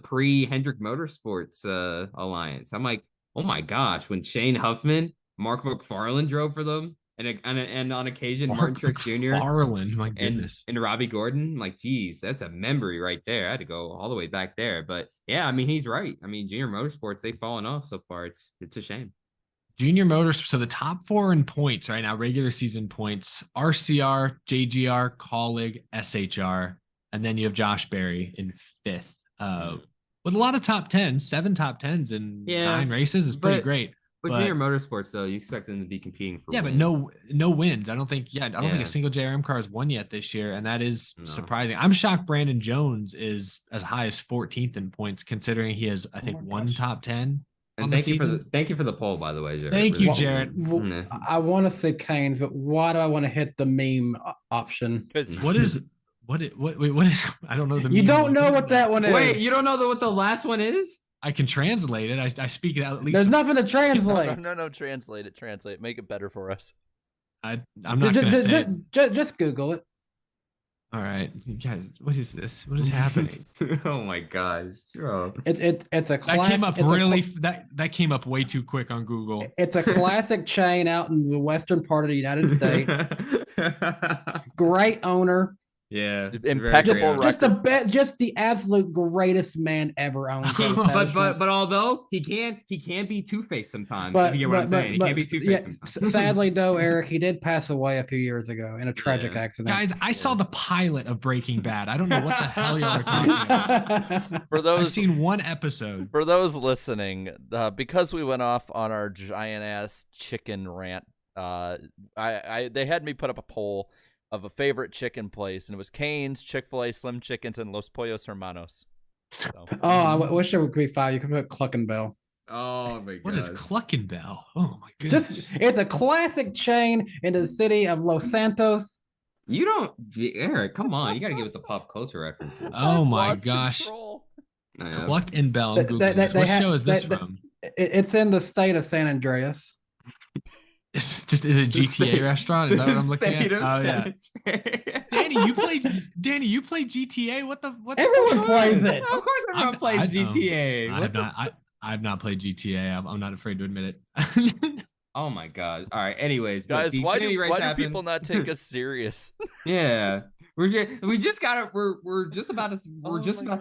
[SPEAKER 7] pre-Hendrick Motorsports alliance. I'm like, oh my gosh, when Shane Huffman, Mark McFarland drove for them, and on occasion, Martin Truex Jr.
[SPEAKER 3] McFarland, my goodness.
[SPEAKER 7] And Robbie Gordon, like, geez, that's a memory right there. I had to go all the way back there. But yeah, I mean, he's right. I mean, Junior Motorsports, they've fallen off so far. It's a shame.
[SPEAKER 3] Junior Motors. So the top 4 in points right now, regular season points: RCR, JGR, Colleague, SHR, and then you have Josh Berry in 5th. With a lot of top 10s, 7 top 10s in 9 races is pretty great.
[SPEAKER 7] But Junior Motorsports, though, you expect them to be competing for wins.
[SPEAKER 3] But no wins. I don't think a single JRM car has won yet this year, and that is surprising. I'm shocked Brandon Jones is as high as 14th in points, considering he has, I think, one top 10.
[SPEAKER 7] And thank you for the poll, by the way, Jared.
[SPEAKER 3] Thank you, Jared.
[SPEAKER 4] I want to say Canes, but why do I want to hit the meme option?
[SPEAKER 3] What is I don't know the meme.
[SPEAKER 4] You don't know what that one is.
[SPEAKER 7] Wait, you don't know what the last one is?
[SPEAKER 3] I can translate it. I speak it out at least.
[SPEAKER 4] There's nothing to translate.
[SPEAKER 2] No, translate it. Make it better for us.
[SPEAKER 3] I'm not going to say it.
[SPEAKER 4] Just Google it.
[SPEAKER 3] All right, you guys, what is this? What is happening?
[SPEAKER 7] Oh my gosh, bro.
[SPEAKER 4] It's a class,
[SPEAKER 3] that came up that came up way too quick on Google.
[SPEAKER 4] It's a classic chain out in the western part of the United States. Great owner.
[SPEAKER 7] Yeah,
[SPEAKER 2] impeccable.
[SPEAKER 4] Just the absolute greatest man ever owned.
[SPEAKER 7] but although he can be two-faced sometimes. If you get what I'm saying, he can be two-faced sometimes.
[SPEAKER 4] Sadly, though, Eric, he did pass away a few years ago in a tragic accident.
[SPEAKER 3] Guys, I saw the pilot of Breaking Bad. I don't know what the hell y'all are talking about. I've seen one episode.
[SPEAKER 2] For those listening, because we went off on our giant ass chicken rant, they had me put up a poll of a favorite chicken place, and it was Cane's, Chick-fil-A, Slim Chickens, and Los Pollos Hermanos. So.
[SPEAKER 4] Oh, I wish there would be 5. You could put Cluckenbell.
[SPEAKER 7] Oh my god!
[SPEAKER 3] What is Cluckenbell? Oh my goodness!
[SPEAKER 4] It's a classic chain in the city of Los Santos.
[SPEAKER 7] You don't, Eric. Come on, you got to give it the pop culture references.
[SPEAKER 3] Oh my gosh! Cluckenbell. What show is this from?
[SPEAKER 4] It's in the state of San Andreas.
[SPEAKER 3] Is it GTA restaurant? Is that what I'm looking at? Oh yeah. Danny, you play GTA? What?
[SPEAKER 4] Everyone plays it.
[SPEAKER 7] Of course, everyone plays GTA.
[SPEAKER 3] I've not played GTA. I'm not afraid to admit it.
[SPEAKER 7] Oh my god! All right. Anyways,
[SPEAKER 2] guys, why do people not take us serious?
[SPEAKER 7] Yeah, we're just about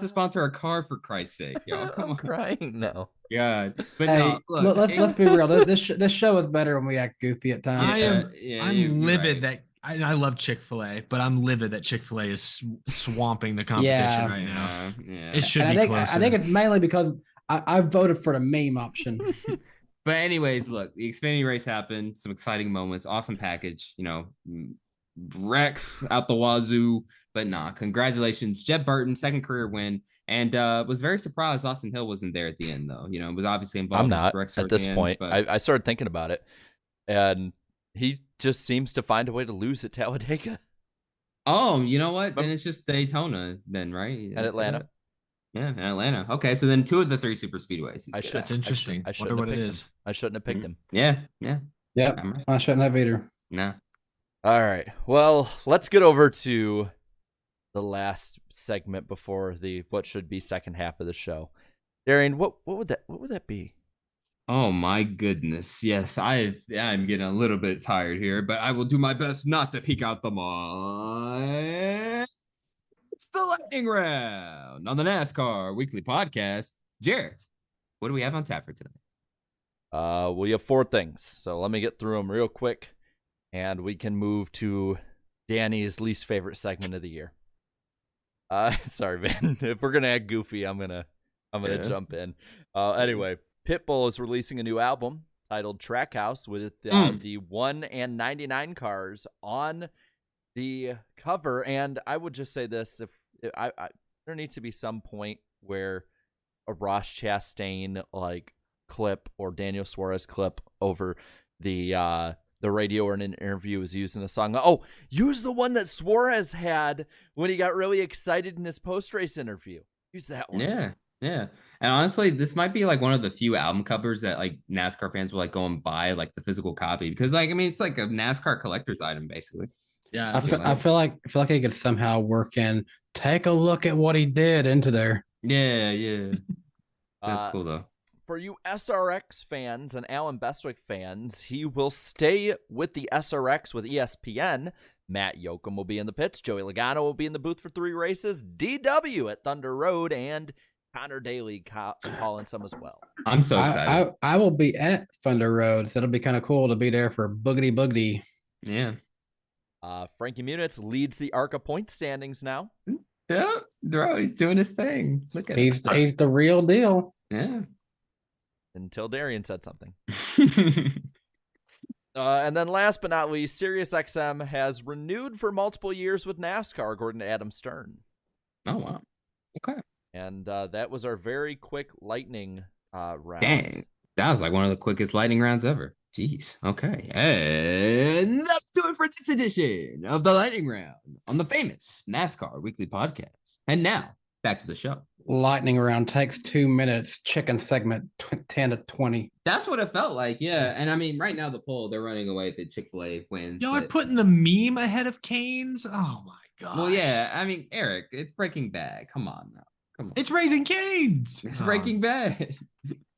[SPEAKER 7] to sponsor a car, for Christ's sake, y'all. Come on,
[SPEAKER 2] crying now.
[SPEAKER 7] God, but
[SPEAKER 4] hey,
[SPEAKER 7] no, look,
[SPEAKER 4] let's be real. This show is better when we act goofy at times.
[SPEAKER 3] I'm livid that I love Chick-fil-A, but I'm livid that Chick-fil-A is swamping the competition right now.
[SPEAKER 7] Yeah.
[SPEAKER 3] It should be closer.
[SPEAKER 4] I think it's mainly because I voted for the meme option.
[SPEAKER 7] But anyways, look, the Xfinity race happened. Some exciting moments. Awesome package. Rex out the wazoo. But nah, congratulations. Jeb Burton, second career win. And was very surprised Austin Hill wasn't there at the end, though. Was obviously involved.
[SPEAKER 2] I'm not
[SPEAKER 7] Rex
[SPEAKER 2] at this point. But I started thinking about it. And he just seems to find a way to lose at Talladega.
[SPEAKER 7] Oh, you know what? Then it's just Daytona then, right?
[SPEAKER 2] And Atlanta.
[SPEAKER 7] Yeah, in Atlanta. Okay, so then 2 of the 3 super speedways.
[SPEAKER 3] That's interesting. I wonder what it is.
[SPEAKER 2] I shouldn't have picked him.
[SPEAKER 7] Yeah.
[SPEAKER 4] Yep, I shouldn't have either.
[SPEAKER 7] Nah.
[SPEAKER 2] All right. Well, let's get over to the last segment before the what should be second half of the show. Darian, what would that be?
[SPEAKER 7] Oh my goodness. Yes, I'm getting a little bit tired here, but I will do my best not to peek out the mind. It's the lightning round on the NASCAR weekly podcast. Jarrett, what do we have on tap for today?
[SPEAKER 2] We have 4 things, so let me get through them real quick, and we can move to Danny's least favorite segment of the year. Sorry, man. If we're gonna act goofy, I'm gonna jump in. Anyway, Pitbull is releasing a new album titled Trackhouse with the 1 and 99 cars on the cover. And I would just say this: if there needs to be some point where a Ross Chastain clip or Daniel Suarez clip over the radio or in an interview is using a song. Oh, use the one that Suarez had when he got really excited in his post-race interview. Use that one.
[SPEAKER 7] Yeah. And honestly, this might be one of the few album covers that NASCAR fans will go and buy the physical copy, because it's like a NASCAR collector's item basically.
[SPEAKER 4] Yeah, I feel like he could somehow work in take a look at what he did into there.
[SPEAKER 7] Yeah. That's cool though.
[SPEAKER 2] For you SRX fans and Alan Bestwick fans, he will stay with the SRX with ESPN. Matt Yoakum will be in the pits. Joey Logano will be in the booth for 3 races. DW at Thunder Road, and Connor Daly calling some as well.
[SPEAKER 7] I'm so excited.
[SPEAKER 4] I will be at Thunder Road, so it'll be kind of cool to be there for Boogity Boogity.
[SPEAKER 7] Yeah.
[SPEAKER 2] Frankie Muniz leads the ARCA point standings now.
[SPEAKER 7] Yeah, bro, he's doing his thing. Look at him.
[SPEAKER 4] He's the real deal.
[SPEAKER 7] Yeah.
[SPEAKER 2] Until Darian said something. And then last but not least, SiriusXM has renewed for multiple years with NASCAR, according to Adam Stern.
[SPEAKER 7] Oh, wow. Okay.
[SPEAKER 2] And that was our very quick lightning round.
[SPEAKER 7] Dang. That was like one of the quickest lightning rounds ever. Jeez. Okay. And that's do it for this edition of the lightning round on the famous NASCAR Weekly Podcast. And now, back to the show.
[SPEAKER 4] Lightning round takes 2 minutes. Chicken segment 10 to 20.
[SPEAKER 7] That's what it felt like, yeah. And I mean, right now the poll, they're running away if the Chick-fil-A wins.
[SPEAKER 3] Y'all are
[SPEAKER 7] but-
[SPEAKER 3] putting the meme ahead of Canes. Oh my god.
[SPEAKER 7] Well, yeah. I mean, Eric, it's Breaking Bad. Come on now. Come on.
[SPEAKER 3] It's Raising Canes.
[SPEAKER 7] It's Breaking Bad.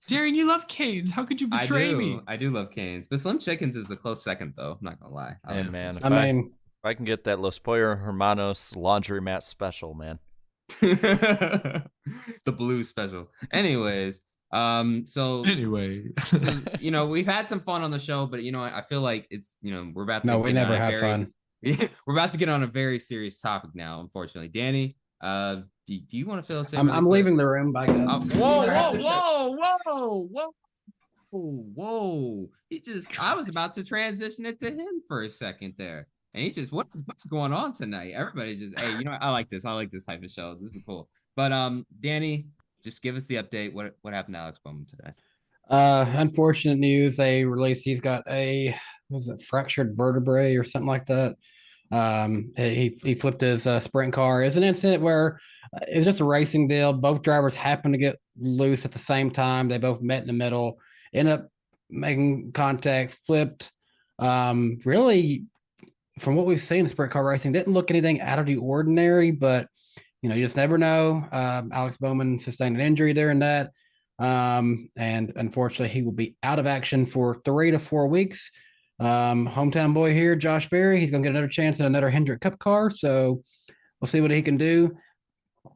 [SPEAKER 3] Darren, you love Canes. How could you betray me?
[SPEAKER 7] I do love Canes, but Slim Chickens is a close second, though. I'm not gonna lie.
[SPEAKER 2] Hey, man,
[SPEAKER 4] If
[SPEAKER 2] I can get that Los Pollo Hermanos laundromat special, man.
[SPEAKER 7] the blue special. Anyways, so we've had some fun on the show, but I feel like it's we're about to
[SPEAKER 4] we never have fun.
[SPEAKER 7] We're about to get on a very serious topic now, unfortunately. Danny, do you want to fill us in?
[SPEAKER 4] I'm leaving the room. Bye, guys.
[SPEAKER 7] Whoa. I was about to transition it to him for a second there. And he just, what's going on tonight? Everybody's just, hey, I like this. I like this type of show. This is cool. But Danny, just give us the update. What happened to Alex Bowman today?
[SPEAKER 4] Unfortunate news. They released he's got fractured vertebrae or something like that. He flipped his sprint car. It's an incident where it's just a racing deal. Both drivers happened to get loose at the same time. They both met in the middle, ended up making contact, flipped. Really, from what we've seen in sprint car racing, didn't look anything out of the ordinary, but you just never know. Alex Bowman sustained an injury during that. And unfortunately he will be out of action for 3 to 4 weeks. Hometown boy here, Josh Berry, he's gonna get another chance in another Hendrick Cup car, so we'll see what he can do.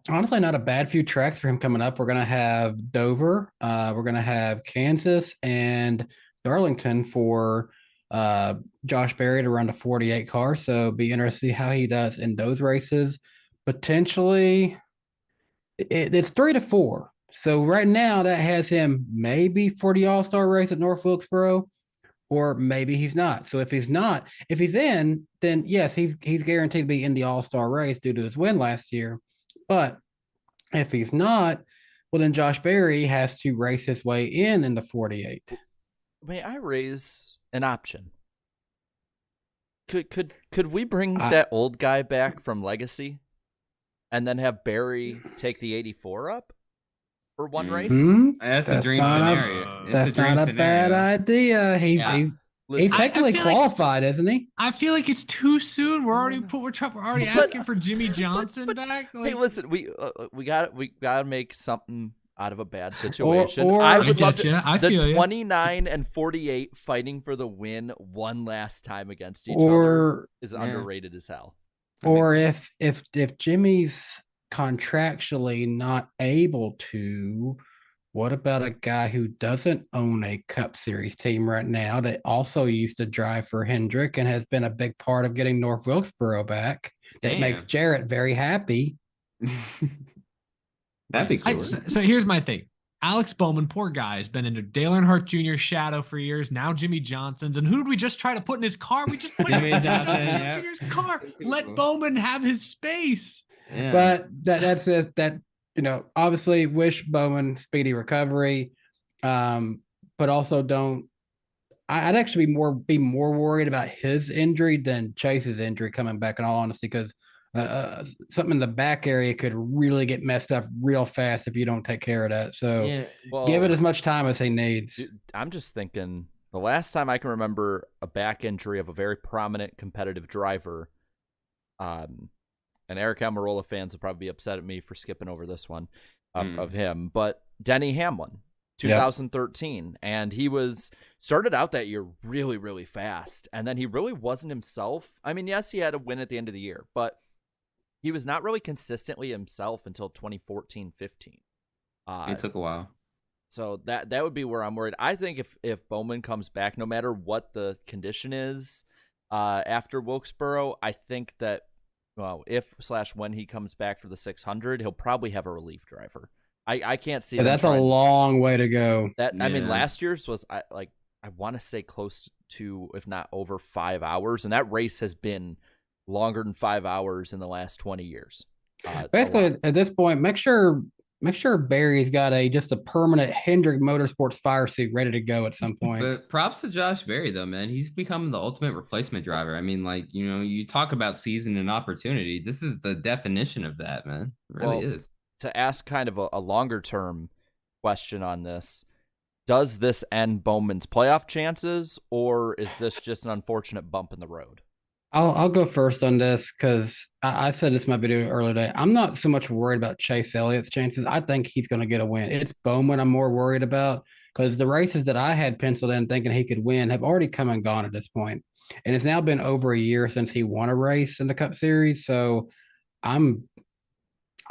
[SPEAKER 4] Honestly, not a bad few tracks for him coming up. We're gonna have Dover, we're gonna have Kansas and Darlington for Josh Berry to run the 48 car, so be interested to see how he does in those races. Potentially it's 3 to 4, so right now that has him maybe for the all-star race at North Wilkesboro, or maybe he's not. So if he's in, then yes, he's guaranteed to be in the all-star race due to his win last year. But if he's not, well, then Josh Berry has to race his way in the 48.
[SPEAKER 2] May I raise an option? Could we bring that old guy back from Legacy and then have Berry take the 84 up for one race?
[SPEAKER 7] That's a dream scenario.
[SPEAKER 4] That's not a bad idea. He's technically qualified, isn't he?
[SPEAKER 3] I feel like it's too soon. We're already asking for Jimmy Johnson back.
[SPEAKER 2] Hey, listen, we gotta make something out of a bad situation.
[SPEAKER 4] Or
[SPEAKER 2] I would love
[SPEAKER 3] the
[SPEAKER 2] 29 and 48 fighting for the win one last time against each other is underrated as hell.
[SPEAKER 4] Or if Jimmy's contractually not able to, what about a guy who doesn't own a Cup Series team right now that also used to drive for Hendrick and has been a big part of getting North Wilkesboro back? That makes Jarrett very happy.
[SPEAKER 7] That'd be cool.
[SPEAKER 3] So here's my thing. Alex Bowman, poor guy, has been into Dale Earnhardt Jr.'s shadow for years. Now Jimmy Johnson's. And who did we just try to put in his car? We just put Jimmy Johnson Jr.'s car. Let Bowman have his space.
[SPEAKER 4] Yeah. But that's it. That, obviously wish Bowman speedy recovery. But also I'd actually be more worried about his injury than Chase's injury coming back, in all honesty, because something in the back area could really get messed up real fast if you don't take care of that. So give it as much time as he needs.
[SPEAKER 2] I'm just thinking the last time I can remember a back injury of a very prominent competitive driver, and Eric Almirola fans will probably be upset at me for skipping over this one of him, but Denny Hamlin, 2013. And he started out that year really, really fast. And then he really wasn't himself. I mean, yes, he had a win at the end of the year, but he was not really consistently himself until 2014-15.
[SPEAKER 7] It took a while.
[SPEAKER 2] So that would be where I'm worried. I think if Bowman comes back, no matter what the condition is after Wilkesboro, I think that when he comes back for the 600, he'll probably have a relief driver. I can't see.
[SPEAKER 4] That's a long way to go.
[SPEAKER 2] I mean, last year's was I want to say close to, if not over 5 hours, and that race has been longer than 5 hours in the last 20 years.
[SPEAKER 4] Basically, at this point, make sure Barry's got just a permanent Hendrick Motorsports fire suit ready to go at some point.
[SPEAKER 7] But props to Josh Berry, though, man. He's become the ultimate replacement driver. I mean, like, you talk about season and opportunity. This is the definition of that, man. It really is.
[SPEAKER 2] To ask kind of a longer term question on this, does this end Bowman's playoff chances, or is this just an unfortunate bump in the road?
[SPEAKER 4] I'll go first on this because I said this in my video earlier today. I'm not so much worried about Chase Elliott's chances. I think he's going to get a win. It's Bowman I'm more worried about because the races that I had penciled in thinking he could win have already come and gone at this point. And it's now been over a year since he won a race in the Cup Series. So I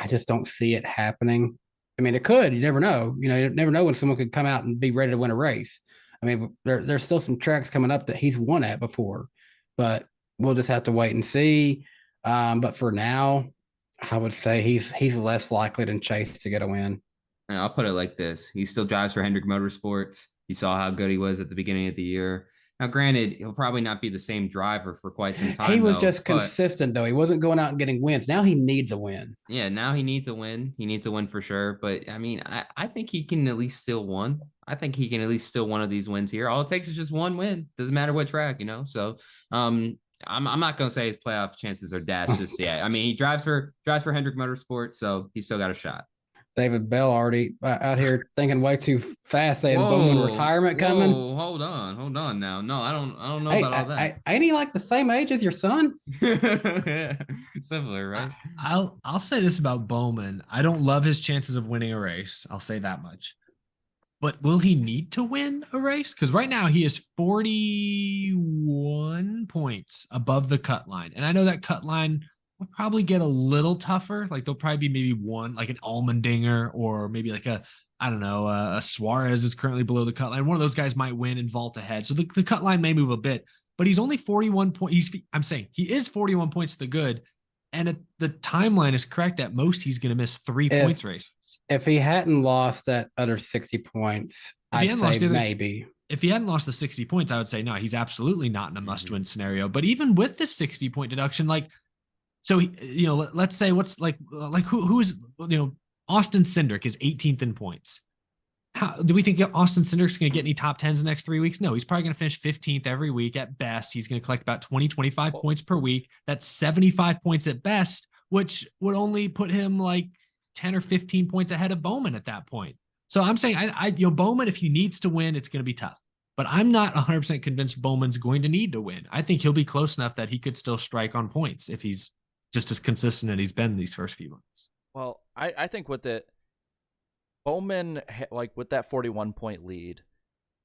[SPEAKER 4] just don't see it happening. I mean, it could. You never know. You never know when someone could come out and be ready to win a race. I mean, there's still some tracks coming up that he's won at before, but we'll just have to wait and see. But for now, I would say he's less likely than Chase to get a win.
[SPEAKER 7] And I'll put it like this. He still drives for Hendrick Motorsports. You saw how good he was at the beginning of the year. Now, granted, he'll probably not be the same driver for quite some time.
[SPEAKER 4] He was just consistent, though. He wasn't going out and getting wins. Now he needs a win.
[SPEAKER 7] Yeah, now he needs a win. He needs a win for sure. But, I mean, I think he can at least steal one. I think he can at least steal one of these wins here. All it takes is just one win. Doesn't matter what track, So, I'm not going to say his playoff chances are dashed just yet. I mean, he drives for Hendrick Motorsports, so he's still got a shot.
[SPEAKER 4] David Bell already out here thinking way too fast, saying Bowman retirement coming.
[SPEAKER 7] Hold on now. No, I don't know about all that.
[SPEAKER 4] Ain't he like the same age as your son?
[SPEAKER 7] Yeah, similar, right?
[SPEAKER 3] I'll say this about Bowman. I don't love his chances of winning a race. I'll say that much. But will he need to win a race? Because right now he is 41 points above the cut line. And I know that cut line will probably get a little tougher. Like there'll probably be maybe one, like an Allmendinger or maybe like a Suarez is currently below the cut line. One of those guys might win and vault ahead. So the cut line may move a bit, but he's only 41 points. I'm saying he is 41 points to the good. And the timeline is correct. At most, he's going to miss 3 points races.
[SPEAKER 4] If he hadn't lost that other 60 points, I'd say maybe.
[SPEAKER 3] If he hadn't lost the 60 points, I would say no, he's absolutely not in a must-win scenario. But even with the 60-point deduction, let's say what's who's Austin Cindric is 18th in points. How do we think Austin Cindric's going to get any top 10s the next 3 weeks? No, he's probably going to finish 15th every week at best. He's going to collect about 25 points per week. That's 75 points at best, which would only put him like 10 or 15 points ahead of Bowman at that point. So I'm saying, Bowman, if he needs to win, it's going to be tough. But I'm not 100% convinced Bowman's going to need to win. I think he'll be close enough that he could still strike on points if he's just as consistent as he's been these first few months.
[SPEAKER 2] Well, I think with it, Bowman, like with that 41-point lead,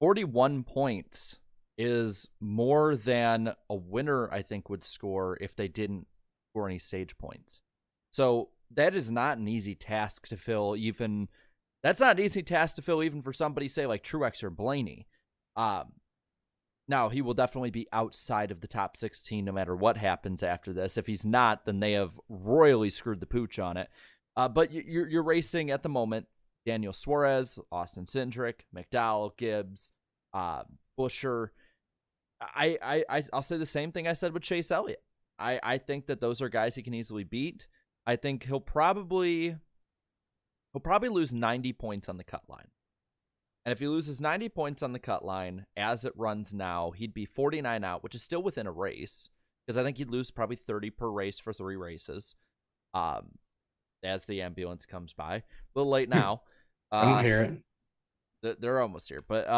[SPEAKER 2] 41 points is more than a winner, I think, would score if they didn't score any stage points. So that is not an easy task to fill even. That's not an easy task to fill even for somebody, say, like Truex or Blaney. Now, he will definitely be outside of the top 16 no matter what happens after this. If he's not, then they have royally screwed the pooch on it. But you're racing at the moment Daniel Suarez, Austin Cindric, McDowell, Gibbs, Buescher. I'll say the same thing I said with Chase Elliott. I think that those are guys he can easily beat. I think he'll probably lose 90 points on the cut line. And if he loses 90 points on the cut line as it runs now, he'd be 49 out, which is still within a race, because I think he'd lose probably 30 per race for 3 races. As the ambulance comes by, a little late now.
[SPEAKER 4] I don't hear
[SPEAKER 2] it. They're almost here, but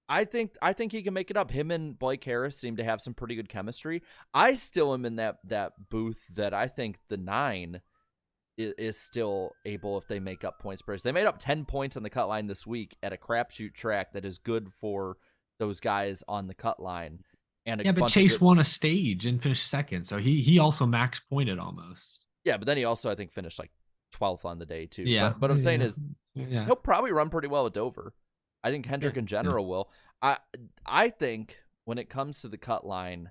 [SPEAKER 2] I think he can make it up. Him and Blake Harris seem to have some pretty good chemistry. I still am in that booth that I think the 9 is still able, if they make up points per race. They made up 10 points on the cut line this week at a crapshoot track that is good for those guys on the cut line. And
[SPEAKER 3] but Chase won a stage and finished second, so he also max pointed almost.
[SPEAKER 2] Yeah, but then he also, I think, finished like 12th on the day too.
[SPEAKER 3] Yeah.
[SPEAKER 2] But what I'm saying is
[SPEAKER 3] yeah.
[SPEAKER 2] he'll probably run pretty well at Dover. I think Hendrick in general will. I think when it comes to the cut line,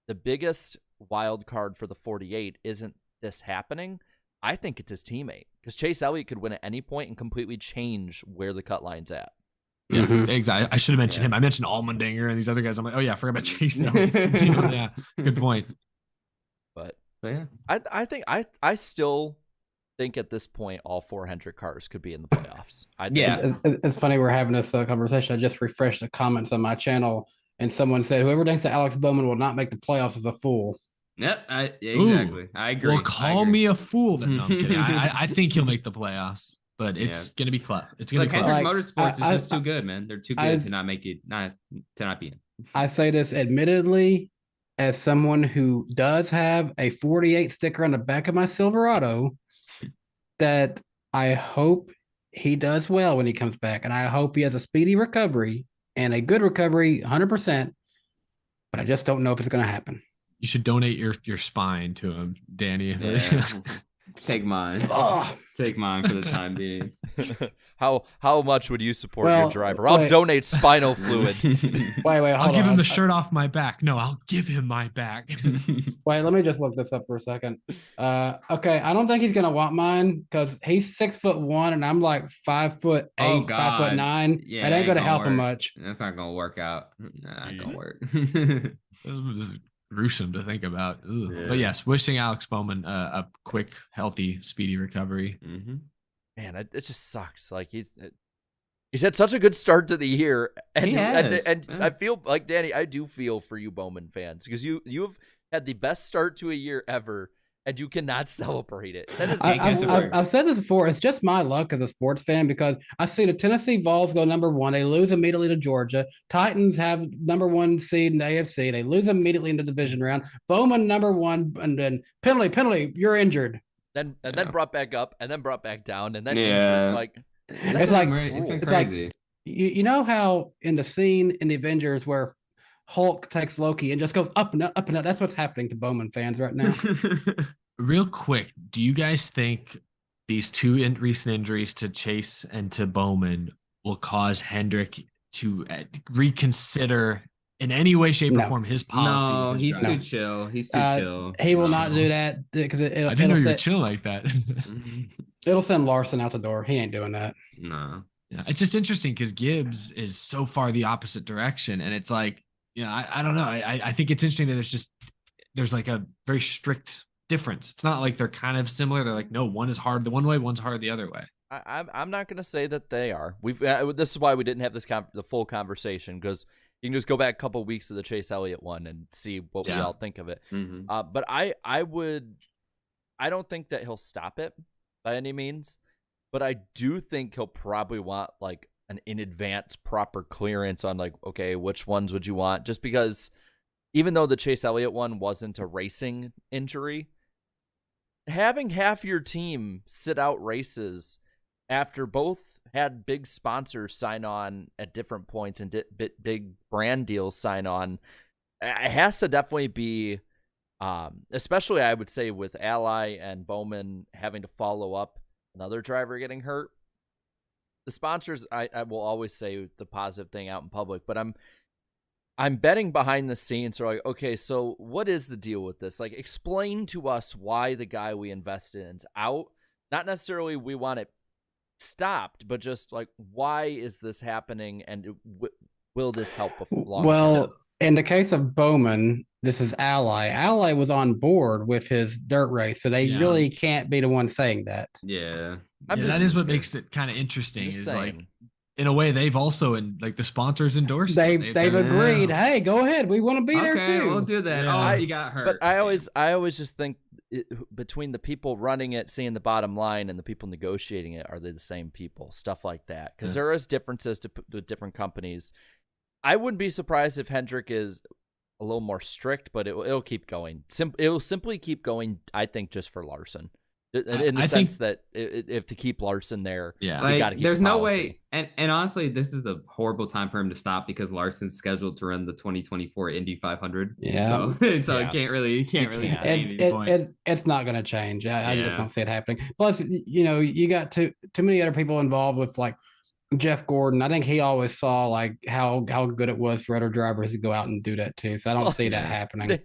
[SPEAKER 2] the biggest wild card for the 48 isn't this happening. I think it's his teammate, because Chase Elliott could win at any point and completely change where the cut line's at.
[SPEAKER 3] Yeah, exactly. I should have mentioned him. I mentioned Allmendinger and these other guys. I'm like, oh yeah, I forgot about Chase Elliott. Yeah, good point.
[SPEAKER 2] But
[SPEAKER 7] yeah,
[SPEAKER 2] I think I still think at this point all 4 Hendrick cars could be in the playoffs.
[SPEAKER 4] It's funny we're having this conversation. I just refreshed the comments on my channel, and someone said, "Whoever thinks that Alex Bowman will not make the playoffs is a fool."
[SPEAKER 7] Yep, exactly.
[SPEAKER 3] Ooh.
[SPEAKER 7] I agree.
[SPEAKER 3] Well, call me a fool. Then. No, I'm kidding. I think he'll make the playoffs, but it's gonna be close. It's gonna be
[SPEAKER 7] Hendrick
[SPEAKER 3] close.
[SPEAKER 7] Motorsports is just too good, man. They're too good to not make it, to not be in.
[SPEAKER 4] I say this admittedly, as someone who does have a 48 sticker on the back of my Silverado, that I hope he does well when he comes back, and I hope he has a speedy recovery and a good recovery, 100%. But I just don't know if it's going to happen.
[SPEAKER 3] You should donate your spine to him, Danny.
[SPEAKER 7] Yeah. Take mine. Take mine for the time being.
[SPEAKER 2] How much would you support your driver? I'll donate spinal fluid.
[SPEAKER 4] Wait,
[SPEAKER 3] I'll give him the shirt off my back. No, I'll give him my back.
[SPEAKER 4] Wait, let me just look this up for a second. Okay, I don't think he's gonna want mine because he's 6'1" and I'm like 5'8", 5'9".
[SPEAKER 7] Yeah,
[SPEAKER 4] it ain't gonna help
[SPEAKER 7] work.
[SPEAKER 4] him much.
[SPEAKER 7] That's not gonna work out. Not gonna work.
[SPEAKER 3] Gruesome to think about. Yeah. But yes, wishing Alex Bowman a quick, healthy, speedy recovery.
[SPEAKER 7] Mm-hmm.
[SPEAKER 2] Man, it just sucks. Like he's had such a good start to the year, and I feel like, Danny, I do feel for you Bowman fans, because you've had the best start to a year ever, and you cannot celebrate it. That is
[SPEAKER 4] I've said this before. It's just my luck as a sports fan, because I see the Tennessee Vols go number 1. They lose immediately to Georgia. Titans have number 1 seed in the AFC. They lose immediately in the division round. Bowman number 1, and then penalty, you're injured.
[SPEAKER 2] Then brought back up, and then brought back down, and then injured. Like
[SPEAKER 7] it's been crazy.
[SPEAKER 4] Like, you know how in the scene in the Avengers where Hulk takes Loki and just goes up and up, up and up. That's what's happening to Bowman fans right now.
[SPEAKER 3] Real quick, do you guys think these 2 recent injuries to Chase and to Bowman will cause Hendrick to reconsider in any way, shape, or form his policy?
[SPEAKER 7] No, he's too chill. He's too chill.
[SPEAKER 4] He will not do that, because
[SPEAKER 3] I didn't know you were chill like that.
[SPEAKER 4] It'll send Larson out the door. He ain't doing that.
[SPEAKER 7] No.
[SPEAKER 3] Yeah, it's just interesting because Gibbs is so far the opposite direction, and it's like, I don't know. I think it's interesting that there's like a very strict difference. It's not like they're kind of similar. They're like, no, one is hard the one way, one's hard the other way.
[SPEAKER 2] I'm not going to say that they are. This is why we didn't have the full conversation, because you can just go back a couple of weeks to the Chase Elliott one and see what we all think of it.
[SPEAKER 7] Mm-hmm.
[SPEAKER 2] But I don't think that he'll stop it by any means, but I do think he'll probably want like an in advance proper clearance on, like, okay, which ones would you want? Just because even though the Chase Elliott one wasn't a racing injury, having half your team sit out races after both had big sponsors sign on at different points and big brand deals sign on, it has to definitely be, especially I would say with Ally and Bowman having to follow up another driver getting hurt. The sponsors, I will always say the positive thing out in public, but I'm betting behind the scenes. So like, okay, so what is the deal with this? Like, explain to us why the guy we invested in is out. Not necessarily we want it stopped, but just like, why is this happening, and will this help before long term?
[SPEAKER 4] In the case of Bowman, this is Ally. Ally was on board with his dirt race, so they really can't be the one saying that.
[SPEAKER 7] Yeah.
[SPEAKER 3] That is what makes it kind of interesting. Is like, in a way, they've also like the sponsors endorsed.
[SPEAKER 4] They've agreed. Hey, go ahead. We want to be there too.
[SPEAKER 7] We'll do that. Yeah. Oh, he got hurt.
[SPEAKER 2] But I always just think between the people running it, seeing the bottom line, and the people negotiating it, are they the same people? Stuff like that, because there is differences with different companies. I wouldn't be surprised if Hendrick is a little more strict, but it'll keep going. It'll simply keep going, I think, just for Larson. In the
[SPEAKER 3] I think-
[SPEAKER 2] sense that if to keep Larson there,
[SPEAKER 3] Yeah.
[SPEAKER 2] you got to keep
[SPEAKER 7] there's
[SPEAKER 2] the
[SPEAKER 7] no
[SPEAKER 2] policy.
[SPEAKER 7] way, and honestly, this is the horrible time for him to stop because Larson's scheduled to run the 2024 Indy 500.
[SPEAKER 4] Yeah.
[SPEAKER 7] So
[SPEAKER 2] Yeah.
[SPEAKER 7] you can't really
[SPEAKER 2] can't.
[SPEAKER 7] say any point.
[SPEAKER 4] It's not going to change. I just
[SPEAKER 7] Yeah.
[SPEAKER 4] don't see it happening. Plus, you got too many other people involved with like Jeff Gordon. I think he always saw like how good it was for other drivers to go out and do that too. So I don't see that happening.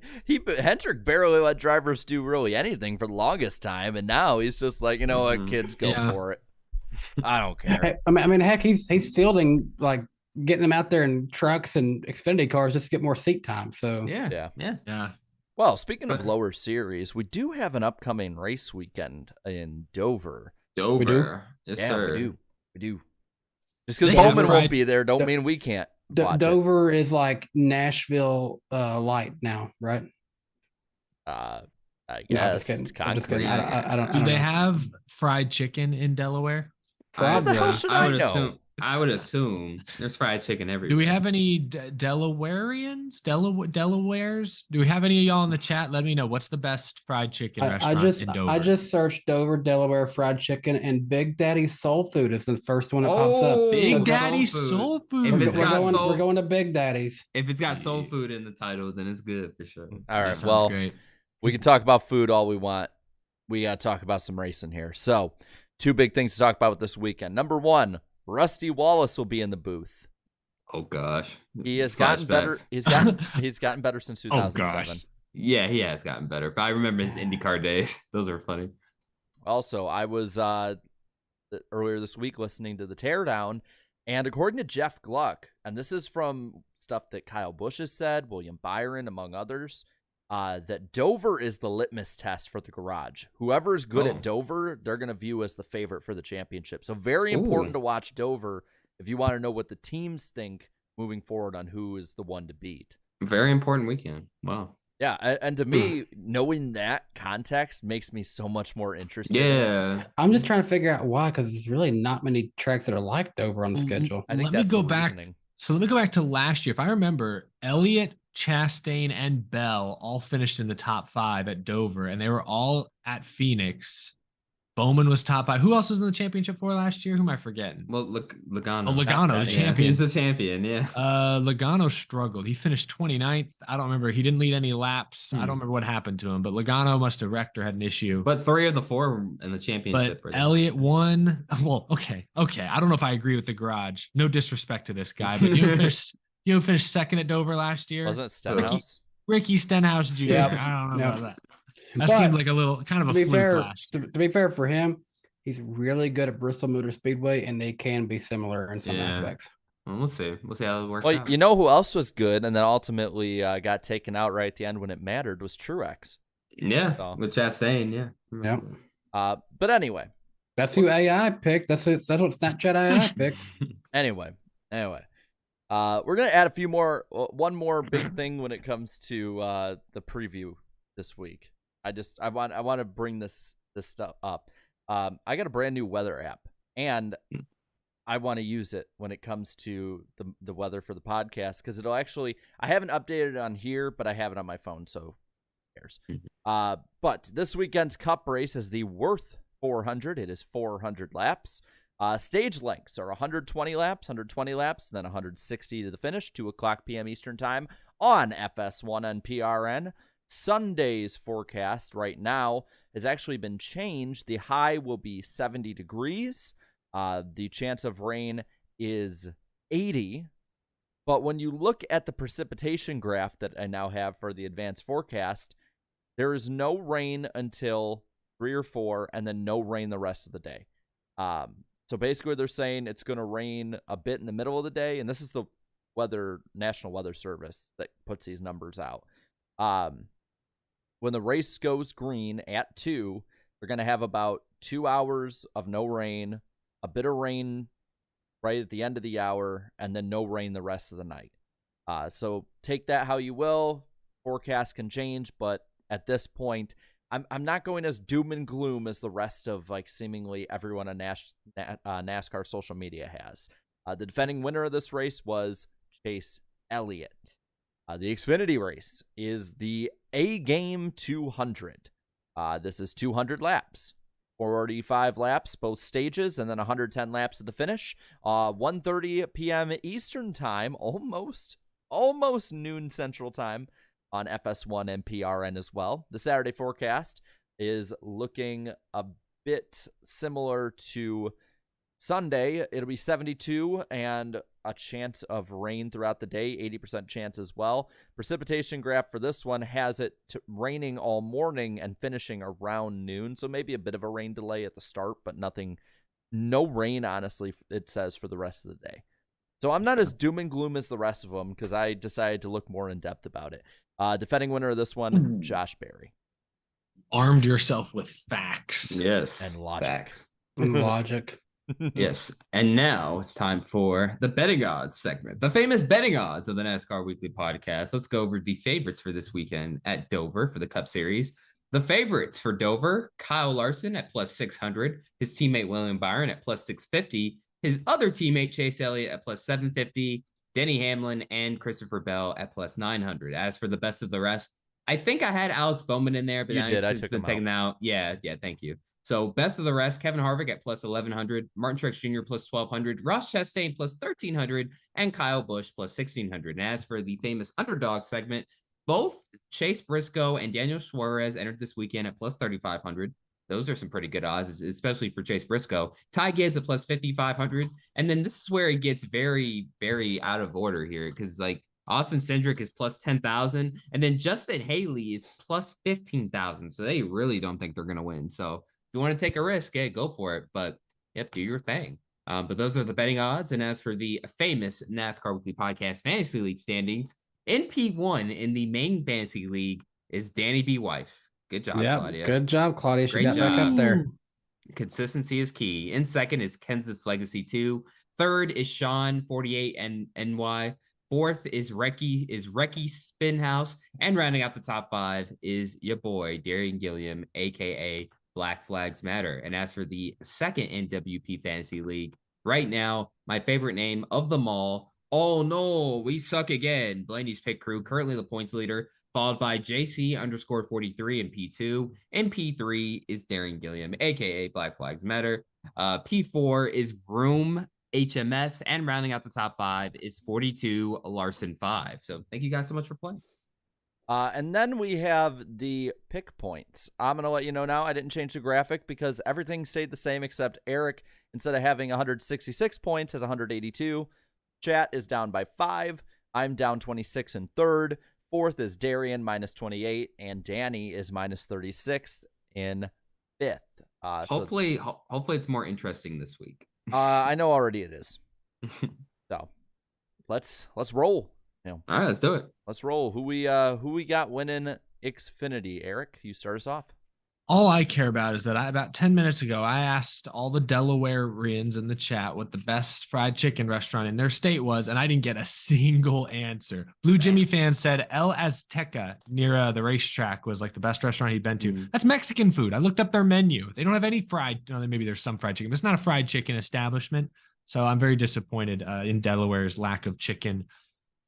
[SPEAKER 2] Hendrick barely let drivers do really anything for the longest time, and now he's just like, you know what, kids, go for it. I don't care.
[SPEAKER 4] I mean, heck, he's fielding, like getting them out there in trucks and Xfinity cars just to get more seat time. So
[SPEAKER 7] Yeah.
[SPEAKER 2] Well, speaking of lower series, we do have an upcoming race weekend in Dover.
[SPEAKER 7] Dover.
[SPEAKER 4] do?
[SPEAKER 7] Yes,
[SPEAKER 2] Yeah,
[SPEAKER 7] sir.
[SPEAKER 2] we do. Just because
[SPEAKER 3] They have
[SPEAKER 2] Bowman won't
[SPEAKER 3] fried-
[SPEAKER 2] be there, don't mean we can't watch it.
[SPEAKER 4] Dover is like Nashville light now, right?
[SPEAKER 2] I
[SPEAKER 4] No, I'm
[SPEAKER 2] guess
[SPEAKER 4] just kidding.
[SPEAKER 2] it's
[SPEAKER 4] I'm just
[SPEAKER 2] concrete.
[SPEAKER 4] kidding. I don't.
[SPEAKER 3] Do
[SPEAKER 4] I don't
[SPEAKER 3] they
[SPEAKER 4] know.
[SPEAKER 3] have fried chicken in Delaware?
[SPEAKER 2] What the hell should I
[SPEAKER 7] would
[SPEAKER 2] know?
[SPEAKER 7] assume. I would assume there's fried chicken everywhere.
[SPEAKER 3] Do we have any Delawareans? Delawares? Do we have any of y'all in the chat? Let me know what's the best fried chicken restaurant in Dover.
[SPEAKER 4] I just searched Dover, Delaware fried chicken, and Big Daddy's Soul Food is the first one that pops up.
[SPEAKER 3] Big
[SPEAKER 7] Soul
[SPEAKER 3] Daddy's
[SPEAKER 7] food.
[SPEAKER 3] Soul Food.
[SPEAKER 7] If it's
[SPEAKER 4] We're
[SPEAKER 7] got
[SPEAKER 4] going,
[SPEAKER 7] soul-
[SPEAKER 4] we're going to Big Daddy's.
[SPEAKER 7] If it's got soul food in the title, then it's good for sure.
[SPEAKER 2] All
[SPEAKER 3] That
[SPEAKER 2] right,
[SPEAKER 3] sounds
[SPEAKER 2] well,
[SPEAKER 3] great.
[SPEAKER 2] we can talk about food all we want. We got to talk about some racing here. So, two big things to talk about with this weekend. Number one, Rusty Wallace will be in the booth.
[SPEAKER 7] Oh gosh,
[SPEAKER 2] He has gotten better.
[SPEAKER 7] Flashbacks.
[SPEAKER 2] He's gotten better since
[SPEAKER 3] Oh,
[SPEAKER 2] 2007.
[SPEAKER 3] gosh.
[SPEAKER 7] Yeah, he has gotten better. But I remember his IndyCar days; those are funny.
[SPEAKER 2] Also, I was earlier this week listening to the Teardown, and according to Jeff Gluck, and this is from stuff that Kyle Busch has said, William Byron, among others, that Dover is the litmus test for the garage. Whoever is good at Dover, they're going to view as the favorite for the championship. So very important to watch Dover if you want to know what the teams think moving forward on who is the one to beat.
[SPEAKER 7] Very important weekend. Wow.
[SPEAKER 2] Yeah, and to me, knowing that context makes me so much more interested.
[SPEAKER 7] Yeah.
[SPEAKER 4] I'm just trying to figure out why, because there's really not many tracks that are like Dover on the schedule.
[SPEAKER 2] I think
[SPEAKER 3] Let me
[SPEAKER 2] that's
[SPEAKER 3] go
[SPEAKER 2] the
[SPEAKER 3] back.
[SPEAKER 2] reasoning.
[SPEAKER 3] So let me go back to last year. If I remember, Elliott, Chastain, and Bell all finished in the top 5 at Dover, and they were all at Phoenix. Bowman was top 5. Who else was in the championship for last year? Who am I forgetting?
[SPEAKER 7] Well, look, Logano.
[SPEAKER 3] Oh, Logano, the
[SPEAKER 7] Yeah,
[SPEAKER 3] champion.
[SPEAKER 7] He's the champion. Yeah.
[SPEAKER 3] Logano struggled. He finished 29th. I don't remember. He didn't lead any laps. I don't remember what happened to him, but Logano must have wrecked or had an issue.
[SPEAKER 7] But 3 of the 4 were in the championship.
[SPEAKER 3] But
[SPEAKER 7] right?
[SPEAKER 3] Elliott won. Well, okay. I don't know if I agree with the garage. No disrespect to this guy, but you finished second at Dover last year.
[SPEAKER 2] Wasn't it Stenhouse?
[SPEAKER 3] Ricky Stenhouse Jr.
[SPEAKER 4] Yep.
[SPEAKER 3] I don't know
[SPEAKER 4] Yep.
[SPEAKER 3] about that. That
[SPEAKER 4] But
[SPEAKER 3] seemed like a little kind of a
[SPEAKER 4] To be
[SPEAKER 3] fluke
[SPEAKER 4] fair,
[SPEAKER 3] last year.
[SPEAKER 4] to be fair for him, he's really good at Bristol Motor Speedway, and they can be similar in some
[SPEAKER 7] Yeah.
[SPEAKER 4] aspects.
[SPEAKER 7] Well, we'll see. We'll see how it works
[SPEAKER 2] Well,
[SPEAKER 7] out.
[SPEAKER 2] you know who else was good and then ultimately got taken out right at the end when it mattered was Truex.
[SPEAKER 7] Yeah.
[SPEAKER 2] So-
[SPEAKER 7] With Chastain. Yeah.
[SPEAKER 4] Yep.
[SPEAKER 2] But anyway,
[SPEAKER 4] That's who AI picked. That's what Snapchat AI picked.
[SPEAKER 2] Anyway, we're gonna add one more big thing when it comes to the preview this week. I want to bring this stuff up. I got a brand new weather app, and I want to use it when it comes to the weather for the podcast because it'll actually. I haven't updated it on here, but I have it on my phone, so who cares? But this weekend's Cup race is the Worth 400. It is 400 laps. Stage lengths are 120 laps, and then 160 to the finish, 2:00 p.m. Eastern Time on FS1 and PRN. Sunday's forecast right now has actually been changed. The high will be 70 degrees. The chance of rain is 80. But when you look at the precipitation graph that I now have for the advanced forecast, there is no rain until 3 or 4, and then no rain the rest of the day. So basically, they're saying it's going to rain a bit in the middle of the day, and this is the National Weather Service that puts these numbers out. When the race goes green at 2, they're going to have about 2 hours of no rain, a bit of rain right at the end of the hour, and then no rain the rest of the night. So take that how you will. Forecast can change, but at this point, I'm not going as doom and gloom as the rest of seemingly everyone on NASCAR social media has. The defending winner of this race was Chase Elliott. The Xfinity race is the A-Game 200. This is 200 laps. 45 laps, both stages, and then 110 laps at the finish. 1:30 p.m. Eastern time, almost noon Central time on FS1 and PRN as well. The Saturday forecast is looking a bit similar to Sunday. It'll be 72 and a chance of rain throughout the day, 80% chance as well. Precipitation graph for this one has it raining all morning and finishing around noon, so maybe a bit of a rain delay at the start, but no rain, honestly, it says, for the rest of the day. So I'm not as doom and gloom as the rest of them because I decided to look more in depth about it. Defending winner of this one, Josh Berry.
[SPEAKER 3] Armed yourself with facts.
[SPEAKER 7] Yes.
[SPEAKER 2] And logic.
[SPEAKER 7] Facts.
[SPEAKER 4] Logic.
[SPEAKER 7] Yes. And now it's time for the betting odds segment, the famous betting odds of the NASCAR Weekly Podcast. Let's go over the favorites for this weekend at Dover for the Cup Series. The favorites for Dover, Kyle Larson at plus 600, his teammate William Byron at plus 650, his other teammate Chase Elliott at plus 750, Denny Hamlin and Christopher Bell at plus 900. As for the best of the rest, I think I had Alex Bowman in there, but
[SPEAKER 2] you did. I
[SPEAKER 7] it's
[SPEAKER 2] took
[SPEAKER 7] been
[SPEAKER 2] him
[SPEAKER 7] taken out. Yeah, thank you. So best of the rest, Kevin Harvick at plus 1,100, Martin Truex Jr. plus 1,200, Ross Chastain plus 1,300, and Kyle Busch plus 1,600. And as for the famous underdog segment, both Chase Briscoe and Daniel Suarez entered this weekend at plus 3,500. Those are some pretty good odds, especially for Chase Briscoe. Ty Gibbs at plus 5,500. And then this is where it gets very, very out of order here because, like, Austin Cindric is plus 10,000. And then Justin Haley is plus 15,000. So they really don't think they're going to win. So if you want to take a risk, go for it. But, yep, do your thing. But those are the betting odds. And as for the famous NASCAR Weekly Podcast Fantasy League standings, in P1 in the main fantasy league is Danny B. Wife. Good job, Claudia.
[SPEAKER 4] Good job, Claudia. She
[SPEAKER 7] Great
[SPEAKER 4] got back
[SPEAKER 7] job.
[SPEAKER 4] up there.
[SPEAKER 7] Consistency is key. In second is Kansas Legacy 2. Third is Sean 48 and NY. Fourth is Recky Spinhouse. And rounding out the top 5 is your boy, Darian Gilliam, aka Black Flags Matter. And as for the second NWP Fantasy League, right now, my favorite name of them all, oh no, we suck again. Blaney's Pit Crew, currently the points leader, followed by JC_43 in P2. And P3 is Darren Gilliam, aka Black Flags Matter. P4 is Vroom HMS, and rounding out the top 5 is 42 Larson 5. So thank you guys so much for playing.
[SPEAKER 2] And then we have the pick points. I'm going to let you know now, I didn't change the graphic because everything stayed the same except Eric, instead of having 166 points, has 182. Chat is down by 5. I'm down 26 in third. Fourth is Darian, minus 28. And Danny is minus 36 in fifth.
[SPEAKER 7] Hopefully it's more interesting this week.
[SPEAKER 2] I know already it is. So let's roll.
[SPEAKER 7] All right, let's do it.
[SPEAKER 2] Let's roll. Who we got winning Xfinity? Eric, you start us off.
[SPEAKER 3] All I care about is that about 10 minutes ago, I asked all the Delawareans in the chat what the best fried chicken restaurant in their state was, and I didn't get a single answer. Blue Jimmy fan said El Azteca near the racetrack was like the best restaurant he'd been to. That's Mexican food. I looked up their menu. They don't have any maybe there's some fried chicken, but it's not a fried chicken establishment. So I'm very disappointed in Delaware's lack of chicken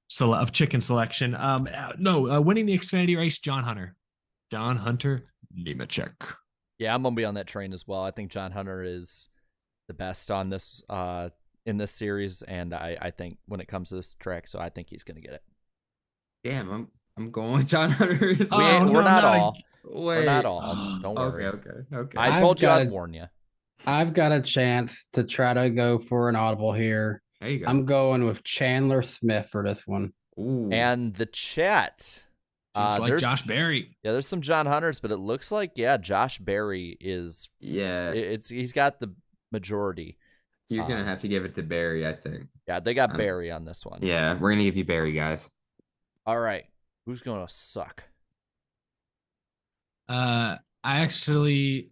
[SPEAKER 3] selection. Winning the Xfinity race, John Hunter. Nemechek.
[SPEAKER 2] Yeah, I'm gonna be on that train as well. I think John Hunter is the best on this in this series, and I think when it comes to this track, so I think he's gonna get it.
[SPEAKER 7] Damn, I'm going with John Hunter.
[SPEAKER 2] We're not all. Don't worry.
[SPEAKER 7] Okay.
[SPEAKER 2] I told you I'd warn you.
[SPEAKER 4] I've got a chance to try to go for an audible here.
[SPEAKER 7] There you go.
[SPEAKER 4] I'm going with Chandler Smith for this one.
[SPEAKER 7] Ooh.
[SPEAKER 2] And the chat.
[SPEAKER 3] Seems like Josh Berry.
[SPEAKER 2] Yeah, there's some John Hunters, but it looks like Josh Berry is.
[SPEAKER 7] Yeah,
[SPEAKER 2] he's got the majority.
[SPEAKER 7] You're gonna have to give it to Berry, I think.
[SPEAKER 2] Yeah, they got Berry on this one.
[SPEAKER 7] Yeah, we're gonna give you Berry, guys.
[SPEAKER 2] All right, who's gonna suck?
[SPEAKER 3] I actually,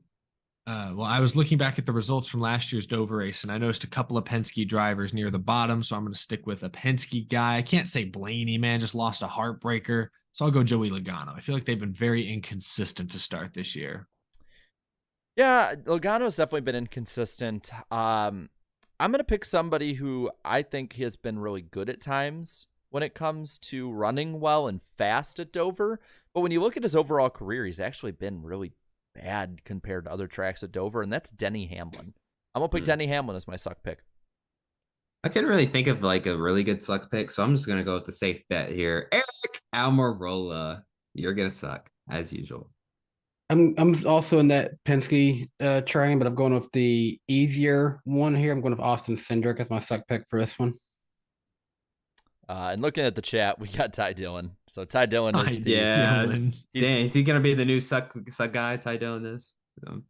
[SPEAKER 3] I was looking back at the results from last year's Dover race, and I noticed a couple of Penske drivers near the bottom, so I'm going to stick with a Penske guy. I can't say Blaney, man, just lost a heartbreaker. So I'll go Joey Logano. I feel like they've been very inconsistent to start this year.
[SPEAKER 2] Yeah, Logano's definitely been inconsistent. I'm going to pick somebody who I think has been really good at times when it comes to running well and fast at Dover. But when you look at his overall career, he's actually been really bad compared to other tracks at Dover, and that's Denny Hamlin. I'm going to pick Denny Hamlin as my suck pick.
[SPEAKER 7] I couldn't really think of like a really good suck pick, so I'm just gonna go with the safe bet here. Eric Almirola, you're gonna suck as usual.
[SPEAKER 4] I'm also in that Penske train, but I'm going with the easier one here. I'm going with Austin Cindric as my suck pick for this one.
[SPEAKER 2] And looking at the chat, we got Ty Dillon. So Ty Dillon is the
[SPEAKER 3] Dillon.
[SPEAKER 7] Dang, is he gonna be the new suck guy? Ty Dillon is.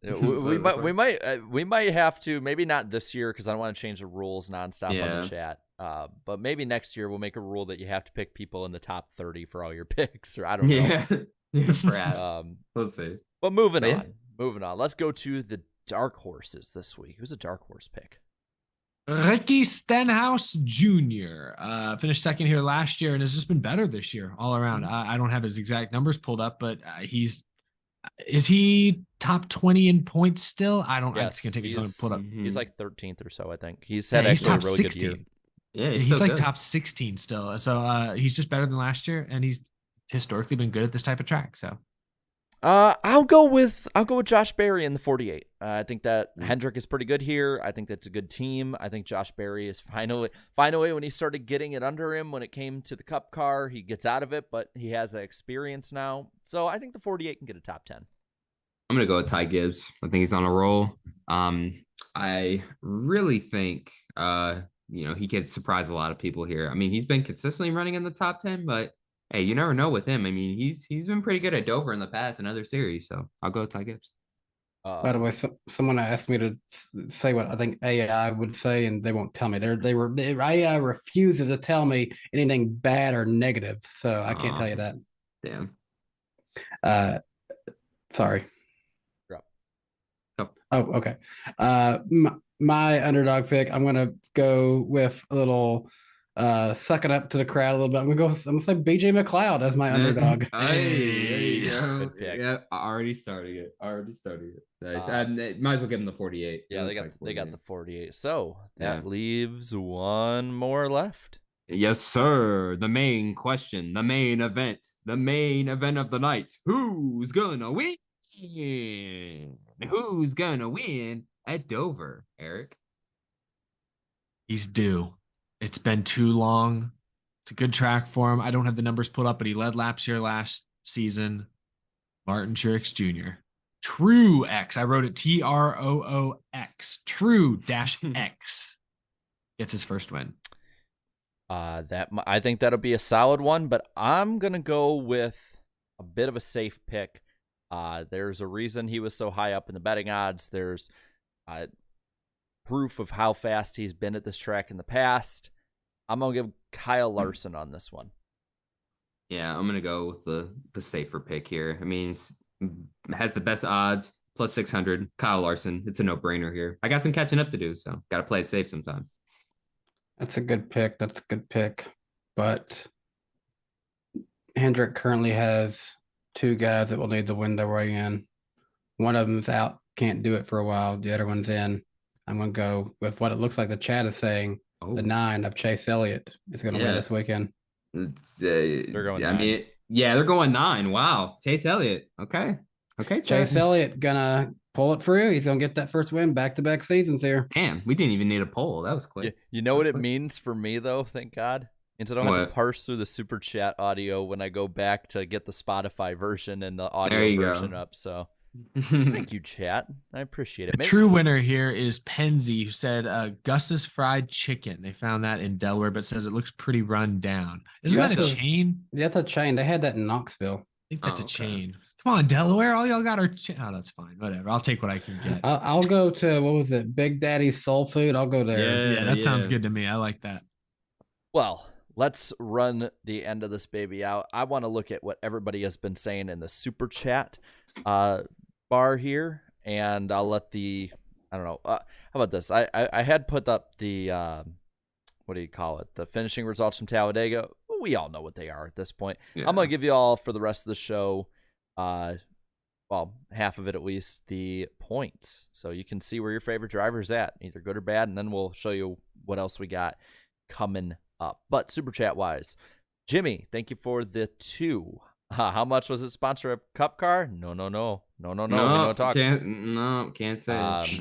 [SPEAKER 2] We might have to, maybe not this year because I don't want to change the rules nonstop on the chat. But maybe next year we'll make a rule that you have to pick people in the top 30 for all your picks, or I don't know.
[SPEAKER 7] Yeah, perhaps. We'll see.
[SPEAKER 2] But moving on. Let's go to the dark horses this week. Who's a dark horse pick?
[SPEAKER 3] Ricky Stenhouse Jr. Finished second here last year and has just been better this year all around. I don't have his exact numbers pulled up, but is he top 20 in points still? I don't.
[SPEAKER 2] Yes,
[SPEAKER 3] it's gonna take a time to pull up.
[SPEAKER 2] He's like 13th or so, I think. He's had actually a really
[SPEAKER 3] 16.
[SPEAKER 2] good year.
[SPEAKER 7] Yeah,
[SPEAKER 3] he's like top 16 still. So he's just better than last year, and he's historically been good at this type of track. So
[SPEAKER 2] I'll go with Josh Berry in the 48. I think that Hendrick is pretty good here. I think that's a good team. I think Josh Berry is finally when he started getting it under him when it came to the Cup car, he gets out of it, but he has that experience now. So I think the 48 can get a top 10.
[SPEAKER 7] I'm gonna go with Ty Gibbs. I think he's on a roll. I really think he could surprise a lot of people here. I mean, he's been consistently running in the top 10, but hey, you never know with him. I mean, he's been pretty good at Dover in the past and other series, so I'll go with Ty Gibbs.
[SPEAKER 4] By the way, someone asked me to say what I think AI would say, and they won't tell me. AI refuses to tell me anything bad or negative, so I can't tell you that.
[SPEAKER 7] Damn.
[SPEAKER 4] Sorry.
[SPEAKER 7] Oh,
[SPEAKER 4] okay. My underdog pick, I'm gonna go with a little sucking up to the crowd a little bit. I'm gonna say BJ McLeod as my underdog.
[SPEAKER 7] Hey, there you go.
[SPEAKER 2] Good pick.
[SPEAKER 7] Yeah, already starting it. Nice. Might as well give him the 48.
[SPEAKER 2] Yeah, they got the 48. So that leaves one more left.
[SPEAKER 7] Yes, sir. The main question, the main event of the night. Who's gonna win? Who's gonna win at Dover, Eric?
[SPEAKER 3] he's due. It's been too long. It's a good track for him. I don't have the numbers pulled up, but he led laps here last season. Martin Truex Jr. True X. I wrote it TROOX. True X gets his first win.
[SPEAKER 2] I think that'll be a solid one, but I'm gonna go with a bit of a safe pick. There's a reason he was so high up in the betting odds. There's proof of how fast he's been at this track in the past. I'm gonna give Kyle Larson on this one.
[SPEAKER 7] Yeah, I'm gonna go with the safer pick here. I mean, has the best odds, plus 600. Kyle Larson, it's a no-brainer here. I got some catching up to do, so got to play it safe sometimes.
[SPEAKER 4] That's a good pick. But Hendrick currently has two guys that will need to win their way in. One of them's out, can't do it for a while. The other one's in. I'm going to go with what it looks like the chat is saying. Oh. The 9 of Chase Elliott is going to win this weekend.
[SPEAKER 2] They're going 9.
[SPEAKER 7] They're going 9. Wow. Chase Elliott. Okay,
[SPEAKER 4] Chase Elliott going to pull it through. He's going to get that first win back-to-back seasons here.
[SPEAKER 7] Damn, we didn't even need a poll. That was quick.
[SPEAKER 2] You know what it means for me, though, thank God? Means I don't have to parse through the super chat audio when I go back to get the Spotify version and the audio version up. So thank you, chat. I appreciate it.
[SPEAKER 3] The true winner here is Penzi, who said Gus's Fried Chicken. They found that in Delaware, but says it looks pretty run down. Isn't that a chain?
[SPEAKER 4] Yeah, that's a chain. They had that in Knoxville.
[SPEAKER 3] I think that's a chain. Come on, Delaware. All y'all got are oh, that's fine. Whatever. I'll take what I can get.
[SPEAKER 4] I'll go to, what was it? Big Daddy's Soul Food. I'll go there.
[SPEAKER 3] Yeah, that sounds good to me. I like that.
[SPEAKER 2] Well, let's run the end of this baby out. I want to look at what everybody has been saying in the super chat bar here, and I'll let I don't know. How about this? I had put up the what do you call it? The finishing results from Talladega. We all know what they are at this point. Yeah. I'm gonna give you all for the rest of the show, well, half of it at least, the points, so you can see where your favorite driver's at, either good or bad, and then we'll show you what else we got coming up. But super chat wise, Jimmy, thank you for the 2. How much was it sponsor a cup car? No. We don't talk.
[SPEAKER 7] Can't say.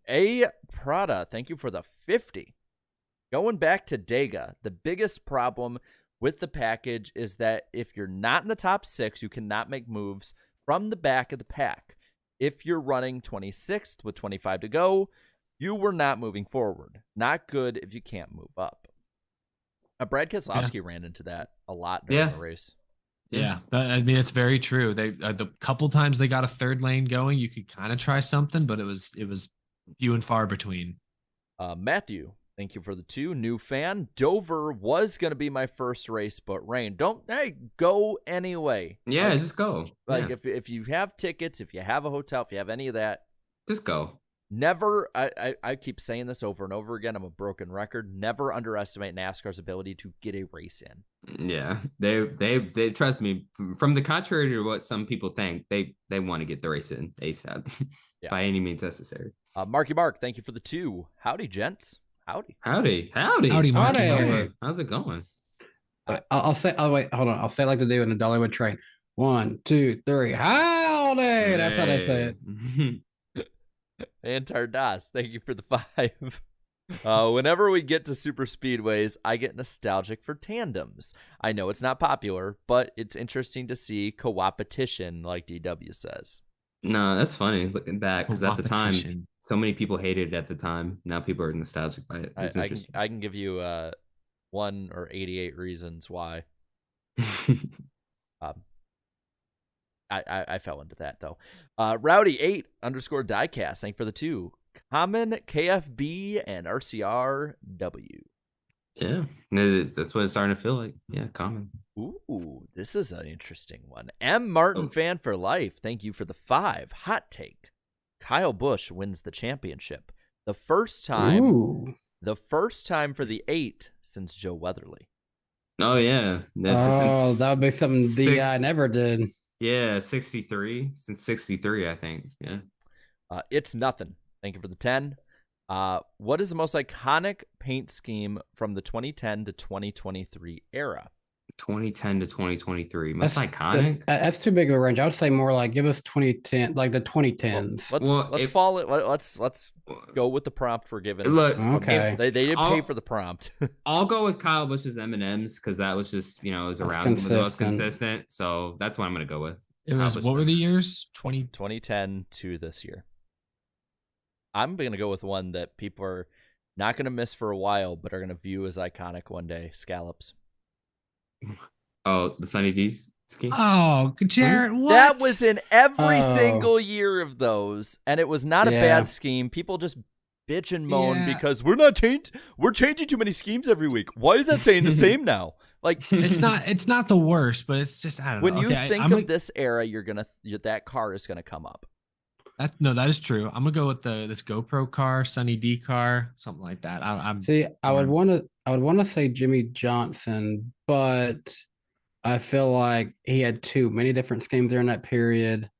[SPEAKER 2] A Prada, thank you for the 50. Going back to Dega, the biggest problem with the package is that if you're not in the top 6, you cannot make moves from the back of the pack. If you're running 26th with 25 to go, you were not moving forward. Not good if you can't move up. Brad Keselowski ran into that a lot during the race.
[SPEAKER 3] Yeah, I mean, it's very true. They the couple times they got a third lane going, you could kind of try something, but it was few and far between.
[SPEAKER 2] Matthew, thank you for the 2. New fan. Dover was going to be my first race, but rain. Go anyway.
[SPEAKER 7] Yeah, just go.
[SPEAKER 2] If you have tickets, if you have a hotel, if you have any of that,
[SPEAKER 7] just go.
[SPEAKER 2] Never, I keep saying this over and over again. I'm a broken record. Never underestimate NASCAR's ability to get a race in.
[SPEAKER 7] Yeah, they trust me. From the contrary to what some people think, they want to get the race in ASAP by any means necessary.
[SPEAKER 2] Marky Mark, thank you for the 2. Howdy, gents. Howdy,
[SPEAKER 3] Marky.
[SPEAKER 7] How's it going?
[SPEAKER 4] I'll say. Oh wait, hold on. I'll say it like they do in the Dollywood train. 1, 2, 3. Howdy. That's how they say it.
[SPEAKER 2] And Tardas, thank you for the 5. Whenever we get to super speedways, I get nostalgic for tandems. I know it's not popular, but it's interesting to see co-opetition, like DW says.
[SPEAKER 7] No, that's funny looking back, because at the time, so many people hated it at the time. Now people are nostalgic by it. It's interesting.
[SPEAKER 2] I can give you 1 or 88 reasons why. I fell into that, though. Rowdy8 _ diecast. Thank you for the 2. Common, KFB, and RCRW.
[SPEAKER 7] Yeah, that's what it's starting to feel like. Yeah, common.
[SPEAKER 2] Ooh, this is an interesting one. M. Martin fan for life. Thank you for the 5. Hot take. Kyle Busch wins the championship. The first time for the 8 since Joe Weatherly.
[SPEAKER 7] Oh, yeah.
[SPEAKER 4] That would be something DI never did.
[SPEAKER 7] Yeah, 63. Since 63, I think. Yeah.
[SPEAKER 2] It's nothing. Thank you for the 10. What is the most iconic paint scheme from the 2010 to 2023 era?
[SPEAKER 7] 2010 to 2023. Most iconic?
[SPEAKER 4] That's too big of a range. I would say more like give us 2010, like the 2010s.
[SPEAKER 2] Let's go with the prompt we're given.
[SPEAKER 7] Look,
[SPEAKER 4] okay.
[SPEAKER 2] They didn't pay for the prompt.
[SPEAKER 7] I'll go with Kyle Busch's M&Ms because that was just, it was around the most consistent. So that's what I'm going to go with.
[SPEAKER 3] It was, what were the years?
[SPEAKER 2] 2010 to this year. I'm going to go with one that people are not going to miss for a while, but are going to view as iconic one day. Scallops.
[SPEAKER 7] Oh, the Sunny D's scheme?
[SPEAKER 3] Oh, Jared, what?
[SPEAKER 2] That was in every single year of those, and it was not a bad scheme. People just bitch and moan because we're changing too many schemes every week. Why is that saying the same now? Like
[SPEAKER 3] it's not the worst, but it's just I don't know.
[SPEAKER 2] When you think of this era, that car is gonna come up.
[SPEAKER 3] That is true. I'm gonna go with this GoPro car, Sunny D car, something like that.
[SPEAKER 4] I would want to say Jimmy Johnson, but I feel like he had too many different schemes during that period.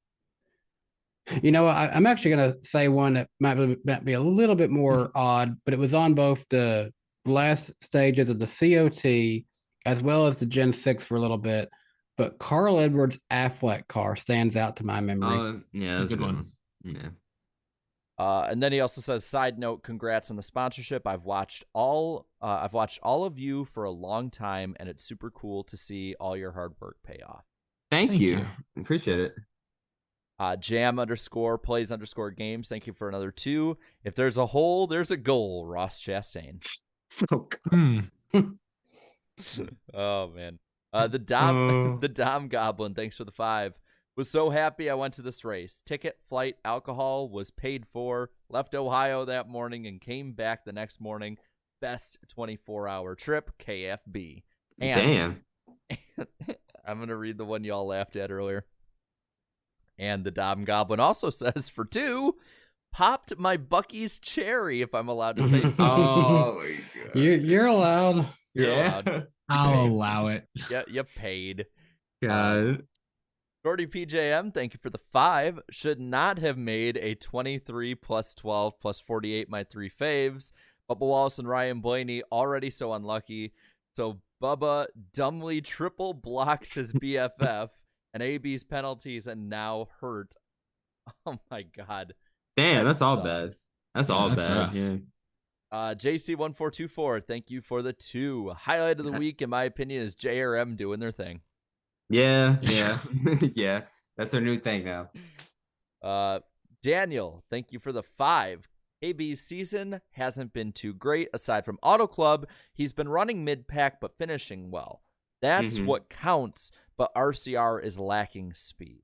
[SPEAKER 4] I'm actually gonna say one that might be a little bit more odd, but it was on both the last stages of the COT as well as the Gen 6 for a little bit. But Carl Edwards' Affleck car stands out to my memory.
[SPEAKER 7] Yeah, that's a good one. Yeah.
[SPEAKER 2] And then he also says, side note, congrats on the sponsorship. I've watched all of you for a long time, and it's super cool to see all your hard work pay off.
[SPEAKER 7] Thank you. Appreciate it.
[SPEAKER 2] Jam _ plays _ games. Thank you for another 2. If there's a hole, there's a goal. Ross Chastain. Oh man. The Dom Goblin. Thanks for the 5. Was so happy I went to this race. Ticket, flight, alcohol was paid for. Left Ohio that morning and came back the next morning. Best 24-hour trip, KFB. And,
[SPEAKER 7] damn.
[SPEAKER 2] I'm going to read the one y'all laughed at earlier. And the Dom Goblin also says, for 2, popped my Buc-ee's cherry, if I'm allowed to say so.
[SPEAKER 7] Oh, my God.
[SPEAKER 4] You're allowed.
[SPEAKER 2] You're allowed.
[SPEAKER 3] I'll allow it.
[SPEAKER 2] Yeah, you paid.
[SPEAKER 7] God.
[SPEAKER 2] Gordy PJM, thank you for the 5. Should not have made a 23 plus 12 plus 48 my 3 faves. Bubba Wallace and Ryan Blaney already so unlucky. So Bubba dumbly triple blocks his BFF and AB's penalties and now hurt. Oh my God.
[SPEAKER 7] Damn,
[SPEAKER 2] That
[SPEAKER 7] that's all
[SPEAKER 2] sucks.
[SPEAKER 7] bad. That's all
[SPEAKER 3] that's
[SPEAKER 7] bad.
[SPEAKER 3] rough.
[SPEAKER 7] Yeah.
[SPEAKER 2] JC1424, thank you for the 2. Highlight of the week, in my opinion, is JRM doing their thing.
[SPEAKER 7] Yeah. Yeah. That's their new thing now.
[SPEAKER 2] Daniel, thank you for the 5. AB's season hasn't been too great. Aside from Auto Club, he's been running mid-pack but finishing well. That's what counts, but RCR is lacking speed.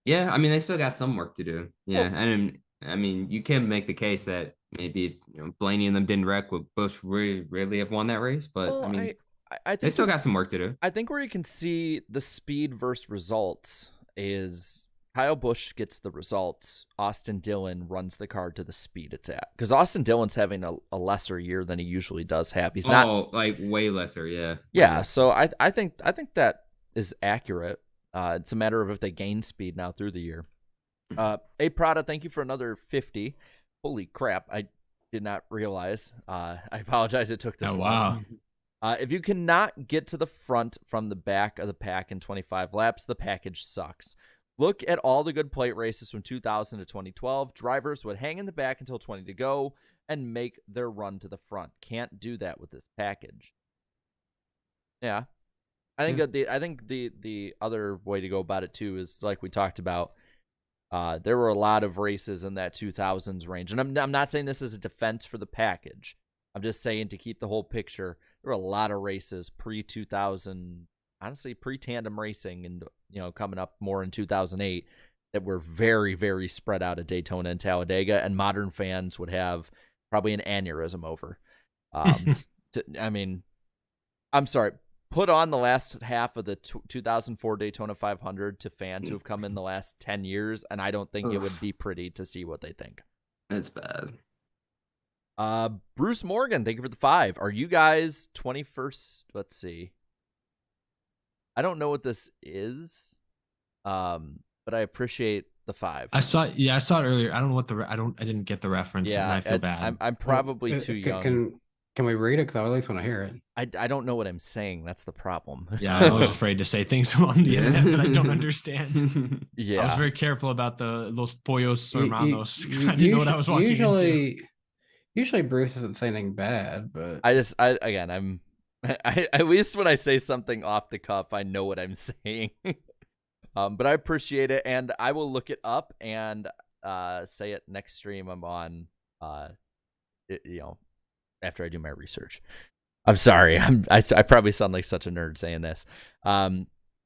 [SPEAKER 7] Yeah, I mean, they still got some work to do. Yeah,
[SPEAKER 2] Well,
[SPEAKER 7] and I mean, you can make the case that maybe Blaney and them didn't wreck with Busch really have won that race, but I mean,
[SPEAKER 2] I think
[SPEAKER 7] they still got some work to do.
[SPEAKER 2] I think where you can see the speed versus results is Kyle Busch gets the results. Austin Dillon runs the car to the speed it's at. Because Austin Dillon's having a lesser year than he usually does have. He's not
[SPEAKER 7] like way lesser, yeah.
[SPEAKER 2] Yeah, so I think that is accurate. It's a matter of if they gain speed now through the year. A Prada, thank you for another 50. Holy crap, I did not realize. I apologize it took this long.
[SPEAKER 3] Wow.
[SPEAKER 2] If you cannot get to the front from the back of the pack in 25 laps, the package sucks. Look at all the good plate races from 2000 to 2012. Drivers would hang in the back until 20 to go and make their run to the front. Can't do that with this package. Yeah. I think the other way to go about it too is like we talked about. There were a lot of races in that 2000s range, and I'm not saying this is a defense for the package. I'm just saying to keep the whole picture. There were a lot of races pre-2000, honestly pre-tandem racing, and coming up more in 2008 that were very, very spread out at Daytona and Talladega, and modern fans would have probably an aneurysm over. I'm sorry. Put on the last half of the 2004 Daytona 500 to fans who have come in the last 10 years, and I don't think it would be pretty to see what they think.
[SPEAKER 7] It's bad.
[SPEAKER 2] Bruce Morgan, thank you for the 5. Are you guys 21st? Let's see. I don't know what this is, but I appreciate the 5.
[SPEAKER 3] I saw it earlier. I don't know what I didn't get the reference.
[SPEAKER 2] Yeah,
[SPEAKER 3] and I feel bad.
[SPEAKER 2] I'm probably too young.
[SPEAKER 4] Can we read it? Because I at least want to hear it.
[SPEAKER 2] I don't know what I'm saying. That's the problem.
[SPEAKER 3] Yeah, I was afraid to say things on the internet that I don't understand.
[SPEAKER 2] Yeah,
[SPEAKER 3] I was very careful about the Los Pollos Hermanos. I didn't know what I was walking into.
[SPEAKER 4] Usually Bruce doesn't say anything bad, but
[SPEAKER 2] I at least when I say something off the cuff, I know what I'm saying. But I appreciate it, and I will look it up and say it next stream I'm on. After I do my research. I'm sorry. I probably sound like such a nerd saying this.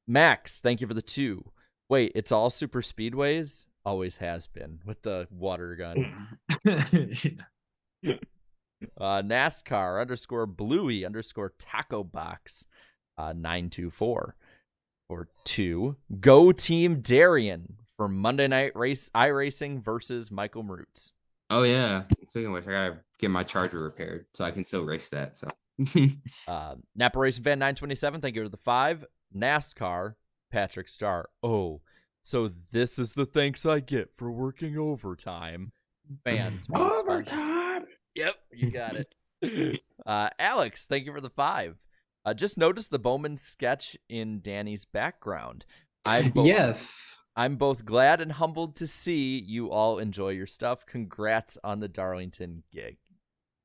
[SPEAKER 2] Max, thank you for the 2. Wait, it's all super speedways? Always has been with the water gun. NASCAR _Bluey _Taco Box 924 or 2. Go Team Darian for Monday Night iRacing versus Michael Marutz.
[SPEAKER 7] Oh yeah. Speaking of which, I gotta get my charger repaired so I can still race that. So
[SPEAKER 2] Napa Racing Fan 927, thank you for the 5. NASCAR, Patrick Starr. Oh, so this is the thanks I get for working overtime. Fans.
[SPEAKER 4] overtime.
[SPEAKER 2] Yep, you got it. Alex, thank you for the 5. Just noticed the Bowman sketch in Danny's background.
[SPEAKER 4] Yes.
[SPEAKER 2] I'm both glad and humbled to see you all enjoy your stuff. Congrats on the Darlington gig.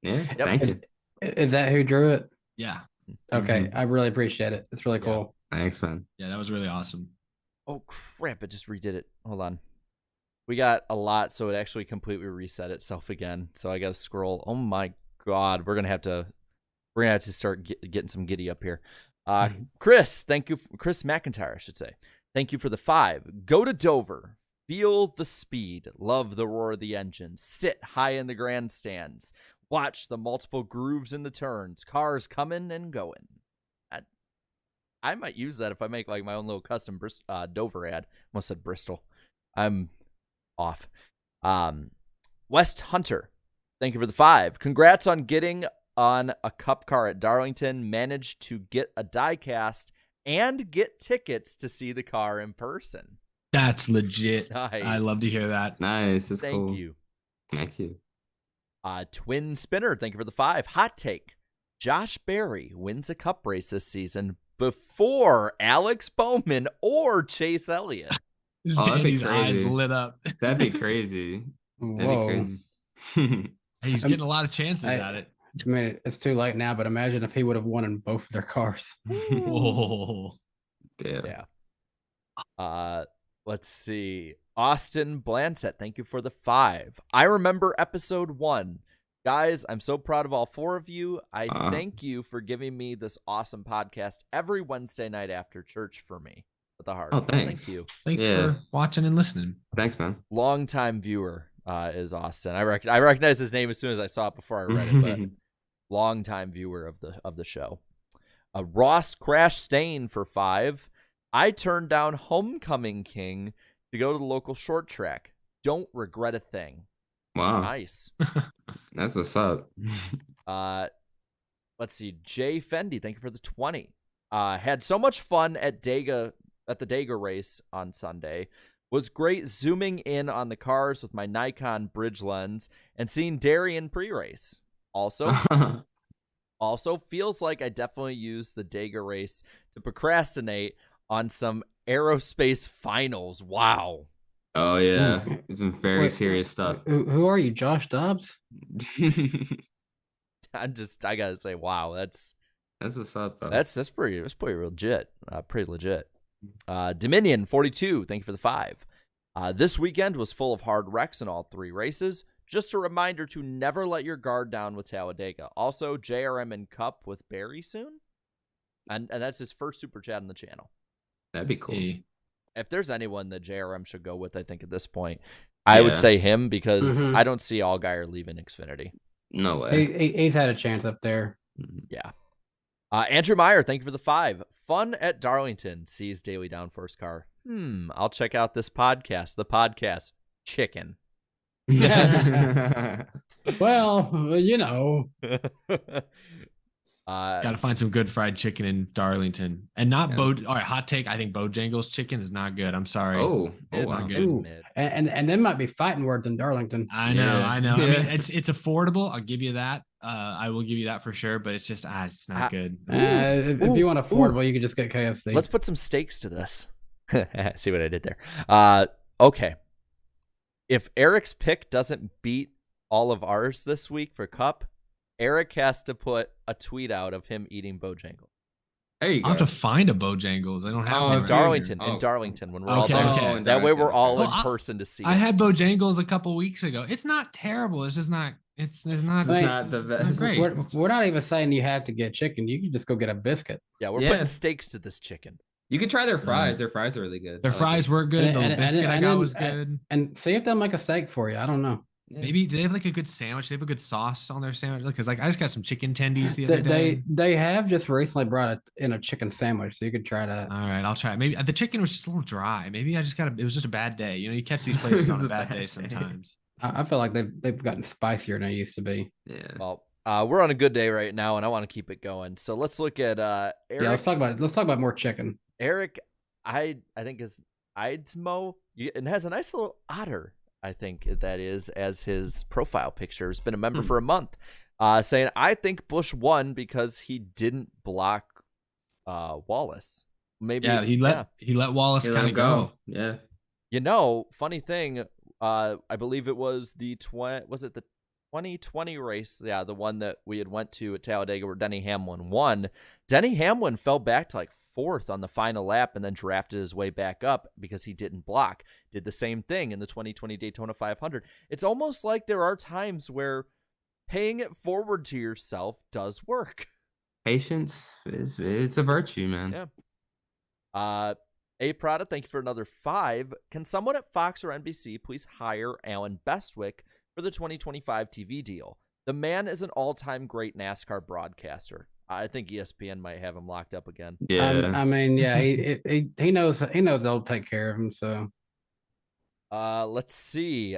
[SPEAKER 7] Yeah, thank you.
[SPEAKER 4] Is that who drew it?
[SPEAKER 3] Yeah.
[SPEAKER 4] Okay, I really appreciate it. It's really cool.
[SPEAKER 7] Thanks, man.
[SPEAKER 3] Yeah, that was really awesome.
[SPEAKER 2] Oh, crap. It just redid it. Hold on. We got a lot, so it actually completely reset itself again. So I got to scroll. Oh, my God. We're going to have to start getting some giddy up here. Chris, thank you. Chris McIntyre, I should say. Thank you for the 5. Go to Dover. Feel the speed. Love the roar of the engine. Sit high in the grandstands. Watch the multiple grooves in the turns. Cars coming and going. I might use that if I make like my own little custom Dover ad. Almost said Bristol. I'm off. West Hunter. Thank you for the 5. Congrats on getting on a cup car at Darlington. Managed to get a die cast and get tickets to see the car in person.
[SPEAKER 3] That's legit.
[SPEAKER 2] Nice.
[SPEAKER 3] I love to hear that.
[SPEAKER 7] Nice. That's cool.
[SPEAKER 2] Thank you.
[SPEAKER 7] Thank you.
[SPEAKER 2] Twin Spinner, thank you for the 5. Hot take. Josh Berry wins a cup race this season before Alex Bowman or Chase Elliott.
[SPEAKER 7] Oh, that'd be
[SPEAKER 3] Danny's eyes
[SPEAKER 7] crazy.
[SPEAKER 3] lit up.
[SPEAKER 7] That'd be crazy. That'd
[SPEAKER 4] Whoa.
[SPEAKER 7] be crazy.
[SPEAKER 3] He's getting a lot of chances at it.
[SPEAKER 4] I mean, it's too late now, but imagine if he would have won in both their cars.
[SPEAKER 3] Whoa.
[SPEAKER 7] Yeah.
[SPEAKER 2] Let's see. Austin Blansett, thank you for the 5. I remember episode 1. Guys, I'm so proud of all 4 of you. I thank you for giving me this awesome podcast every Wednesday night after church for me. With the heart.
[SPEAKER 7] Oh, thanks.
[SPEAKER 2] Thank you.
[SPEAKER 3] Thanks for watching and listening.
[SPEAKER 7] Thanks, man.
[SPEAKER 2] Longtime viewer is Austin. I recognize his name as soon as I saw it before I read it, but longtime viewer of the show. Ross Crash Stain for 5. I turned down Homecoming King to go to the local short track. Don't regret a thing.
[SPEAKER 7] Wow.
[SPEAKER 2] Nice.
[SPEAKER 7] That's what's up.
[SPEAKER 2] Let's see. Jay Fendi, thank you for the 20. Had so much fun at the Dega race on Sunday. Was great zooming in on the cars with my Nikon bridge lens and seeing Darian pre-race. Also feels like I definitely used the Dega race to procrastinate on some aerospace finals. Wow.
[SPEAKER 7] Oh yeah, some very serious stuff.
[SPEAKER 4] Who are you, Josh Dobbs?
[SPEAKER 2] I gotta say, wow, that's
[SPEAKER 7] what's up, though.
[SPEAKER 2] That's pretty legit. Pretty legit. Dominion 42, thank you for the 5. This weekend was full of hard wrecks in all 3 races. Just a reminder to never let your guard down with Talladega. Also, JRM and Cup with Barry soon. And that's his first super chat on the channel.
[SPEAKER 7] That'd be cool.
[SPEAKER 2] If there's anyone that JRM should go with, I think at this point, I would say him because I don't see Allgaier leaving Xfinity.
[SPEAKER 7] No way.
[SPEAKER 4] He's had a chance up there.
[SPEAKER 2] Yeah. Andrew Meyer, thank you for the 5. Fun at Darlington. Sees daily Downforce car. I'll check out this podcast. The podcast. Chicken.
[SPEAKER 4] Well, you know.
[SPEAKER 3] Got to find some good fried chicken in Darlington, and not All right, hot take. I think Bojangles chicken is not good. I'm sorry.
[SPEAKER 2] It's
[SPEAKER 3] wow.
[SPEAKER 2] good.
[SPEAKER 4] Ooh. And there might be fighting words in Darlington.
[SPEAKER 3] I know. I mean, it's affordable. I'll give you that. I will give you that for sure. But it's just, it's not good.
[SPEAKER 4] If you want affordable, you could just get KFC.
[SPEAKER 2] Let's put some steaks to this. See what I did there. Okay. If Eric's pick doesn't beat all of ours this week for Cup, Eric has to put a tweet out of him eating Bojangles.
[SPEAKER 7] There you go.
[SPEAKER 3] I'll have to find a Bojangles. I don't have one.
[SPEAKER 2] In Darlington, when we're all there.
[SPEAKER 3] Okay.
[SPEAKER 2] That way we're all in person to see
[SPEAKER 3] I
[SPEAKER 2] it.
[SPEAKER 3] had Bojangles a couple weeks ago. It's not terrible. It's just not. It's not
[SPEAKER 7] the best.
[SPEAKER 3] Great.
[SPEAKER 4] We're not even saying you have to get chicken. You can just go get a biscuit.
[SPEAKER 2] Yeah, we're putting steaks to this chicken.
[SPEAKER 7] You could try their fries. Their fries are really good.
[SPEAKER 3] Their fries were good. The biscuit I got was good.
[SPEAKER 4] And see if they'll make a steak for you. I don't know.
[SPEAKER 3] Maybe they have like a good sandwich. They have a good sauce on their sandwich. Because I just got some chicken tendies the other day.
[SPEAKER 4] They have just recently brought in a chicken sandwich, so you could try that.
[SPEAKER 3] All right, I'll try it. Maybe the chicken was just a little dry. Maybe I just it was just a bad day. You know, you catch these places on a bad day sometimes.
[SPEAKER 4] I feel like they've gotten spicier than they used to be.
[SPEAKER 7] Yeah.
[SPEAKER 2] Well, we're on a good day right now, and I want to keep it going. So let's look at Eric.
[SPEAKER 4] Yeah, let's talk about more chicken.
[SPEAKER 2] Eric, I think is Eidsmo, and has a nice little otter. I think that is as his profile picture. Has been a member for a month, saying I think Busch won because he didn't block Wallace. Maybe
[SPEAKER 3] he let Wallace kind of go.
[SPEAKER 7] Yeah.
[SPEAKER 2] You know, funny thing. I believe it was the 2020 race, the one that we had went to at Talladega where Denny Hamlin won. Denny Hamlin fell back to like 4th on the final lap and then drafted his way back up because he didn't block. Did the same thing in the 2020 Daytona 500. It's almost like there are times where paying it forward to yourself does work.
[SPEAKER 7] Patience it's a virtue, man.
[SPEAKER 2] Yeah. Prada, thank you for another 5. Can someone at Fox or NBC please hire Alan Bestwick for the 2025 TV deal? The man is an all-time great NASCAR broadcaster. I think ESPN might have him locked up again.
[SPEAKER 7] Yeah.
[SPEAKER 4] I mean, yeah, he knows they'll take care of him. So,
[SPEAKER 2] let's see.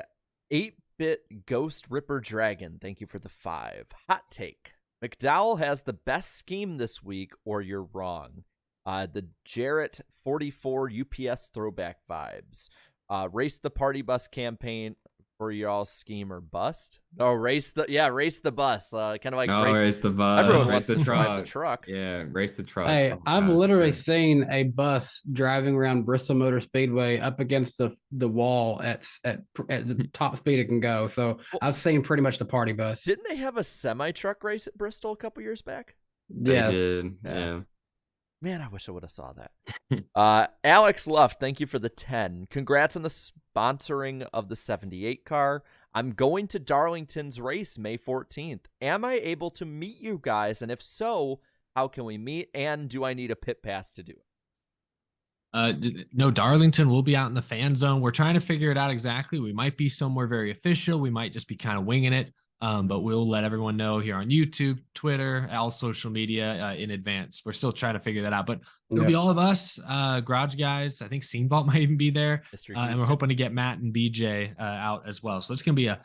[SPEAKER 2] 8-bit Ghost Ripper Dragon, thank you for the 5. Hot take: McDowell has the best scheme this week, or you're wrong. The Jarrett 44 UPS throwback vibes. Race the party bus campaign for y'all scheme or bust? Oh, race the bus. Kind of like
[SPEAKER 7] race the bus.
[SPEAKER 2] Everyone
[SPEAKER 7] race
[SPEAKER 2] wants
[SPEAKER 7] the
[SPEAKER 2] to
[SPEAKER 7] truck.
[SPEAKER 2] drive the truck.
[SPEAKER 7] Yeah, race the truck.
[SPEAKER 4] Hey,
[SPEAKER 7] Oh,
[SPEAKER 4] I've
[SPEAKER 7] gosh,
[SPEAKER 4] literally
[SPEAKER 7] true.
[SPEAKER 4] seen a bus driving around Bristol Motor Speedway up against the wall at the top speed it can go. So I've seen pretty much the party bus.
[SPEAKER 2] Didn't they have a semi truck race at Bristol a couple years back?
[SPEAKER 7] They
[SPEAKER 4] Yes.
[SPEAKER 7] did. Yeah.
[SPEAKER 2] Man, I wish I would have saw that. Alex Luff, thank you for the 10. Congrats on the sponsoring of the 78 car. I'm going to Darlington's race May 14th. Am I able to meet you guys? And if so, how can we meet? And do I need a pit pass to do it?
[SPEAKER 3] No, Darlington will be out in the fan zone. We're trying to figure it out exactly. We might be somewhere very official. We might just be kind of winging it. But we'll let everyone know here on YouTube, Twitter, all social media in advance. We're still trying to figure that out, but it'll be all of us, garage guys. I think Scene Vault might even be there. And we're hoping to get Matt and BJ out as well. So it's going to be a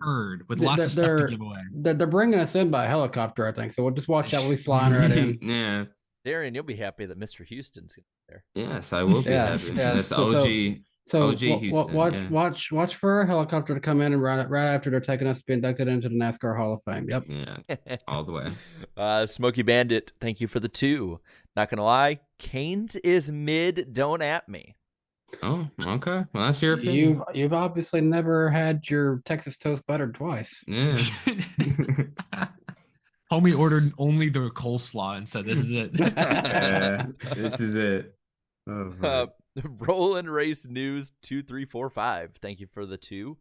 [SPEAKER 3] herd with lots of stuff to give away.
[SPEAKER 4] They're bringing us in by helicopter, I think. So we'll just watch out. We'll be flying right in.
[SPEAKER 7] Yeah.
[SPEAKER 2] Darian, you'll be happy that Mr. Houston's there.
[SPEAKER 7] Yes, I will be happy.
[SPEAKER 4] Yeah.
[SPEAKER 7] That's OG.
[SPEAKER 4] So
[SPEAKER 7] OG Houston,
[SPEAKER 4] watch for a helicopter to come in and right after they're taking us to be inducted into the NASCAR Hall of Fame. Yep.
[SPEAKER 7] Yeah, all the way.
[SPEAKER 2] Smokey Bandit, thank you for the 2. Not gonna lie, Canes is mid. Don't at me.
[SPEAKER 7] Oh, okay. Well, that's your opinion.
[SPEAKER 4] You've obviously never had your Texas toast buttered twice.
[SPEAKER 7] Yeah.
[SPEAKER 3] Homie ordered only the coleslaw and said, "This is it."
[SPEAKER 7] This is it. Oh,
[SPEAKER 2] Roland Race News 2345. Thank you for the 2.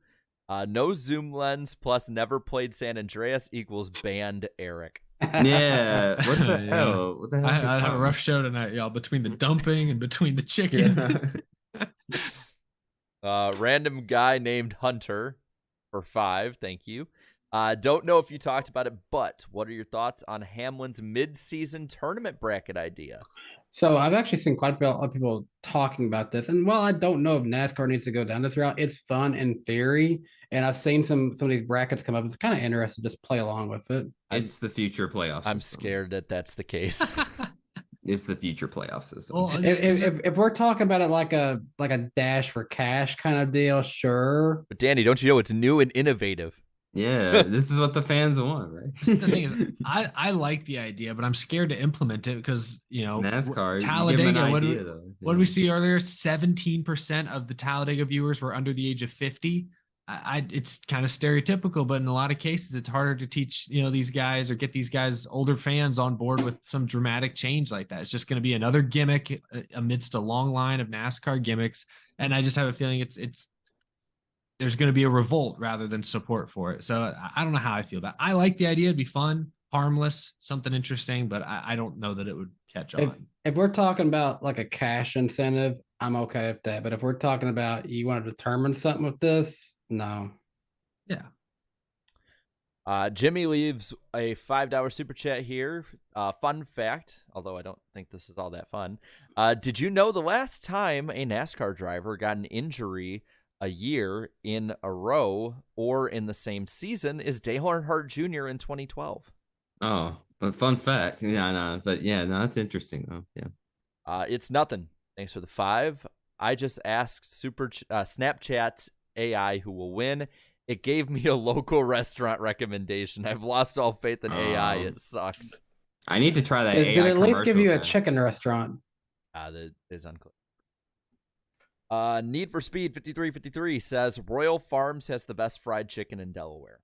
[SPEAKER 2] No zoom lens plus never played San Andreas equals banned Eric.
[SPEAKER 7] Yeah. What the hell? What the hell?
[SPEAKER 3] I have a rough show tonight, y'all. Between the dumping and between the chicken.
[SPEAKER 2] Random guy named Hunter for 5. Thank you. Don't know if you talked about it, but what are your thoughts on Hamlin's mid-season tournament bracket idea?
[SPEAKER 4] So I've actually seen quite a lot of people talking about this, and while I don't know if NASCAR needs to go down this route, it's fun in theory, and I've seen some of these brackets come up. It's kind of interesting to just play along with it.
[SPEAKER 7] It's the future playoff system.
[SPEAKER 2] I'm scared that that's the case.
[SPEAKER 7] It's the future playoff system.
[SPEAKER 3] Well,
[SPEAKER 4] if we're talking about it like a dash for cash kind of deal, sure.
[SPEAKER 2] But Danny, don't you know it's new and innovative?
[SPEAKER 7] Yeah, this is what the fans want, right?
[SPEAKER 3] The thing is, I like the idea, but I'm scared to implement it because,
[SPEAKER 7] NASCAR,
[SPEAKER 3] Talladega, what
[SPEAKER 7] what
[SPEAKER 3] did we see earlier? 17% of the Talladega viewers were under the age of 50. It's kind of stereotypical, but in a lot of cases, it's harder to teach, these guys or get these guys, older fans on board with some dramatic change like that. It's just going to be another gimmick amidst a long line of NASCAR gimmicks. And I just have a feeling there's going to be a revolt rather than support for it. So I don't know how I feel about it. I like the idea. It'd be fun, harmless, something interesting, but I don't know that it would catch on.
[SPEAKER 4] If we're talking about like a cash incentive, I'm okay with that. But if we're talking about you want to determine something with this, no.
[SPEAKER 3] Yeah.
[SPEAKER 2] Jimmy leaves a $5 super chat here. Fun fact, although I don't think this is all that fun. Did you know the last time a NASCAR driver got an injury a year in a row or in the same season is Dale Earnhardt Jr. in 2012.
[SPEAKER 7] Oh, a fun fact. Yeah, no, but yeah, no, that's interesting though. Yeah.
[SPEAKER 2] It's nothing. Thanks for the 5. I just asked Snapchat's AI who will win. It gave me a local restaurant recommendation. I've lost all faith in AI. It sucks.
[SPEAKER 7] I need to try that.
[SPEAKER 4] Did
[SPEAKER 7] AI
[SPEAKER 4] it at least give you a
[SPEAKER 7] commercial,
[SPEAKER 4] chicken restaurant?
[SPEAKER 2] That is unclear. Need for Speed 5353 says Royal Farms has the best fried chicken in Delaware.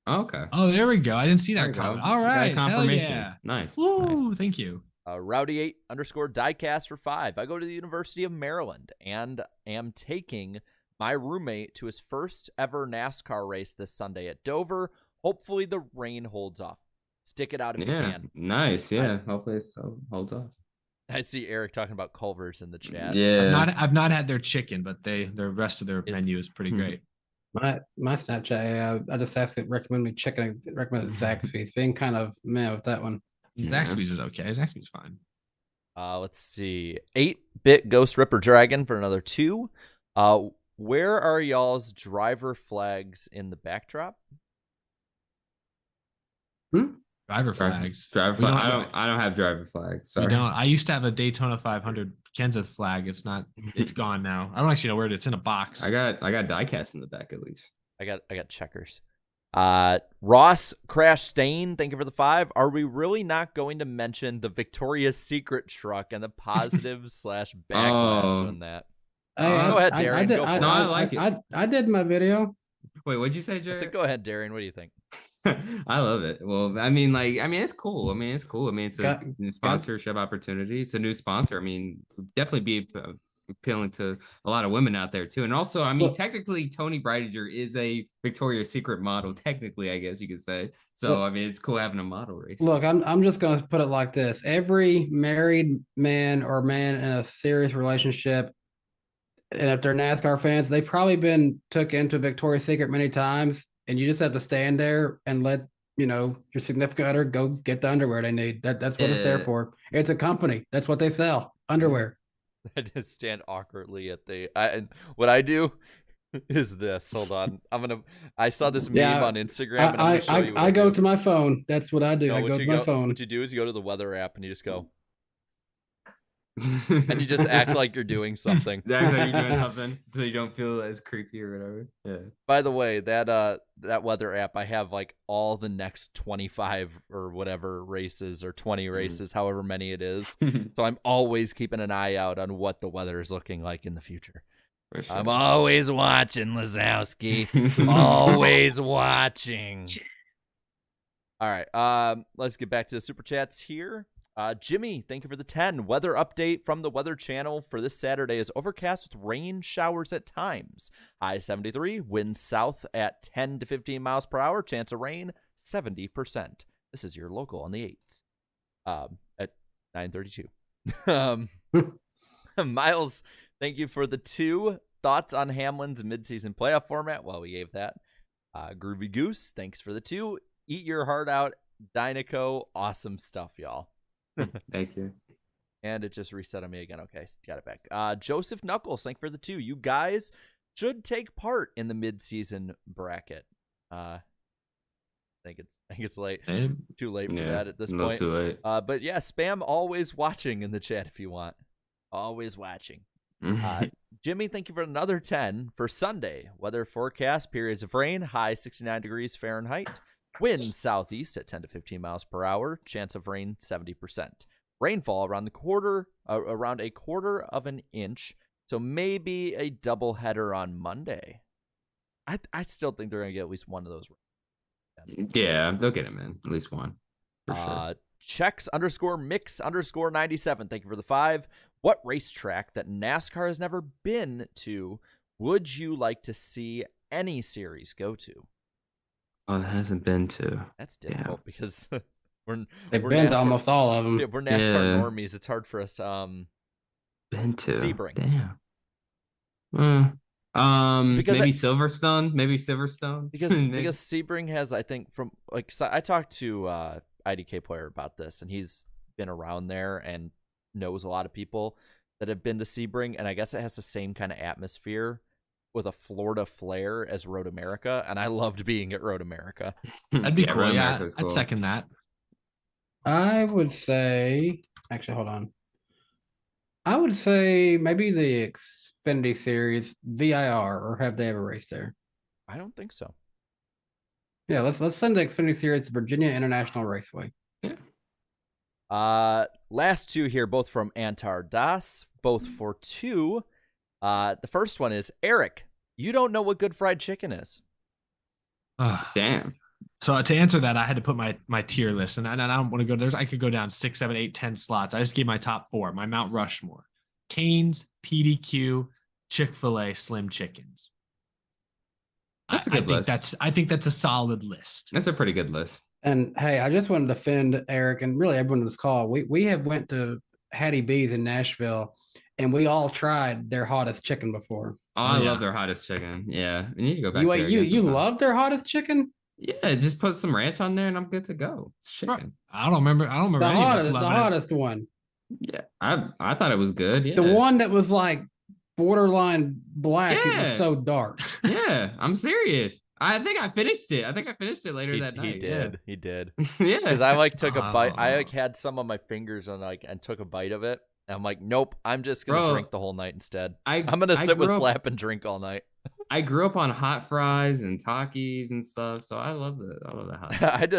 [SPEAKER 7] Okay.
[SPEAKER 3] Oh, there we go. I didn't see that comment. All right.
[SPEAKER 7] Confirmation.
[SPEAKER 3] Hell yeah.
[SPEAKER 7] Nice.
[SPEAKER 3] Woo,
[SPEAKER 7] nice.
[SPEAKER 3] Thank you.
[SPEAKER 2] Rowdy8_diecast for 5. I go to the University of Maryland and am taking my roommate to his first ever NASCAR race this Sunday at Dover. Hopefully the rain holds off. Stick it out if you can.
[SPEAKER 7] Nice. Yeah. Hopefully it holds off.
[SPEAKER 2] I see Eric talking about Culver's in the chat.
[SPEAKER 7] Yeah.
[SPEAKER 3] I've not had their chicken, but the rest of their menu is pretty great.
[SPEAKER 4] My Snapchat, I just asked it recommend me chicken. Recommended Zaxby's. Being kind of meh with that one.
[SPEAKER 3] Zaxby's is okay. Zaxby's fine.
[SPEAKER 2] Let's see. 8-bit Ghost Ripper Dragon for another 2. Where are y'all's driver flags in the backdrop?
[SPEAKER 3] Driver flags.
[SPEAKER 7] Driver
[SPEAKER 3] We
[SPEAKER 7] flag.
[SPEAKER 3] don't have-
[SPEAKER 7] I don't have driver flags. Sorry.
[SPEAKER 3] We don't. I used to have a Daytona 500 Kenseth flag. It's not. It's gone now. I don't actually know where it is. It's in a box.
[SPEAKER 7] I got diecast in the back at least.
[SPEAKER 2] I got checkers. Ross Crash Stain, thank you for the 5. Are we really not going to mention the Victoria's Secret truck and the positive / backlash on that? Go ahead, Darren. Go for it.
[SPEAKER 7] I like it.
[SPEAKER 4] I did my video.
[SPEAKER 7] Wait, what'd you say,
[SPEAKER 2] I
[SPEAKER 7] Jared?
[SPEAKER 2] said, go ahead, Darren. What do you think?
[SPEAKER 7] I love it. Well, I mean, it's cool. It's a new sponsorship opportunity. It's a new sponsor. I mean, definitely be appealing to a lot of women out there too. And also, I mean, technically, Tony Bridinger is a Victoria's Secret model. Technically, I guess you could say. So, I mean, it's cool having a model race.
[SPEAKER 4] Look, I'm just going to put it like this: every married man or man in a serious relationship, and if they're NASCAR fans, they've probably been took into Victoria's Secret many times. And you just have to stand there and let, your significant other go get the underwear they need. That's what it's there for. It's a company. That's what they sell. Underwear.
[SPEAKER 2] I just stand awkwardly at what I do is this. Hold on. I saw this meme on Instagram and I'm gonna show you what
[SPEAKER 4] I go to my phone. That's what I do.
[SPEAKER 2] No,
[SPEAKER 4] I go to my phone.
[SPEAKER 2] What you do is you go to the weather app and you just go. And you just act like you're doing something.
[SPEAKER 7] Act like you're doing something so you don't feel as creepy or whatever. Yeah.
[SPEAKER 2] By the way, that weather app, I have like all the next 25 or whatever races or 20 races, however many it is. So I'm always keeping an eye out on what the weather is looking like in the future.
[SPEAKER 7] For sure.
[SPEAKER 2] I'm always watching, Lazowski. Always watching. All right. Let's get back to the super chats here. Jimmy, thank you for the 10. Weather update from the Weather Channel for this Saturday is overcast with rain showers at times. High 73, winds south at 10 to 15 miles per hour. Chance of rain, 70%. This is your local on the 8s at 9:32. Miles, thank you for the 2. Thoughts on Hamlin's midseason playoff format? Well, we gave that. Groovy Goose, thanks for the 2. Eat your heart out, Dynaco. Awesome stuff, y'all.
[SPEAKER 7] Thank you.
[SPEAKER 2] And it just reset on me again. Okay, got it back. Joseph Knuckles, thank you for the 2. You guys should take part in the mid-season bracket. I think it's late. Too late for that at this point.
[SPEAKER 7] Too late.
[SPEAKER 2] But yeah, spam always watching in the chat if you want. Always watching. Jimmy, thank you for another 10 for Sunday. Weather forecast: periods of rain, high 69 degrees Fahrenheit. Wind southeast at 10 to 15 miles per hour. Chance of rain 70%. Rainfall around a quarter of an inch. So maybe a doubleheader on Monday. I still think they're gonna get at least one of those.
[SPEAKER 7] Yeah, they'll get him in at least one. For sure.
[SPEAKER 2] Checks _mix _97. Thank you for the 5. What racetrack that NASCAR has never been to would you like to see any series go to?
[SPEAKER 7] Oh, it hasn't been to.
[SPEAKER 2] That's difficult because
[SPEAKER 4] they've been to almost all of them.
[SPEAKER 2] Yeah, we're NASCAR normies. It's hard for us.
[SPEAKER 7] Been to
[SPEAKER 2] Sebring.
[SPEAKER 7] Damn.
[SPEAKER 2] Because
[SPEAKER 7] maybe Silverstone.
[SPEAKER 2] Because Sebring has, I think, I talked to IDK player about this, and he's been around there and knows a lot of people that have been to Sebring, and I guess it has the same kind of atmosphere with a Florida flair as Road America, and I loved being at Road America.
[SPEAKER 3] That'd be cool. Yeah,
[SPEAKER 7] cool.
[SPEAKER 3] I'd second that.
[SPEAKER 4] I would say, actually, hold on. I would say maybe the Xfinity Series VIR, or have they ever raced there?
[SPEAKER 2] I don't think so.
[SPEAKER 4] Yeah, let's send the Xfinity Series to Virginia International Raceway.
[SPEAKER 2] Yeah. Last 2 here, both from Antar Das, both for 2. The first one is Eric. You don't know what good fried chicken is.
[SPEAKER 7] Damn.
[SPEAKER 3] So to answer that, I had to put my tier list, and I don't want to go. I could go down 6, 7, 8, 10 slots. I just gave my top 4. My Mount Rushmore: Cane's, PDQ, Chick-fil-A, Slim Chickens.
[SPEAKER 7] That's a good list.
[SPEAKER 3] I think that's a solid list.
[SPEAKER 7] That's a pretty good list.
[SPEAKER 4] And hey, I just wanted to defend Eric and really everyone on this call. We have went to Hattie B's in Nashville, and we all tried their hottest chicken before.
[SPEAKER 7] Oh, I love their hottest chicken. Yeah, we need to go back.
[SPEAKER 4] You love their hottest chicken?
[SPEAKER 7] Yeah, just put some ranch on there, and I'm good to go. It's chicken.
[SPEAKER 3] I don't remember.
[SPEAKER 4] The hottest one.
[SPEAKER 7] Yeah, I thought it was good. Yeah,
[SPEAKER 4] the one that was like borderline black. Yeah. It was so dark.
[SPEAKER 7] Yeah, I'm serious. I think I finished it. I think I finished it later that night.
[SPEAKER 2] He did.
[SPEAKER 7] Yeah.
[SPEAKER 2] Because I like took a bite. I like
[SPEAKER 3] Oh.
[SPEAKER 2] had some on my fingers and took a bite of it. And I'm like, nope, I'm just gonna
[SPEAKER 7] Bro,
[SPEAKER 2] drink the whole night instead.
[SPEAKER 7] I'm
[SPEAKER 2] I'm gonna sit with
[SPEAKER 7] grew up-
[SPEAKER 2] Slap and drink all night.
[SPEAKER 7] I grew up on hot fries and Takis and stuff, so I love the hot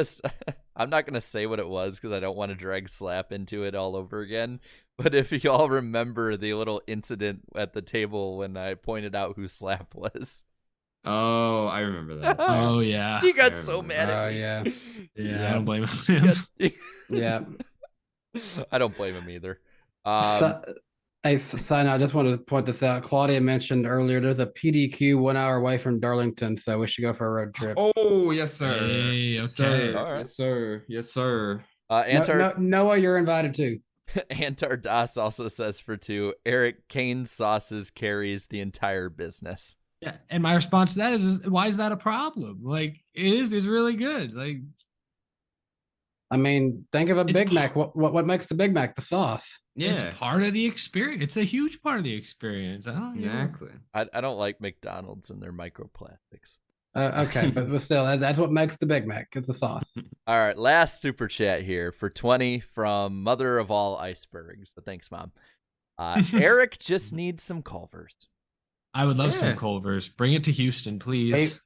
[SPEAKER 7] stuff.
[SPEAKER 2] I'm not gonna say what it was because I don't want to drag Slap into it all over again. But if you all remember the little incident at the table when I pointed out who Slap was,
[SPEAKER 7] Oh, I remember that.
[SPEAKER 3] Oh yeah.
[SPEAKER 2] he got
[SPEAKER 7] I
[SPEAKER 2] so
[SPEAKER 7] remember
[SPEAKER 2] mad
[SPEAKER 4] Oh
[SPEAKER 2] at me.
[SPEAKER 4] yeah,
[SPEAKER 3] Yeah, I don't blame him.
[SPEAKER 4] yeah.
[SPEAKER 2] I don't blame him either.
[SPEAKER 4] Hey, side note, I just wanted to point this out. Claudia mentioned earlier there's a PDQ 1 hour away from Darlington, so we should go for a road trip.
[SPEAKER 7] Oh, yes, sir.
[SPEAKER 3] Hey,
[SPEAKER 7] Yes,
[SPEAKER 3] okay.
[SPEAKER 7] sir.
[SPEAKER 2] All right.
[SPEAKER 7] Yes, sir. Yes, sir.
[SPEAKER 4] Noah, you're invited too.
[SPEAKER 2] Antar Das also says for 2, Eric Kane's sauces carries the entire business.
[SPEAKER 3] Yeah, and my response to that is why is that a problem? Like, it's really good. Like,
[SPEAKER 4] I mean, think of a
[SPEAKER 3] It's
[SPEAKER 4] Big Mac. What makes the Big Mac? The sauce.
[SPEAKER 7] Yeah.
[SPEAKER 3] it's part of the experience. It's a huge part of the experience. I don't know.
[SPEAKER 7] Exactly.
[SPEAKER 2] I don't like McDonald's and their microplastics.
[SPEAKER 4] Okay, but still, that's what makes the Big Mac. It's the sauce.
[SPEAKER 2] All right, last super chat here for 20 from Mother of All Icebergs. So thanks, Mom. Eric just needs some Culvers.
[SPEAKER 3] I would love
[SPEAKER 7] Yeah.
[SPEAKER 3] some Culvers. Bring it to Houston, please.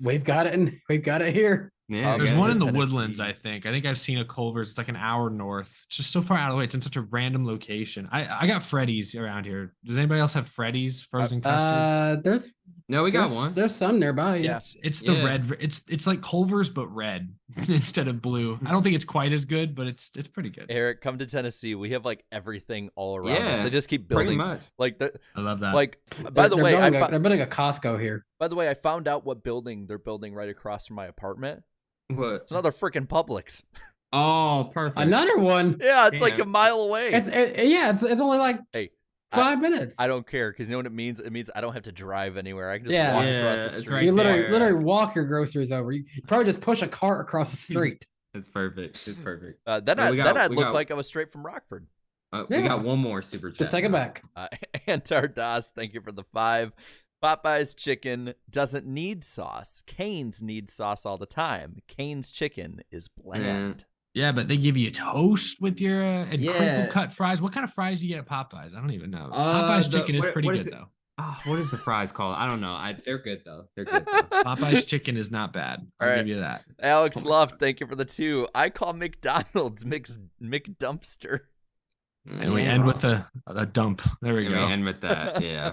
[SPEAKER 4] We've got it, we've got it here.
[SPEAKER 7] Yeah.
[SPEAKER 3] There's
[SPEAKER 2] Okay.
[SPEAKER 3] one in the
[SPEAKER 2] Tennessee.
[SPEAKER 3] Woodlands, I think. I think I've seen a Culver's. It's like an hour north. It's just so far out of the way. It's in such a random location. I got Freddy's around here. Does anybody else have Freddy's frozen custard?
[SPEAKER 4] There's
[SPEAKER 7] No, we got one.
[SPEAKER 4] There's some nearby. Yeah.
[SPEAKER 3] It's the
[SPEAKER 7] Yeah.
[SPEAKER 3] red. It's like Culver's but red instead of blue. I don't think it's quite as good, but it's pretty good.
[SPEAKER 2] Eric, come to Tennessee. We have like everything all around us.
[SPEAKER 7] Yeah,
[SPEAKER 2] They just keep
[SPEAKER 7] Pretty
[SPEAKER 2] building.
[SPEAKER 7] much.
[SPEAKER 2] Like the
[SPEAKER 3] I love that.
[SPEAKER 2] like. By the way,
[SPEAKER 4] they're building a Costco here.
[SPEAKER 2] I found out what building they're building right across from my apartment.
[SPEAKER 7] What?
[SPEAKER 2] It's another freaking Publix.
[SPEAKER 7] Oh, perfect.
[SPEAKER 4] Another one.
[SPEAKER 2] Yeah, it's like
[SPEAKER 7] Yeah.
[SPEAKER 2] a mile away.
[SPEAKER 4] It's only like
[SPEAKER 2] Hey,
[SPEAKER 4] 5 minutes.
[SPEAKER 2] I don't care because you know what it means. It means I don't have to drive anywhere. I can just
[SPEAKER 4] Yeah.
[SPEAKER 2] walk
[SPEAKER 7] Yeah,
[SPEAKER 2] across
[SPEAKER 7] it's
[SPEAKER 2] the street.
[SPEAKER 7] right
[SPEAKER 4] You
[SPEAKER 7] there.
[SPEAKER 4] literally walk your groceries over. You probably just push a cart across the street.
[SPEAKER 7] It's perfect. It's perfect.
[SPEAKER 2] Then
[SPEAKER 7] Well, we got-
[SPEAKER 2] I'd
[SPEAKER 7] we
[SPEAKER 2] look
[SPEAKER 7] got-
[SPEAKER 2] like I was straight from Rockford.
[SPEAKER 7] We
[SPEAKER 4] Yeah.
[SPEAKER 7] got one more super chat.
[SPEAKER 4] Just take it
[SPEAKER 7] now.
[SPEAKER 4] back.
[SPEAKER 2] Antar Das, thank you for the 5. Popeye's chicken doesn't need sauce. Cane's needs sauce all the time. Cane's chicken is bland.
[SPEAKER 3] yeah, but they give you toast with your and
[SPEAKER 7] Yeah.
[SPEAKER 3] crinkle cut fries. What kind of fries do you get at Popeyes? I don't even know. Popeyes chicken is pretty good though.
[SPEAKER 7] Oh, what is the fries called? I don't know. They're good though. They're good though.
[SPEAKER 3] Popeyes chicken is not bad. I'll
[SPEAKER 2] All right.
[SPEAKER 3] give you that.
[SPEAKER 2] Alex Luff, thank you for the 2. I call McDonald's McDumpster.
[SPEAKER 3] And we end with a dump. There we
[SPEAKER 7] And
[SPEAKER 3] go.
[SPEAKER 7] we end with that. Yeah.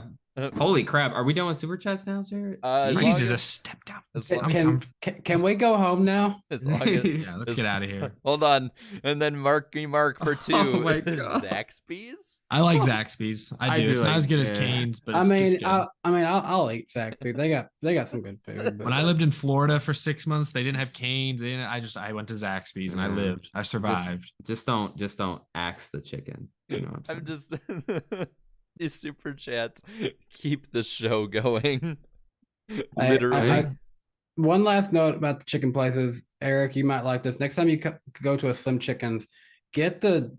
[SPEAKER 7] Holy crap! Are we done with super chats now, Jared?
[SPEAKER 2] As
[SPEAKER 7] Jeez.
[SPEAKER 2] long
[SPEAKER 3] Freeze is
[SPEAKER 2] as-
[SPEAKER 3] a step down.
[SPEAKER 2] As
[SPEAKER 4] Can,
[SPEAKER 2] long-
[SPEAKER 4] can we go home now?
[SPEAKER 2] as long as-
[SPEAKER 3] Yeah, let's
[SPEAKER 2] as-
[SPEAKER 3] get out of here.
[SPEAKER 2] Hold on. And then Mark for 2.
[SPEAKER 7] Oh my
[SPEAKER 2] is
[SPEAKER 7] God.
[SPEAKER 2] Zaxby's?
[SPEAKER 3] I like Zaxby's. I do. It's not
[SPEAKER 7] like-
[SPEAKER 3] as good as
[SPEAKER 7] yeah.
[SPEAKER 3] Cane's, but
[SPEAKER 4] I
[SPEAKER 3] it's
[SPEAKER 4] mean,
[SPEAKER 3] good.
[SPEAKER 4] I'll eat Zaxby's. They got some good food.
[SPEAKER 3] When I lived in Florida for 6 months, they didn't have Cane's. I went to Zaxby's and I
[SPEAKER 7] Mm.
[SPEAKER 3] lived. I survived.
[SPEAKER 7] Just don't axe the chicken. You know what I'm
[SPEAKER 2] I'm
[SPEAKER 7] saying?
[SPEAKER 2] just these super chats keep the show going.
[SPEAKER 4] I-
[SPEAKER 2] Literally.
[SPEAKER 4] one last note about the chicken places, Eric. You might like this. Next time you go to a Slim Chickens, get the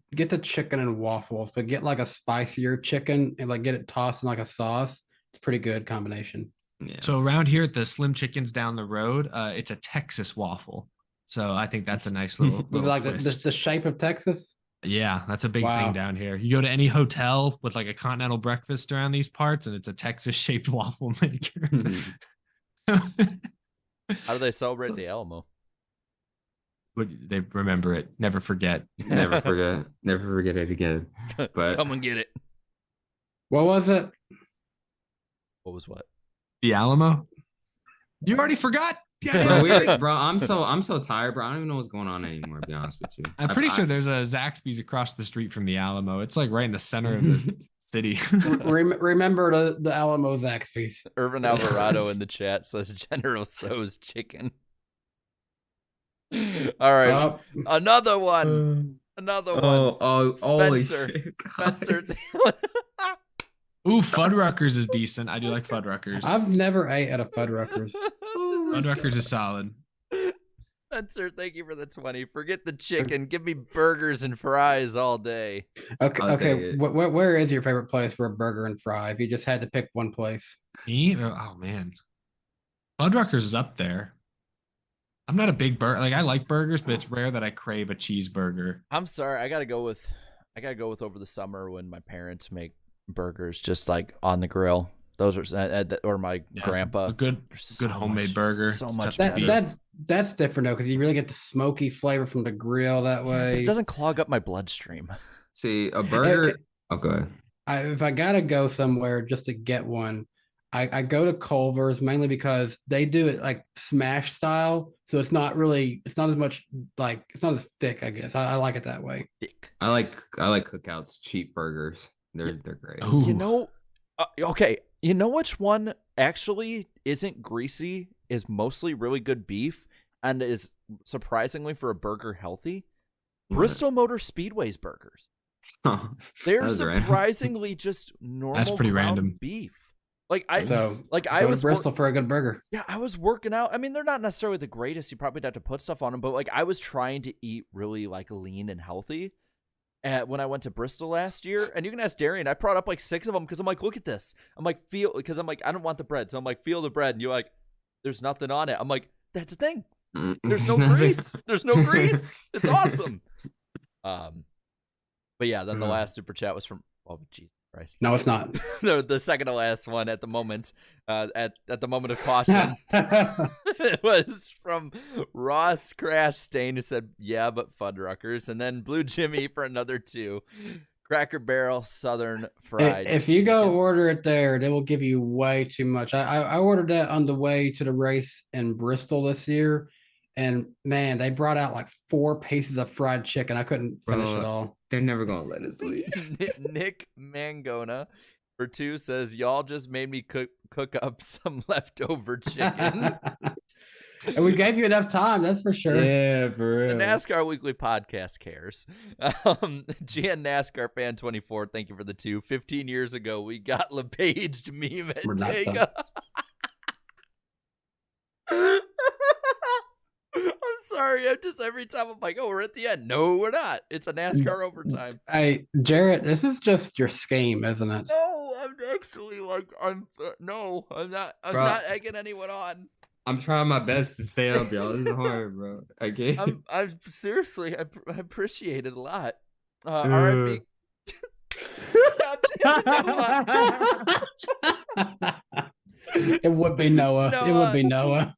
[SPEAKER 4] chicken and waffles, but get like a spicier chicken and like get it tossed in like a sauce. It's a pretty good combination.
[SPEAKER 7] Yeah.
[SPEAKER 3] So around here at the Slim Chickens down the road, it's a Texas waffle. So I think that's a nice little,
[SPEAKER 4] Was it
[SPEAKER 3] little
[SPEAKER 4] like
[SPEAKER 3] twist.
[SPEAKER 4] the shape of Texas?
[SPEAKER 3] Yeah, that's a big
[SPEAKER 4] Wow.
[SPEAKER 3] thing down here. You go to any hotel with like a continental breakfast around these parts, and it's a Texas shaped waffle maker.
[SPEAKER 2] How do they celebrate the Alamo?
[SPEAKER 3] They remember it. Never forget.
[SPEAKER 7] Never forget. Never forget it again. But
[SPEAKER 2] Come and get it.
[SPEAKER 4] What was it?
[SPEAKER 2] What was what?
[SPEAKER 3] The Alamo. You already forgot.
[SPEAKER 7] bro, I'm so tired, bro. I don't even know what's going on anymore, to be honest with you.
[SPEAKER 3] I'm pretty sure there's a Zaxby's across the street from the Alamo. It's like right in the center of the city.
[SPEAKER 4] Remember the Alamo Zaxby's.
[SPEAKER 2] Irvin Alvarado in the chat says General So's chicken. All right.
[SPEAKER 4] Oh,
[SPEAKER 2] Another one. Another one.
[SPEAKER 7] holy
[SPEAKER 2] Spencer.
[SPEAKER 7] shit,
[SPEAKER 2] Spencer.
[SPEAKER 3] Ooh, Fuddruckers is decent. I do like Fuddruckers.
[SPEAKER 4] I've never ate at a Fuddruckers.
[SPEAKER 3] Fuddruckers is solid.
[SPEAKER 2] Spencer, thank you for the 20. Forget the chicken. Give me burgers and fries all day.
[SPEAKER 4] Okay,
[SPEAKER 7] I'll take
[SPEAKER 4] okay.
[SPEAKER 7] it.
[SPEAKER 4] Where is your favorite place for a burger and fry? If you just had to pick one place,
[SPEAKER 3] Me? Oh man. Fuddruckers is up there. I'm not a big burger. Like I like burgers, but it's rare that I crave a cheeseburger.
[SPEAKER 2] I'm sorry, I gotta go with over the summer when my parents make burgers just like on the grill. Those are or my grandpa.
[SPEAKER 3] A good homemade burger.
[SPEAKER 2] So much
[SPEAKER 4] That's different though, because you really get the smoky flavor from the grill that way.
[SPEAKER 2] It doesn't clog up my bloodstream.
[SPEAKER 7] See, a burger. Oh, go ahead.
[SPEAKER 4] If I gotta go somewhere just to get one, I go to Culver's mainly because they do it like smash style, so it's not as much like it's not as thick. I guess I like it that way.
[SPEAKER 7] I like Cookouts cheap burgers. They're great.
[SPEAKER 3] Ooh.
[SPEAKER 2] You know, okay. You know which one actually isn't greasy, is mostly really good beef, and is surprisingly for a burger healthy?
[SPEAKER 7] What?
[SPEAKER 2] Bristol Motor Speedway's burgers. They're surprisingly just normal.
[SPEAKER 3] That's pretty
[SPEAKER 2] ground
[SPEAKER 3] random.
[SPEAKER 2] beef. I
[SPEAKER 4] Go
[SPEAKER 2] was
[SPEAKER 4] to Bristol for a good burger.
[SPEAKER 2] Yeah, I was working out. I mean, they're not necessarily the greatest. You probably have to put stuff on them, but like I was trying to eat really like lean and healthy. When I went to Bristol last year, and you can ask Darian, I brought up like 6 of them because I'm like, look at this. I'm like, because I'm like, I don't want the bread, so I'm like, feel the bread, and you're like, there's nothing on it. I'm like, that's the thing. There's no grease. There's no grease. It's awesome. But yeah, then the last super chat was from Jesus Christ.
[SPEAKER 4] No, it's not.
[SPEAKER 2] the second to last one at the moment, at the moment of caution, it was from Ross Crash Stain, who said, "Yeah, but Fuddruckers," and then Blue Jimmy for another 2, Cracker Barrel Southern Fried.
[SPEAKER 4] If you go order it there, they will give you way too much. I ordered that on the way to the race in Bristol this year, and man, they brought out like 4 pieces of fried chicken. I couldn't finish it all.
[SPEAKER 7] They're never gonna let us leave.
[SPEAKER 2] Nick Mangona for 2 says, "Y'all just made me cook up some leftover chicken."
[SPEAKER 4] And we gave you enough time, that's for sure.
[SPEAKER 7] Yeah, for real.
[SPEAKER 2] The NASCAR Weekly Podcast cares. GN NASCAR Fan 24, thank you for the 2. 15 years ago, we got LePage meme at
[SPEAKER 4] We're not
[SPEAKER 2] Dega. I'm sorry. I'm just every time I'm like, oh, we're at the end. No, we're not. It's a NASCAR overtime.
[SPEAKER 4] Hey, Jarrett, this is just your scheme, isn't it?
[SPEAKER 2] No, I'm actually like, no, I'm not. I'm not egging anyone on.
[SPEAKER 7] I'm trying my best to stay up, y'all. This is hard, bro. I can't.
[SPEAKER 2] I'm seriously, I appreciate it a lot. RIP.
[SPEAKER 4] It would be Noah. It would be Noah.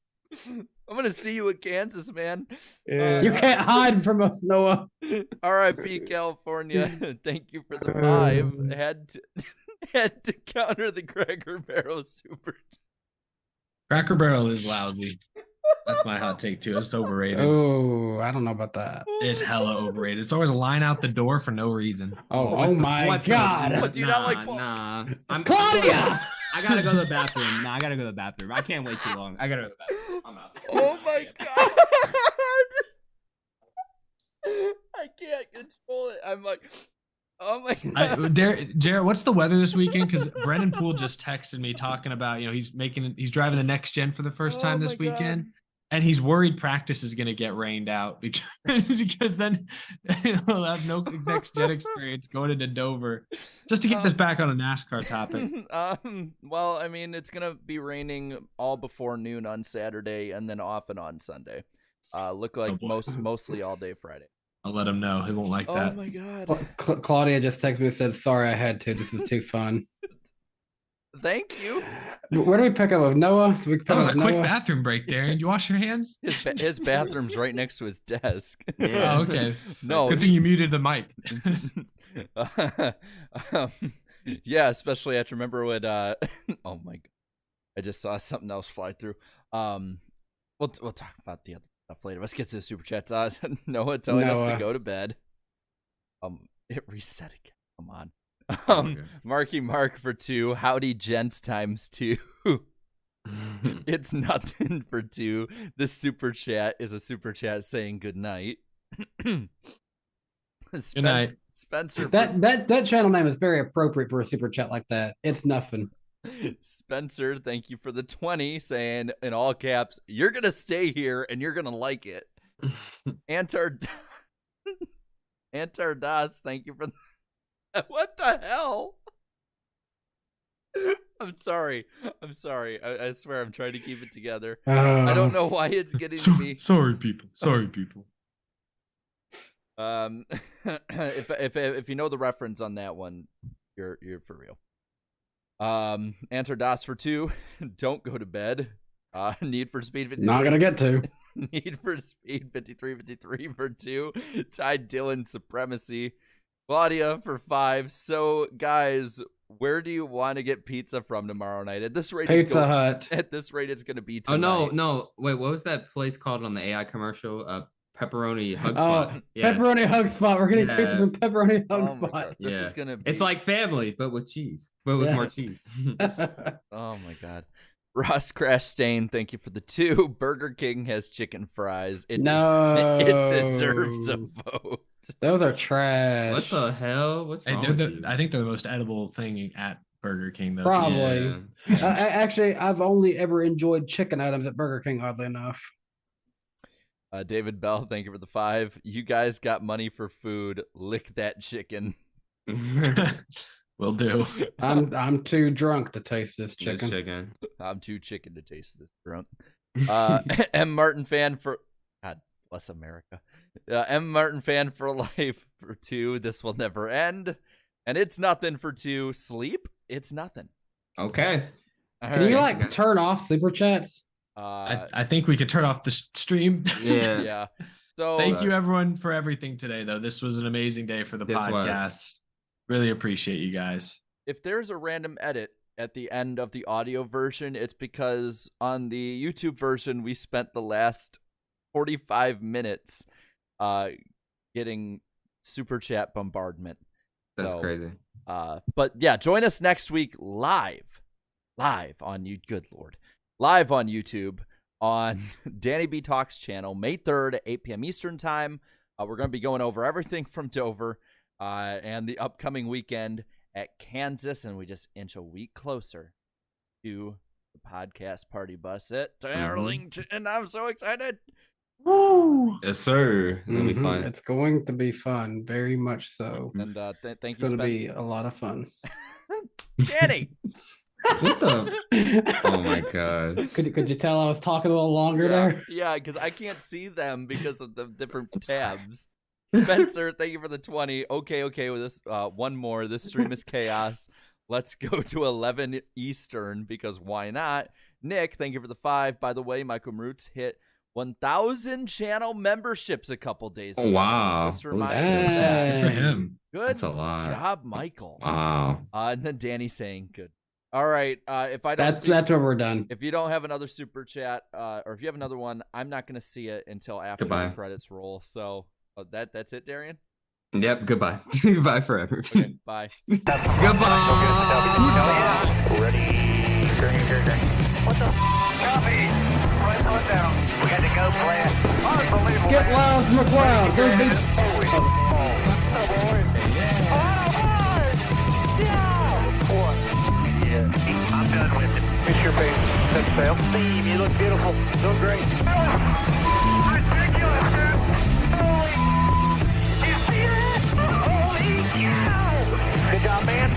[SPEAKER 2] I'm gonna see you at Kansas, man.
[SPEAKER 4] You can't hide from us, Noah.
[SPEAKER 2] RIP California. Thank you for the 5. Had to counter the Cracker Barrel super.
[SPEAKER 3] Cracker Barrel is lousy. That's my hot take too. It's overrated.
[SPEAKER 4] Oh, I don't know about that.
[SPEAKER 3] It's hella overrated. It's always a line out the door for no reason.
[SPEAKER 4] Oh my God.
[SPEAKER 2] What do you not like?
[SPEAKER 7] Nah.
[SPEAKER 4] Claudia!
[SPEAKER 7] I gotta go to the bathroom. I gotta go to the bathroom. I can't wait too long. I gotta go to the bathroom. I'm out.
[SPEAKER 2] Oh my God. I can't control it. I'm like, oh my God.
[SPEAKER 3] Jared, what's the weather this weekend? Because Brendan Poole just texted me talking about, he's driving the next gen for the first time this weekend.
[SPEAKER 2] God.
[SPEAKER 3] And he's worried practice is going to get rained out because then he'll have no next gen experience going into Dover. Just to get this back on a NASCAR topic.
[SPEAKER 2] Well, I mean, it's going to be raining all before noon on Saturday and then off and on Sunday. Look like mostly all day Friday.
[SPEAKER 3] I'll let him know. He won't like that.
[SPEAKER 2] Oh my God.
[SPEAKER 4] Claudia just texted me and said, "Sorry, I had to. This is too fun."
[SPEAKER 2] Thank you.
[SPEAKER 4] Where do we pick up with Noah? So we
[SPEAKER 3] That was a quick bathroom break, Darren. You wash your hands?
[SPEAKER 2] His bathroom's right next to his desk.
[SPEAKER 3] Yeah. Oh, okay.
[SPEAKER 2] No.
[SPEAKER 3] Good thing you muted the mic.
[SPEAKER 2] Yeah, especially I have to remember when oh my God. I just saw something else fly through. We'll talk about the other stuff later. Let's get to the super chats. Noah telling us to go to bed. It reset again. Come on.
[SPEAKER 7] Okay.
[SPEAKER 2] Marky Mark for 2. Howdy gents times 2. It's nothing for 2. This super chat is a super chat saying good night.
[SPEAKER 3] Good night.
[SPEAKER 2] Spencer.
[SPEAKER 4] That channel name is very appropriate for a super chat like that. It's nothing.
[SPEAKER 2] Spencer, thank you for the 20, saying in all caps, "You're gonna stay here and you're gonna like it." Antar Das, thank you for what the hell? I'm sorry. I swear I'm trying to keep it together. I don't know why it's getting to me.
[SPEAKER 3] Sorry, people.
[SPEAKER 2] If you know the reference on that one, you're for real. Answer DOS for 2. Don't go to bed. Need for Speed 53.
[SPEAKER 4] Not gonna get to.
[SPEAKER 2] Need for Speed 53 for 2. Ty Dillon Supremacy. Claudia for 5. So guys, where do you want to get pizza from tomorrow night? At this rate,
[SPEAKER 4] Pizza Hut.
[SPEAKER 2] At this rate, it's gonna be
[SPEAKER 7] Oh
[SPEAKER 2] tonight.
[SPEAKER 7] no! Wait, what was that place called on the AI commercial? Pepperoni Hug Spot.
[SPEAKER 4] Pepperoni Hug Spot. We're getting pizza from Pepperoni Hug
[SPEAKER 2] Oh my
[SPEAKER 4] Spot.
[SPEAKER 2] God. This is gonna be.
[SPEAKER 7] It's like family, but with cheese, but with more cheese.
[SPEAKER 2] Oh my God. Ross Crash Stain, thank you for the 2. Burger King has chicken fries. It deserves a vote.
[SPEAKER 4] Those are trash.
[SPEAKER 7] What the hell? What's wrong with you?
[SPEAKER 3] I think they're the most edible thing at Burger King, though.
[SPEAKER 4] Probably.
[SPEAKER 7] Yeah.
[SPEAKER 4] Actually, I've only ever enjoyed chicken items at Burger King, oddly enough.
[SPEAKER 2] David Bell, thank you for the 5. You guys got money for food. Lick that chicken.
[SPEAKER 3] Will do.
[SPEAKER 4] I'm too drunk to taste this chicken.
[SPEAKER 2] I'm too chicken to taste this drunk. M. Martin fan for God bless America. M. Martin fan for life for 2. This will never end. And it's nothing for 2. Sleep? It's nothing.
[SPEAKER 7] Okay.
[SPEAKER 2] All
[SPEAKER 4] Can you
[SPEAKER 2] right.
[SPEAKER 4] turn off super chats?
[SPEAKER 3] I think we could turn off the stream.
[SPEAKER 7] Yeah.
[SPEAKER 2] Yeah. So
[SPEAKER 3] Thank you everyone for everything today, though. This was an amazing day for the
[SPEAKER 7] This
[SPEAKER 3] podcast. Really appreciate you guys.
[SPEAKER 2] if there's a random edit at the end of the audio version, it's because on the YouTube version, we spent the last 45 minutes getting super chat bombardment.
[SPEAKER 7] That's crazy.
[SPEAKER 2] But yeah, join us next week live on good Lord, live on YouTube on Danny B Talks channel, May 3rd at 8 p.m. Eastern time. We're going to be going over everything from Dover and the upcoming weekend at Kansas, and we just inch a week closer to the podcast party bus at Darlington. I'm so excited.
[SPEAKER 3] Woo!
[SPEAKER 7] Yes, sir. It'll be fun.
[SPEAKER 4] It's going to be fun, very much so.
[SPEAKER 2] And thank
[SPEAKER 4] It's
[SPEAKER 2] you,
[SPEAKER 4] going to be a lot of fun.
[SPEAKER 2] Danny.
[SPEAKER 7] What the? Oh my god!
[SPEAKER 4] Could you tell I was talking a little longer there?
[SPEAKER 2] Yeah, because I can't see them because of the different tabs. Spencer, thank you for the 20. Okay with this. One more. This stream is chaos. Let's go to 11 Eastern because why not? Nick, thank you for the 5. By the way, Michael Roots hit 1,000 channel memberships a couple days ago.
[SPEAKER 7] Oh wow!
[SPEAKER 2] Just remind
[SPEAKER 4] Dang.
[SPEAKER 2] us of that.
[SPEAKER 3] Good for him.
[SPEAKER 2] Good
[SPEAKER 7] That's a lot.
[SPEAKER 2] job, Michael.
[SPEAKER 7] Wow.
[SPEAKER 2] And then Danny saying good. All right. If I don't
[SPEAKER 4] That's where we're done.
[SPEAKER 2] if you don't have another super chat, or if you have another one, I'm not going to see it until after
[SPEAKER 7] Goodbye.
[SPEAKER 2] the credits roll. So that's it, Darian.
[SPEAKER 7] Yep. Goodbye. Goodbye forever.
[SPEAKER 2] Okay, bye.
[SPEAKER 7] Goodbye.
[SPEAKER 1] Ready? Green. What the copy? Right foot down. We had to go flat. Unbelievable.
[SPEAKER 4] Get
[SPEAKER 1] man.
[SPEAKER 4] loud, McLeod. Go beat.
[SPEAKER 1] Holy I'm done with it. Miss your face. Set sail. Steve, you look beautiful. Doing great. Ridiculous, man. Holy. You see that? Holy cow. Good job, man.